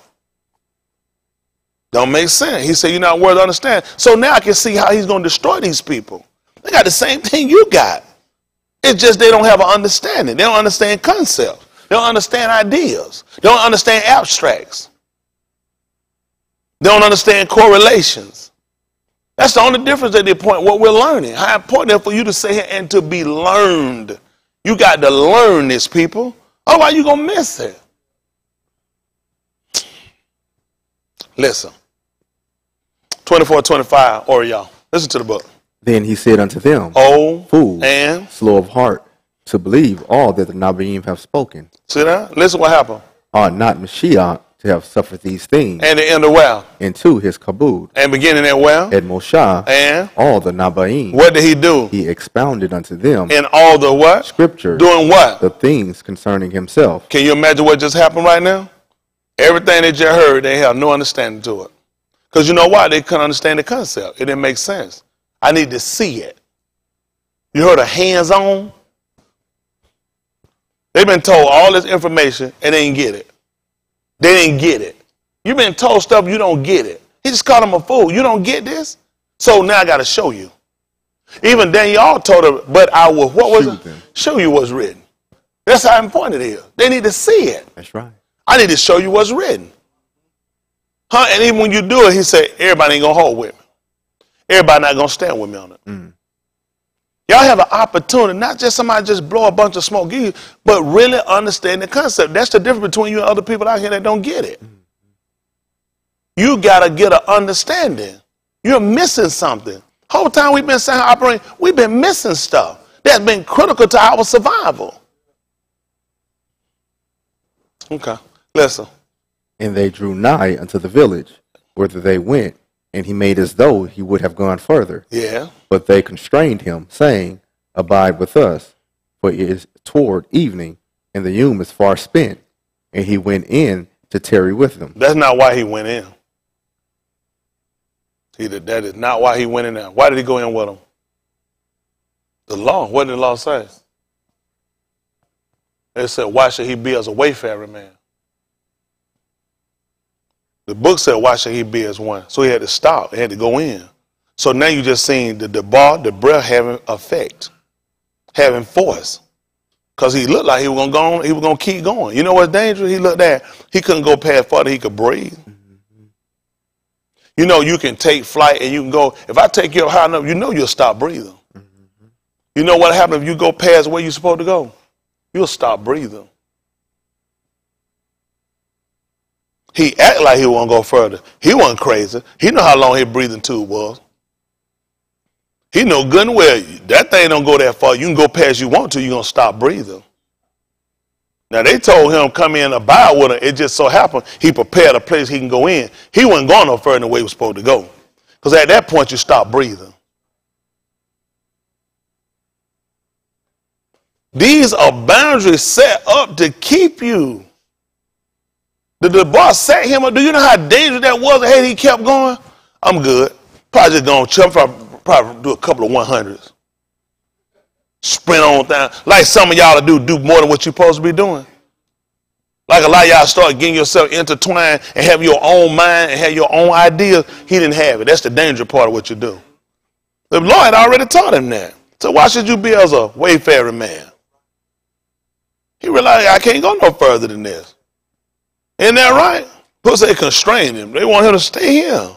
Don't make sense. He said you're not worth understanding. So now I can see how he's going to destroy these people. They got the same thing you got. It's just they don't have an understanding. They don't understand concepts. They don't understand ideas. They don't understand abstracts. They don't understand correlations. That's the only difference at this point, what we're learning. How important it is for you to sit here and to be learned. You got to learn this, people. Otherwise, you're going to miss it. Listen. 24-25, Oriel. Listen to the book. Then he said unto them, O fools, and slow of heart, to believe all that the Nabiim have spoken. See that? Listen what happened. Are not Mashiach to have suffered these things? And the end of well. Into his kabod. And beginning at well. At Moshe. And all the Nabaim. What did he do? He expounded unto them. In all the what? Scripture. Doing what? The things concerning himself. Can you imagine what just happened right now? Everything they just heard, they have no understanding to it. Because you know why? They couldn't understand the concept. It didn't make sense. I need to see it. You heard of hands-on? They've been told all this information and they didn't get it. They didn't get it. You've been told stuff, you don't get it. He just called them a fool. You don't get this? So now I got to show you. Even Daniel told her, but I will, what was it? Show you what's written. That's how important it is. They need to see it. That's right. I need to show you what's written. Huh? And even when you do it, he said, everybody ain't going to hold with me. Everybody not going to stand with me on it. Mm. Y'all have an opportunity, not just somebody just blow a bunch of smoke, but really understand the concept. That's the difference between you and other people out here that don't get it. You got to get an understanding. You're missing something. Whole time we've been saying operating, we've been missing stuff that's been critical to our survival. Okay, listen. And they drew nigh unto the village, whither they went, and he made as though he would have gone further. Yeah. But they constrained him, saying, abide with us, for it is toward evening, and the ewe is far spent. And he went in to tarry with them. That's not why he went in. That is not why he went in there. Why did he go in with them? The law. What did the law say? It said, why should he be as a wayfaring man? The book said, why should he be as one? So he had to stop. He had to go in. So now you just seen the breath having effect, having force. Because he looked like he was going to go on, he was going to keep going. You know what's dangerous? He looked at, he couldn't go past farther he could breathe. You know, you can take flight and you can go, if I take you up high enough, you know you'll stop breathing. You know what happens if you go past where you're supposed to go? You'll stop breathing. He acted like he wasn't go further. He wasn't crazy. He knew how long his breathing tube was. He know good and well, that thing don't go that far. You can go past you want to, you're going to stop breathing. Now, they told him come in and abide with him. It just so happened he prepared a place he can go in. He wasn't going no further than the way he was supposed to go. Because at that point, you stop breathing. These are boundaries set up to keep you. The boss set him up. Do you know how dangerous that was? Hey, he kept going. I'm good. Probably just going to probably do a couple of 100s. Sprint on down. Like some of y'all do more than what you're supposed to be doing. Like a lot of y'all start getting yourself intertwined and have your own mind and have your own ideas. He didn't have it. That's the danger part of what you do. The Lord had already taught him that. So why should you be as a wayfaring man? He realized I can't go no further than this. Isn't that right? Plus they constrained him. They want him to stay here.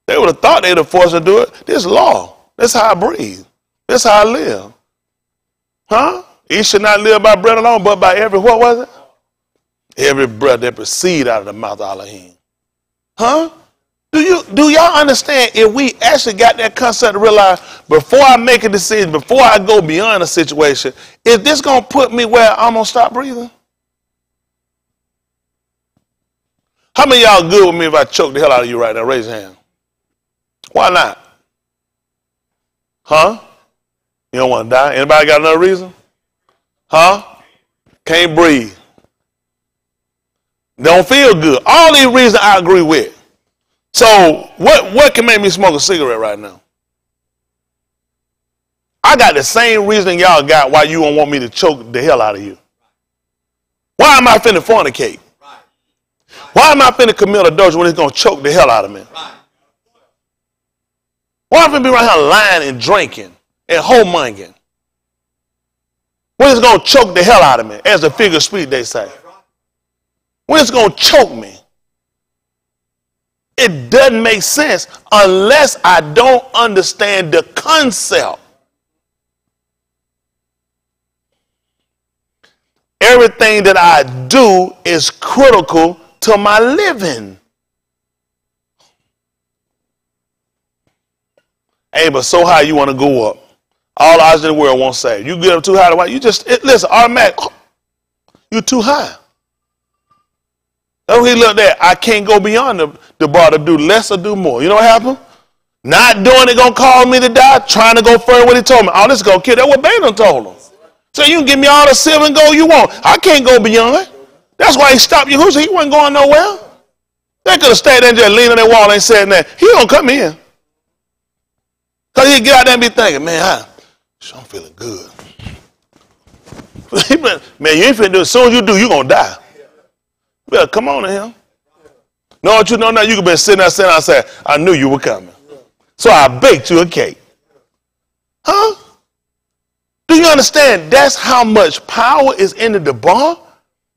They would have thought they'd have forced him to do it. This law. That's how I breathe. That's how I live. Huh? He should not live by bread alone, but by every, what was it? Every breath that proceeds out of the mouth of Elohim. Huh? Do y'all understand if we actually got that concept to realize before I make a decision, before I go beyond a situation, is this going to put me where I'm going to stop breathing? How many of y'all good with me if I choke the hell out of you right now? Raise your hand. Why not? Huh? You don't want to die? Anybody got another reason? Huh? Can't breathe. Don't feel good. All these reasons I agree with. So what can make me smoke a cigarette right now? I got the same reason y'all got why you don't want me to choke the hell out of you. Why am I finna fornicate? Why am I finna commit adultery when it's gonna choke the hell out of me? Why am I finna be right here lying and drinking and homonging? When it's gonna choke the hell out of me, as the figure of speech they say. When it's gonna choke me. It doesn't make sense unless I don't understand the concept. Everything that I do is critical to my living. Hey, but so high you want to go up. All odds in the world won't say. You get up too high, you just, listen, automatic, you're too high. That's what he looked at. I can't go beyond the bar to do less or do more. You know what happened? Not doing it gonna cause me to die. Trying to go further what he told me. All this gonna kill. That's what Balaam told him. So you can give me all the silver and gold you want. I can't go beyond. That's why he stopped Yahushua. He wasn't going nowhere. They could have stayed there and just leaned on that wall and said that. He don't come in. Because he'd get out there and be thinking, man, I'm feeling good. Man, you ain't finna do it. As soon as you do, you're gonna die. You better come on to him. Know what you know now? You could have been sitting there saying, I said, I knew you were coming. So I baked you a cake. Huh? Do you understand that's how much power is in the bar?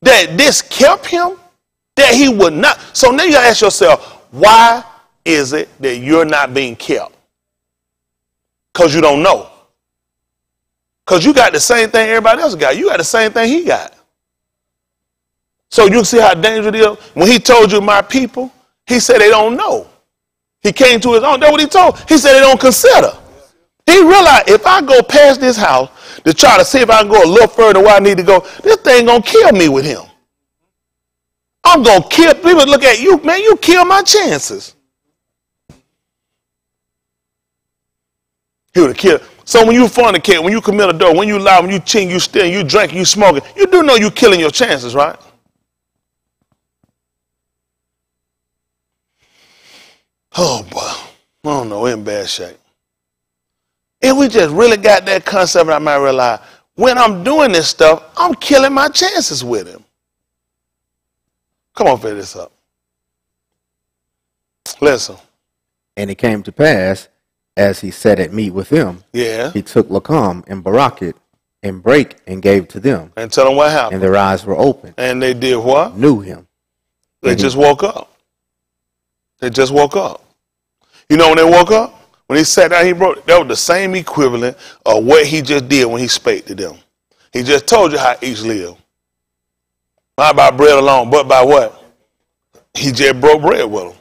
That this kept him? That he would not. So now you gotta ask yourself, why is it that you're not being kept? Because you don't know. Because you got the same thing everybody else got. You got the same thing he got. So you can see how dangerous it is. When he told you my people, he said they don't know. He came to his own. That's what he told. He said they don't consider. He realized if I go past this house to try to see if I can go a little further where I need to go, this thing going to kill me with him. I'm going to kill. People look at you, man, you kill my chances. He would have killed. So when you fornicate, when you commit adultery, when you lie, when you cheat, you steal, you drink, you smoking, you do know you're killing your chances, right? Oh, boy. I don't know. We're in bad shape. If we just really got that concept, I might realize when I'm doing this stuff, I'm killing my chances with him. Come on, fill this up. Listen. And it came to pass, as he sat at meat with them, Yeah. he took Lacom and Barakit and brake and gave to them. And tell them what happened. And their eyes were open. And they did what? Knew him. They just woke up. They just woke up. You know when they woke up? When he sat down, he wrote, that was the same equivalent of what he just did when he spake to them. He just told you how each lived. Not by bread alone, but by what? He just broke bread with them.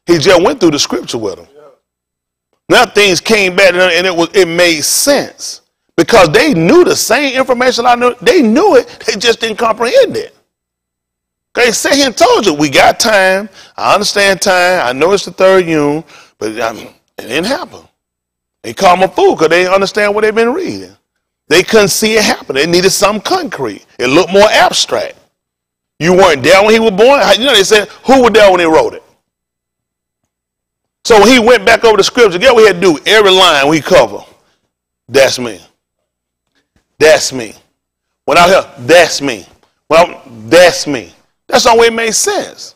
He just went through the scripture with them. Now things came back to them and it made sense. Because they knew the same information I knew. They knew it, they just didn't comprehend it. They sat here and told you, we got time. I understand time. I know it's the third unit, but it didn't happen. They called them a fool because they didn't understand what they've been reading. They couldn't see it happen. They needed something concrete. It looked more abstract. You weren't there when he was born. You know, they said, who was there when he wrote it? So when he went back over the scripture, guess what he had to do? Every line we cover, that's me. That's me. When I hear, that's me. That's me. That's the way it made sense.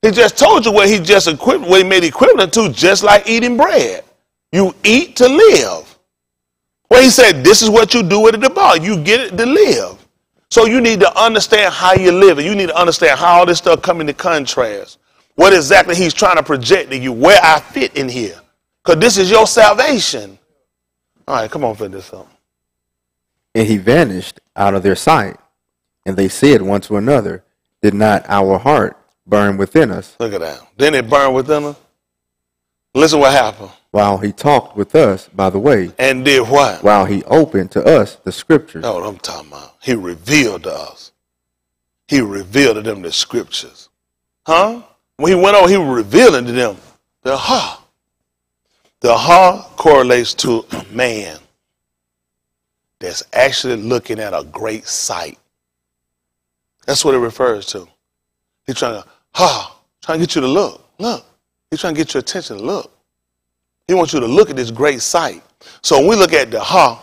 He just told you what he just equipped, what he made equivalent to, just like eating bread. You eat to live. Well, he said, this is what you do with the bar. You get it to live. So you need to understand how you live. You need to understand how all this stuff come into contrast. What exactly he's trying to project to you, where I fit in here. Because this is your salvation. All right, come on, finish this up. And he vanished out of their sight. And they said one to another, did not our heart burn within us? Look at that. Then it burned within us. Listen what happened. While he talked with us by the way. And did what? While he opened to us the scriptures. That's what I'm talking about. He revealed to us. He revealed to them the scriptures. Huh? When he went on, he was revealing to them the ha. The ha correlates to a man that's actually looking at a great sight. That's what it refers to. He's trying to get you to look. Look. He's trying to get your attention to look. He wants you to look at this great sight. So when we look at the ha,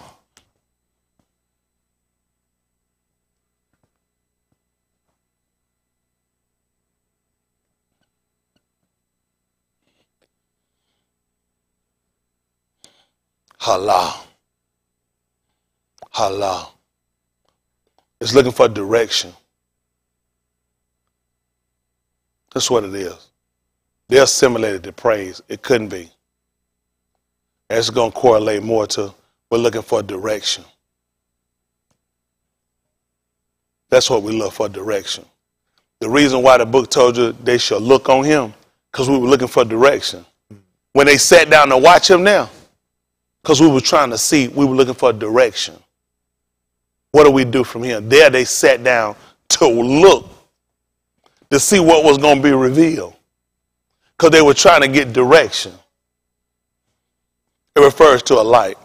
halal. Halal. It's looking for direction. That's what it is. They're assimilated to praise. It couldn't be. It's going to correlate more to we're looking for direction. That's what we look for, direction. The reason why the book told you they shall look on him, because we were looking for direction. When they sat down to watch him now, because we were trying to see, we were looking for direction. What do we do from here? There they sat down to look, to see what was going to be revealed. Because they were trying to get direction. It refers to a light.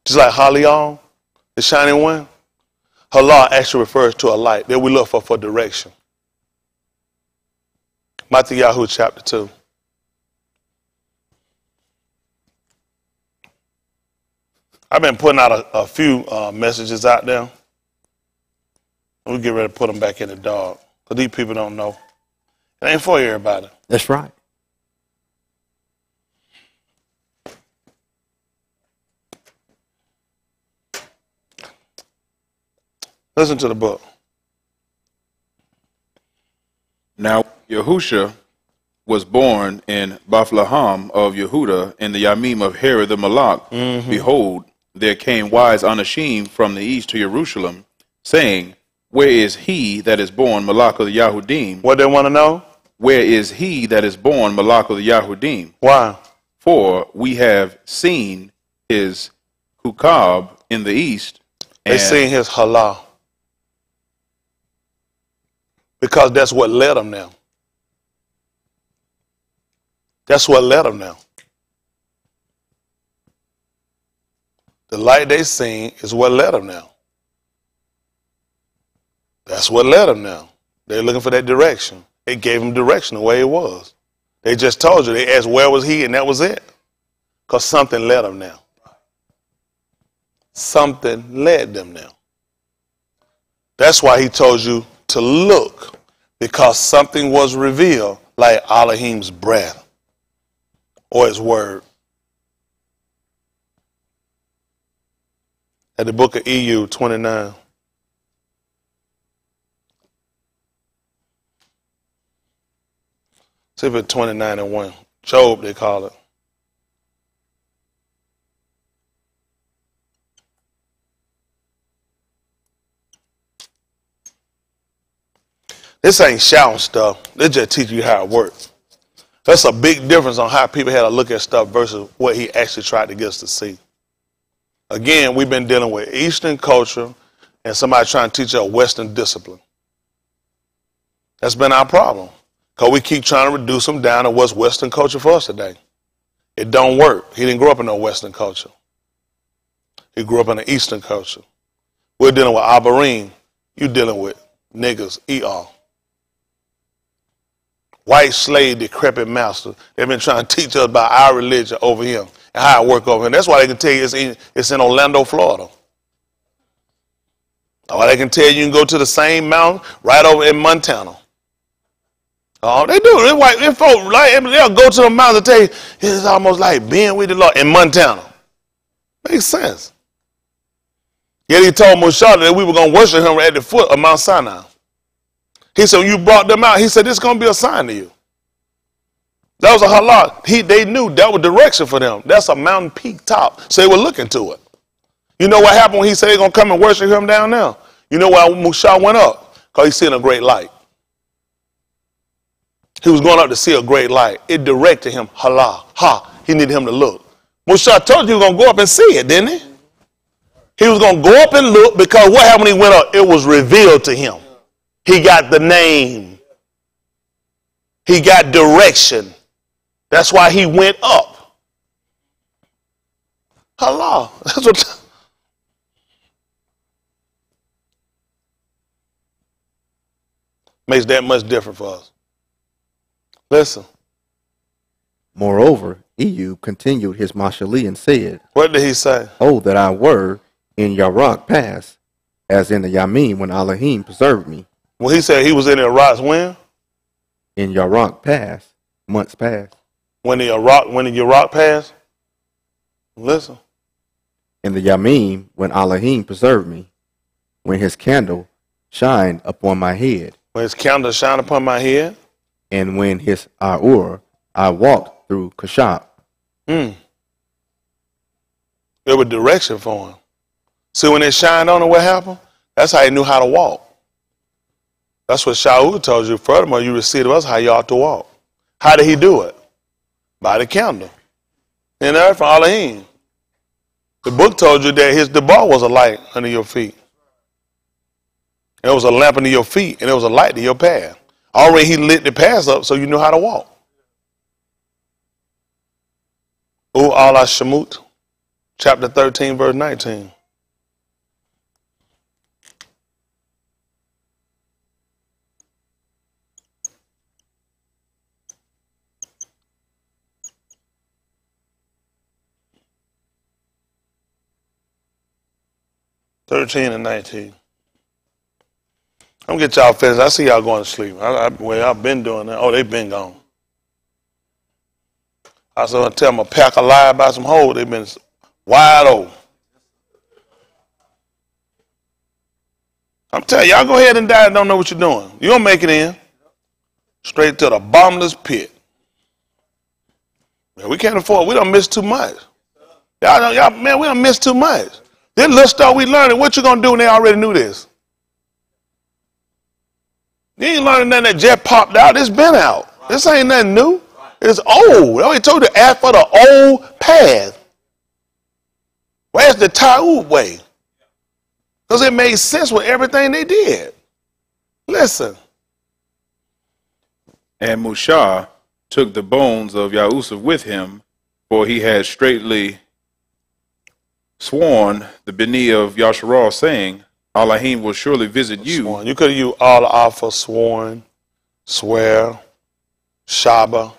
Just like Halion, the shining one. Halal actually refers to a light that we look for direction. Matthew chapter 2. I've been putting out a few messages out there. We'll get ready to put them back in the dog. Because these people don't know. It ain't for everybody. That's right. Listen to the book. Now Yahusha was born in Bethlehem of Yehuda in the Yamim of Herod the Malach. Behold, there came wise Anashim from the east to Jerusalem, saying, where is he that is born Malach of the Yahudim? What they want to know? Where is he that is born Malach of the Yahudim? Why? For we have seen his hukab in the east. They seen his halal. Because that's what led them now. That's what led them now. The light they seen is what led them now. That's what led them now. They're looking for that direction. It gave them direction the way it was. They just told you. They asked where was he, and that was it. Because something led them now. Something led them now. That's why he told you to look. because something was revealed, like Elohim's breath or his word. At the book of EU 29. See if it's 29 and 1. Job, they call it. This ain't shouting stuff. They just teach you how it works. That's a big difference on how people had to look at stuff versus what he actually tried to get us to see. Again, we've been dealing with Eastern culture and somebody trying to teach us a Western discipline. That's been our problem. Because we keep trying to reduce them down to what's Western culture for us today. It don't work. He didn't grow up in no Western culture. He grew up in an Eastern culture. We're dealing with Abarim. You dealing with niggas, ER. White slave, decrepit master. They've been trying to teach us about our religion over here and how it work over here. That's why they can tell you it's in Orlando, Florida. Or they can tell you can go to the same mountain right over in Montana. Oh, they do. They'll go to the mountain and tell you it's almost like being with the Lord in Montana. Makes sense. Yet he told Moshe that we were going to worship him at the foot of Mount Sinai. He said, when you brought them out, he said, this is going to be a sign to you. That was a halal. They knew that was direction for them. That's a mountain peak top. So they were looking to it. You know what happened when he said they're going to come and worship him down there? You know why Moshe went up? Because he's seeing a great light. He was going up to see a great light. It directed him, halal. He needed him to look. Moshe told you he was going to go up and see it, didn't he? He was going to go up and look because what happened when he went up? It was revealed to him. He got the name. He got direction. That's why he went up. Halal. That's what. Makes that much difference for us. Listen. Moreover, Ehud continued his mashali and said, What did he say? Oh, that I were in Yarok Pass, as in the Yamim when Elohim preserved me. Well, he said he was in Iraq when? In Yarok Pass, months past. When the Iraq passed? Listen. In the Yamim when Elohim preserved me, when his candle shined upon my head. When his candle shined upon my head? And when his Aur, I walked through Kashab. It was direction for him. See, when it shined on him, what happened? That's how he knew how to walk. That's what Shaul told you. Furthermore, you received of us how you ought to walk. How did he do it? By the candle. And there from Elohim. The book told you that his debar was a light under your feet. It was a lamp under your feet, and it was a light to your path. Already he lit the path up so you knew how to walk. Allah Shemut, chapter 13, verse 19. $13 and $19. I'm gonna get y'all finished. I see y'all going to sleep. I've been doing that. Oh, they've been gone. I was gonna tell them a pack of lie about some hoes. They've been wide open. I'm telling y'all, go ahead and die and don't know what you're doing. You don't make it in. Straight to the bottomless pit. Man, we can't afford. We don't miss too much. Y'all, man, we don't miss too much. This little stuff we learning, what you gonna do when they already knew this? You ain't learning nothing that just popped out. It's been out. This ain't nothing new. It's old. I already told you to ask for the old path. Where's the Ta'ud way? Because it made sense with everything they did. Listen. And Moshe took the bones of Yahusuf with him, for he had straightly sworn the Beni of Yasharal, saying, Elohim will surely visit you. Sworn. You could have used all alpha, sworn, swear, shaba.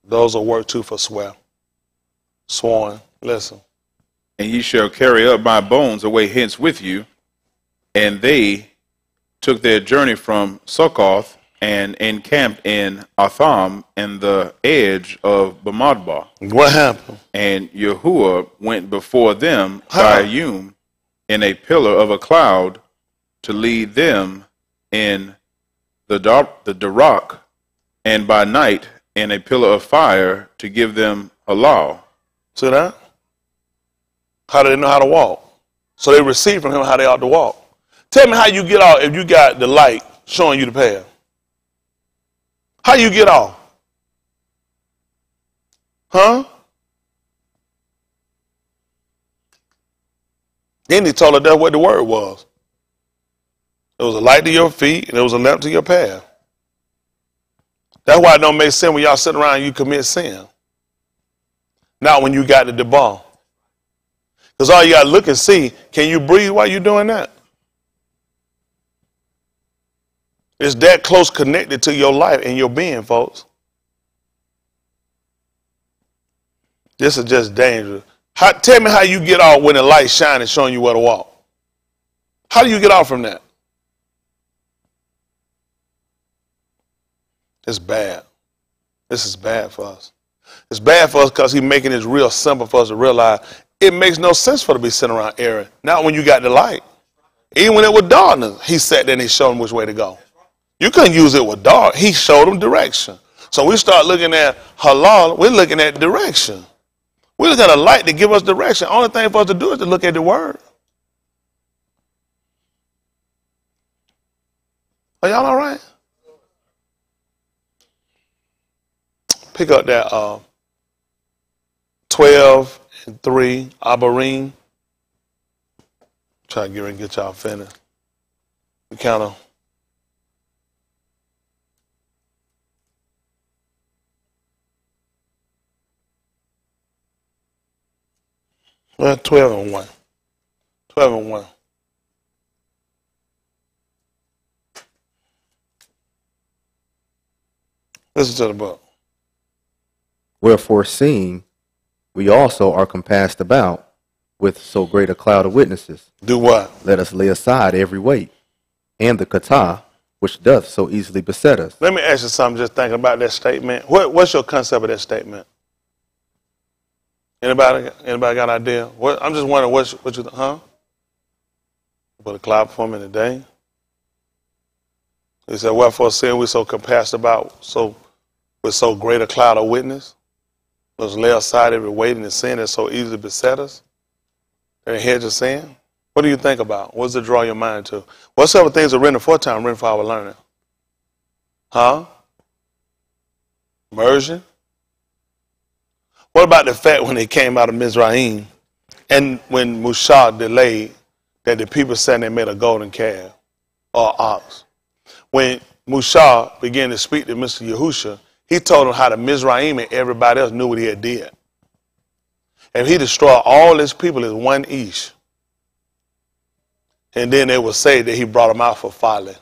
Those will work too for swear. Sworn. Listen. And ye shall carry up my bones away hence with you. And they took their journey from Succoth and encamped in Atham in the edge of Bamidbar. What happened? And Yahuwah went before them by Yum in a pillar of a cloud to lead them in the Darak, and by night in a pillar of fire to give them a law. See that? How do they know how to walk? So they receive from him how they ought to walk. Tell me how you get out if you got the light showing you the path. How you get off? Huh? Then he told her that's what the word was. There was a light to your feet and there was a lamp to your path. That's why it don't make sense when y'all sit around and you commit sin. Not when you got the debar. Because all you got to look and see, can you breathe while you're doing that? It's that close connected to your life and your being, folks. This is just dangerous. Tell me how you get off when the light shining showing you where to walk. How do you get off from that? It's bad. This is bad for us. It's bad for us because he's making it real simple for us to realize it makes no sense for to be sitting around erring. Not when you got the light. Even when it was darkness, he sat there and he showed them which way to go. You couldn't use it with dark. He showed them direction. So we start looking at halal, we're looking at direction. We're looking at a light to give us direction. Only thing for us to do is to look at the word. Are y'all all right? Pick up that 12 and 3, Abarim. Try to get ready and get y'all finished. We kind of. Well, 12 and 1. 12 and 1. Listen to the book. Wherefore, seeing we also are compassed about with so great a cloud of witnesses. Do what? Let us lay aside every weight and the kata, which doth so easily beset us. Let me ask you something just thinking about that statement. What's your concept of that statement? Anybody got an idea? I'm just wondering what you think, huh? Put a cloud before me today. He said, wherefore seeing we so compassed about with so great a cloud of witness, let us lay aside every weight and the sin that so easily beset us. And hedge of sin. What do you think about? What does it draw your mind to? What several things are written aforetime, written for our learning? Huh? Immersion? What about the fact when they came out of Mizraim and when Mushah delayed that the people sat there and made a golden calf or ox? When Mushah began to speak to Mr. Yahusha, he told them how the Mizraim and everybody else knew what he had did. And he destroyed all his people as one ish. And then they would say that he brought them out for folly.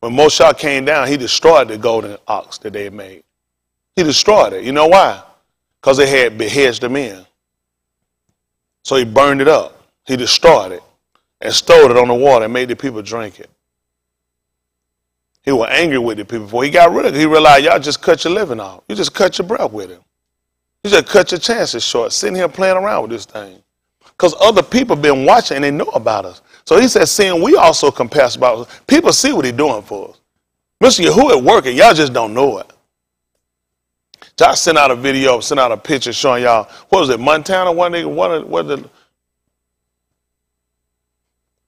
When Moshe came down, he destroyed the golden ox that they had made. He destroyed it. You know why? Because they had behedged them in. So he burned it up. He destroyed it and stole it on the water and made the people drink it. He was angry with the people. Before he got rid of it, he realized y'all just cut your living off. You just cut your breath with it. You just cut your chances short, sitting here playing around with this thing. Because other people been watching and they know about us. So he said, seeing we also compass about us. People see what he's doing for us. Mr. Yahuwah working, y'all just don't know it. So I sent out a video, sent out a picture showing y'all, what was it, Montana? One of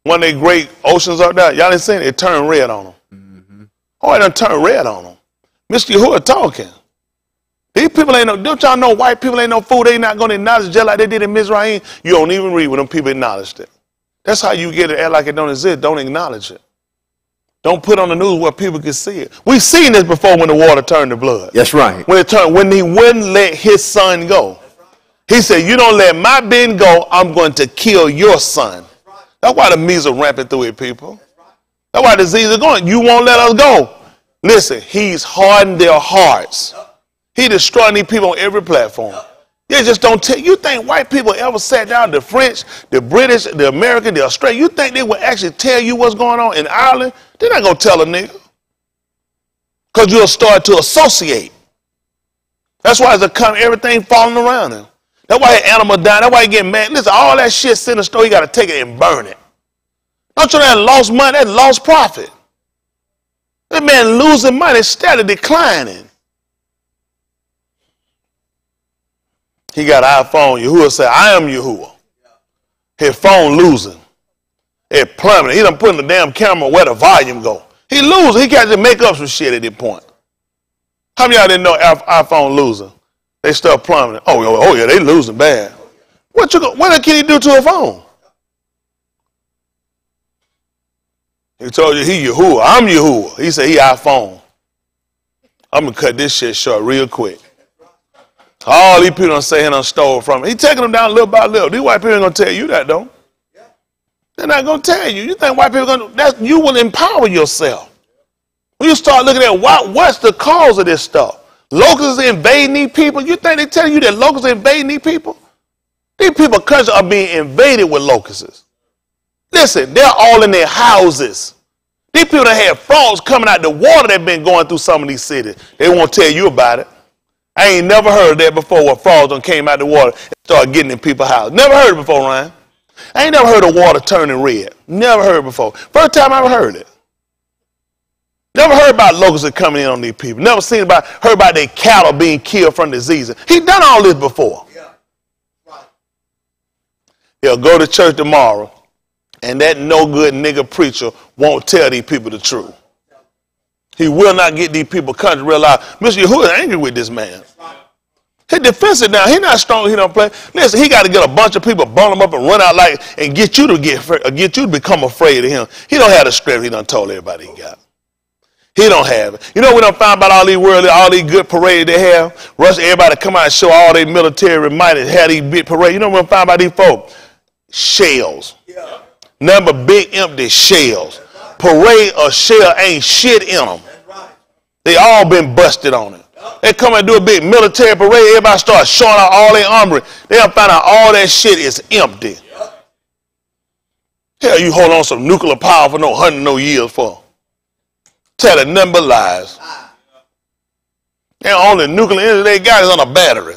the great oceans out there. Y'all didn't see it? It turned red on them. Mm-hmm. Oh, it done turned red on them. Mr. Yahuwah talking. These people ain't no, don't y'all know white people ain't no fool? They not going to acknowledge just like they did in Mizraim. You don't even read when them people acknowledged it. That's how you get it, act like it don't exist. Don't acknowledge it. Don't put on the news where people can see it. We've seen this before when the water turned to blood. That's right. When he wouldn't let his son go. He said, you don't let my Ben go, I'm going to kill your son. That's why the measles are rampant through it, people. That's why the disease is going. You won't let us go. Listen, he's hardened their hearts. He destroying these people on every platform. They just don't tell. You think white people ever sat down, the French, the British, the American, the Australian, you think they would actually tell you what's going on in Ireland? They're not going to tell a nigga. Because you'll start to associate. That's why everything falling around him. That's why the animal dying. That's why he getting mad. Listen, all that shit sitting in the store, you got to take it and burn it. Don't you know that lost money, that lost profit? That man losing money instead of declining. He got an iPhone. Yahuwah said, I am Yahuwah. His phone losing. It plummeting. He done put in the damn camera where the volume go. He losing. He can't just make up some shit at this point. How many of y'all didn't know iPhone losing? They start plummeting. Oh yeah, they losing bad. What can he do to a phone? He told you he Yahuwah. I'm Yahuwah. He said he iPhone. I'm going to cut this shit short real quick. All these people don't say he done stole from him. He taking them down little by little. These white people ain't going to tell you that, though. They're not going to tell you. You think white people going to, you will empower yourself. When you start looking at what's the cause of this stuff. Locusts invading these people. You think they tell you that locusts invading these people? These people countries are being invaded with locusts. Listen, they're all in their houses. These people that had frogs coming out the water that been going through some of these cities. They won't tell you about it. I ain't never heard of that before where frogs done came out the water and started getting in people's houses. Never heard it before, Ryan. I ain't never heard of water turning red. Never heard it before. First time I ever heard it. Never heard about locusts coming in on these people. Never heard about their cattle being killed from diseases. He done all this before. Yeah. Right. He'll go to church tomorrow, and that no good nigga preacher won't tell these people the truth. He will not get these people country realize, Mr. Yahuwah is angry with this man. He defensive now. He not strong. He don't play. Listen, he got to get a bunch of people, burn them up and run out and get you to become afraid of him. He don't have the strength he done told everybody he got. He don't have it. You know we done found about all these good parades they have? Rush everybody come out and show all their military might and have these big parades. You know what we found about these folks? Shells. Yeah. Number big empty shells. Parade of shell ain't shit in them. They all been busted on it. They come and do a big military parade. Everybody start showing out all their armory. They done found out all that shit is empty. Hell, you hold on some nuclear power for no 100 no years for. Telling nothing but lies. The only nuclear energy they got is on a battery.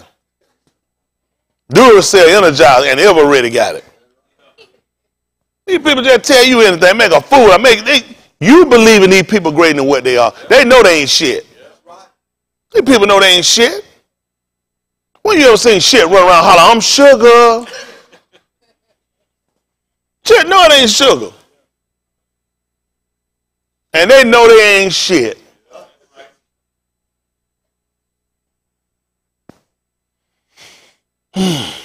Duracell energized and ever ready got it. These people just tell you anything, make a fool. You believe in these people greater than what they are. They know they ain't shit. These people know they ain't shit. When you ever seen shit run around holler, I'm sugar? Shit, no, it ain't sugar. And they know they ain't shit. We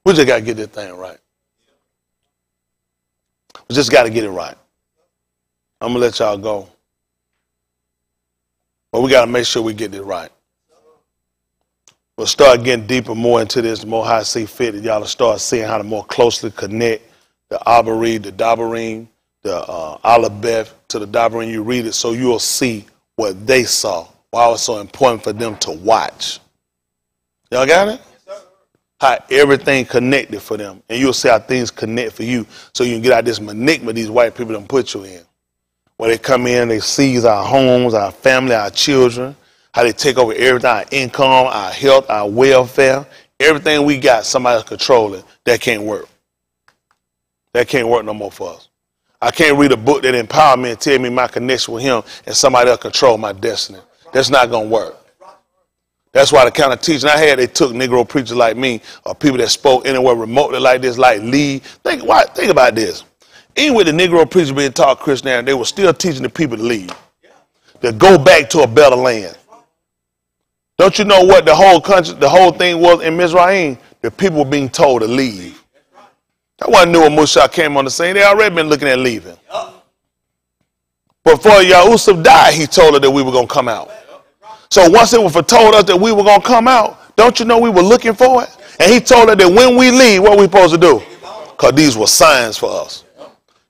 just got to get this thing right. We just got to get it right. I'm going to let y'all go. But we got to make sure we get it right. We'll start getting deeper more into this, the more I see fit, and y'all will start seeing how to more closely connect the Abari, the Dabarim, the Aleph to the Dabarim. You read it so you'll see what they saw, why it was so important for them to watch. Y'all got it? How everything connected for them. And you'll see how things connect for you so you can get out this enigma these white people done put you in. Where they come in, they seize our homes, our family, our children, how they take over everything, our income, our health, our welfare. Everything we got, somebody's controlling. That can't work. That can't work no more for us. I can't read a book that empower me and tell me my connection with him and somebody else control my destiny. That's not going to work. That's why the kind of teaching I had, they took Negro preachers like me or people that spoke anywhere remotely like this, like Lee. Think about this. Even with the Negro preachers being taught Christianity, they were still teaching the people to leave, to go back to a better land. Don't you know what the whole country, the whole thing was in Mizraim? The people were being told to leave. That wasn't new when Musa came on the scene. They already been looking at leaving. But before Yahusuf died, he told her that we were going to come out. So once it was told us that we were going to come out, don't you know we were looking for it? And he told her that when we leave, what we supposed to do? Because these were signs for us.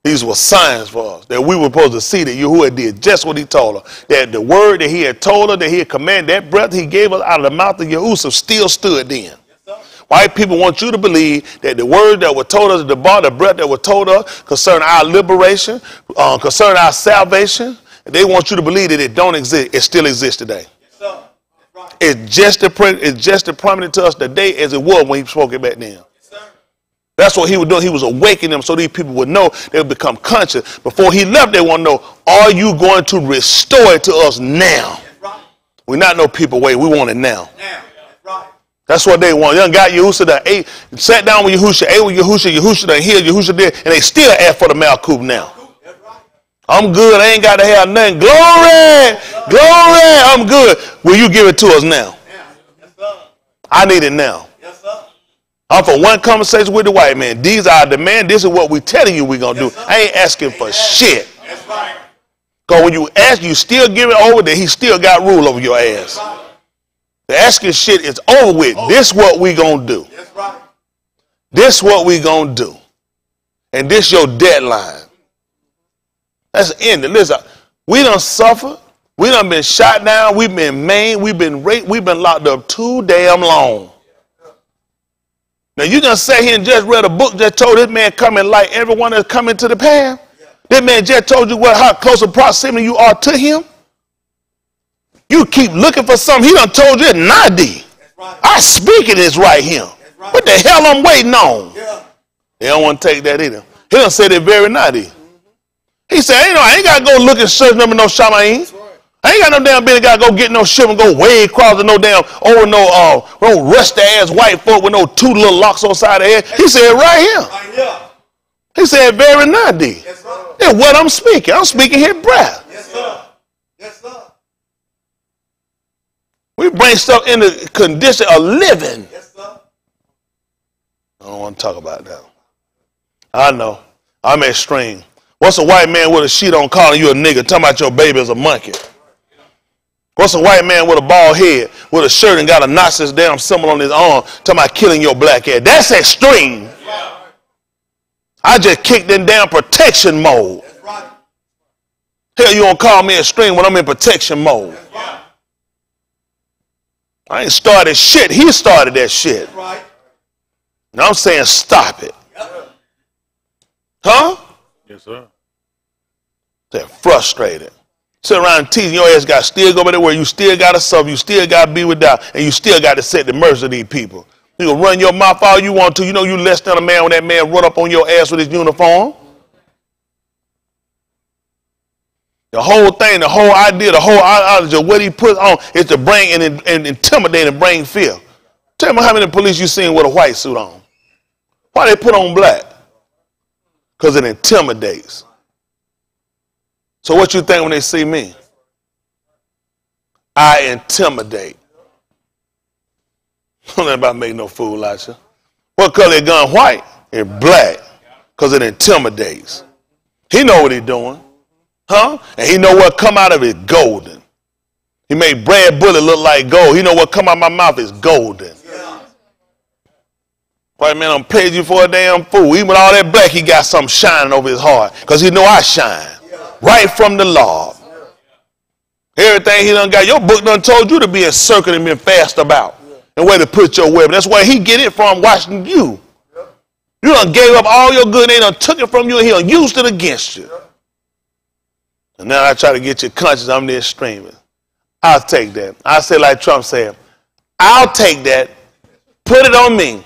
These were signs for us that we were supposed to see that Yahuwah did just what he told her. That the word that he had told her, that he had commanded, that breath he gave us out of the mouth of Yahusuf still stood then. White people want you to believe that the word that was told us, the breath that was told us concerning our liberation, concerning our salvation, They want you to believe that it don't exist. It still exists today. Yes, sir. That's right. It's just as prominent to us today as it was when he spoke it back then. Yes, sir. That's what he was doing. He was awakening them so these people would know, they would become conscious. Before he left, they want to know, are you going to restore it to us now? That's right. We not know people wait. We want it now. Now. That's right. That's what they want. Young guy Yahusha that ate, sat down with Yahusha, ate with Yahusha done healed, Yahusha did, and they still ask for the Malkut now. That's right. I'm good. I ain't got to have nothing. Glory. Glory. I'm good. Will you give it to us now? Yes, sir. I need it now. Yes, sir. I'm for one conversation with the white man. These are our demand. This is what we're telling you we're going to do. I ain't asking for shit. That's right. Because when you ask, you still give it over there. He still got rule over your ass. The asking shit is over with. This what we going to do. That's right. This what we going to do. And this your deadline. That's the end. Listen, we done suffered. We done been shot down. We've been maimed. We've been raped. We've been locked up too damn long. Now you done sat here and just read a book that told this man coming like everyone that's coming to the path. This man just told you how close a proximity you are to him. You keep looking for something. He done told you it's not thee. Right. I speak it is right here. Right. What the hell I'm waiting on? Yeah. They don't want to take that either. He done said it very naughty. He said, I ain't got to go look and search number no Shamaim. I ain't got no damn business. Got to go get no ship and go way across the no damn over no rusty ass white folk with no two little locks on the side of the head. He said right here. Right here. He said very naughty. Yes, sir. That's what I'm speaking. I'm speaking his breath. Yes, sir. Yes, sir. We bring stuff in the condition of living. Yes, sir. I don't want to talk about that. I know. I'm extreme. What's a white man with a sheet on calling you a nigga, talking about your baby is a monkey? What's a white man with a bald head, with a shirt and got a Nazis damn symbol on his arm, talking about killing your black head? That's extreme. Yeah. I just kicked in down protection mode. That's right. Hell, you don't call me extreme when I'm in protection mode. That's right. I ain't started shit. He started that shit. That's right. And I'm saying stop it. Yep. Huh? Yes, sir. They're frustrated. Sit around and teasing your ass got still go back to where you still got to suffer, you still got to be without, and you still got to set the mercy of these people. You can run your mouth all you want to. You know you less than a man when that man run up on your ass with his uniform. The whole thing, the whole idea, the whole ideology of what he put on is to bring and intimidate and bring fear. Tell me how many police you seen with a white suit on. Why they put on black? Because it intimidates. So what you think when they see me? I intimidate. Don't let anybody make no fool out you. What color their gun? White and black. Because it intimidates. He know what he doing. Huh? And he know what come out of it golden. He made Brad Bullet look like gold. He know what come out of my mouth is golden. Yeah. White man done paid you for a damn fool. Even with all that black, he got something shining over his heart. Because he know I shine. Right from the Lord. Everything he done got, your book done told you to be encircled and been fast about. And where to put your weapon. That's where he get it from, watching you. You done gave up all your good and they done took it from you and he done used it against you. And now I try to get you conscious I'm the extremist. I'll take that. I say like Trump said, I'll take that, put it on me.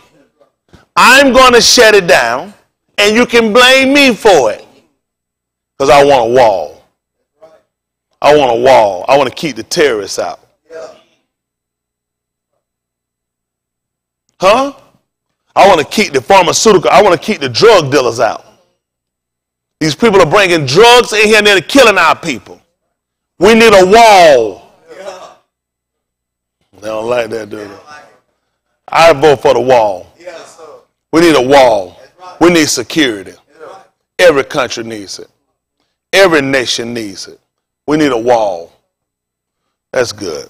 I'm going to shut it down and you can blame me for it. Because I want a wall. I want a wall. I want to keep the terrorists out. Huh? I want to keep the pharmaceutical, I want to keep the drug dealers out. These people are bringing drugs in here and they're killing our people. We need a wall. They don't like that, do they? I vote for the wall. We need a wall. We need security. Every country needs it. Every nation needs it. We need a wall. That's good.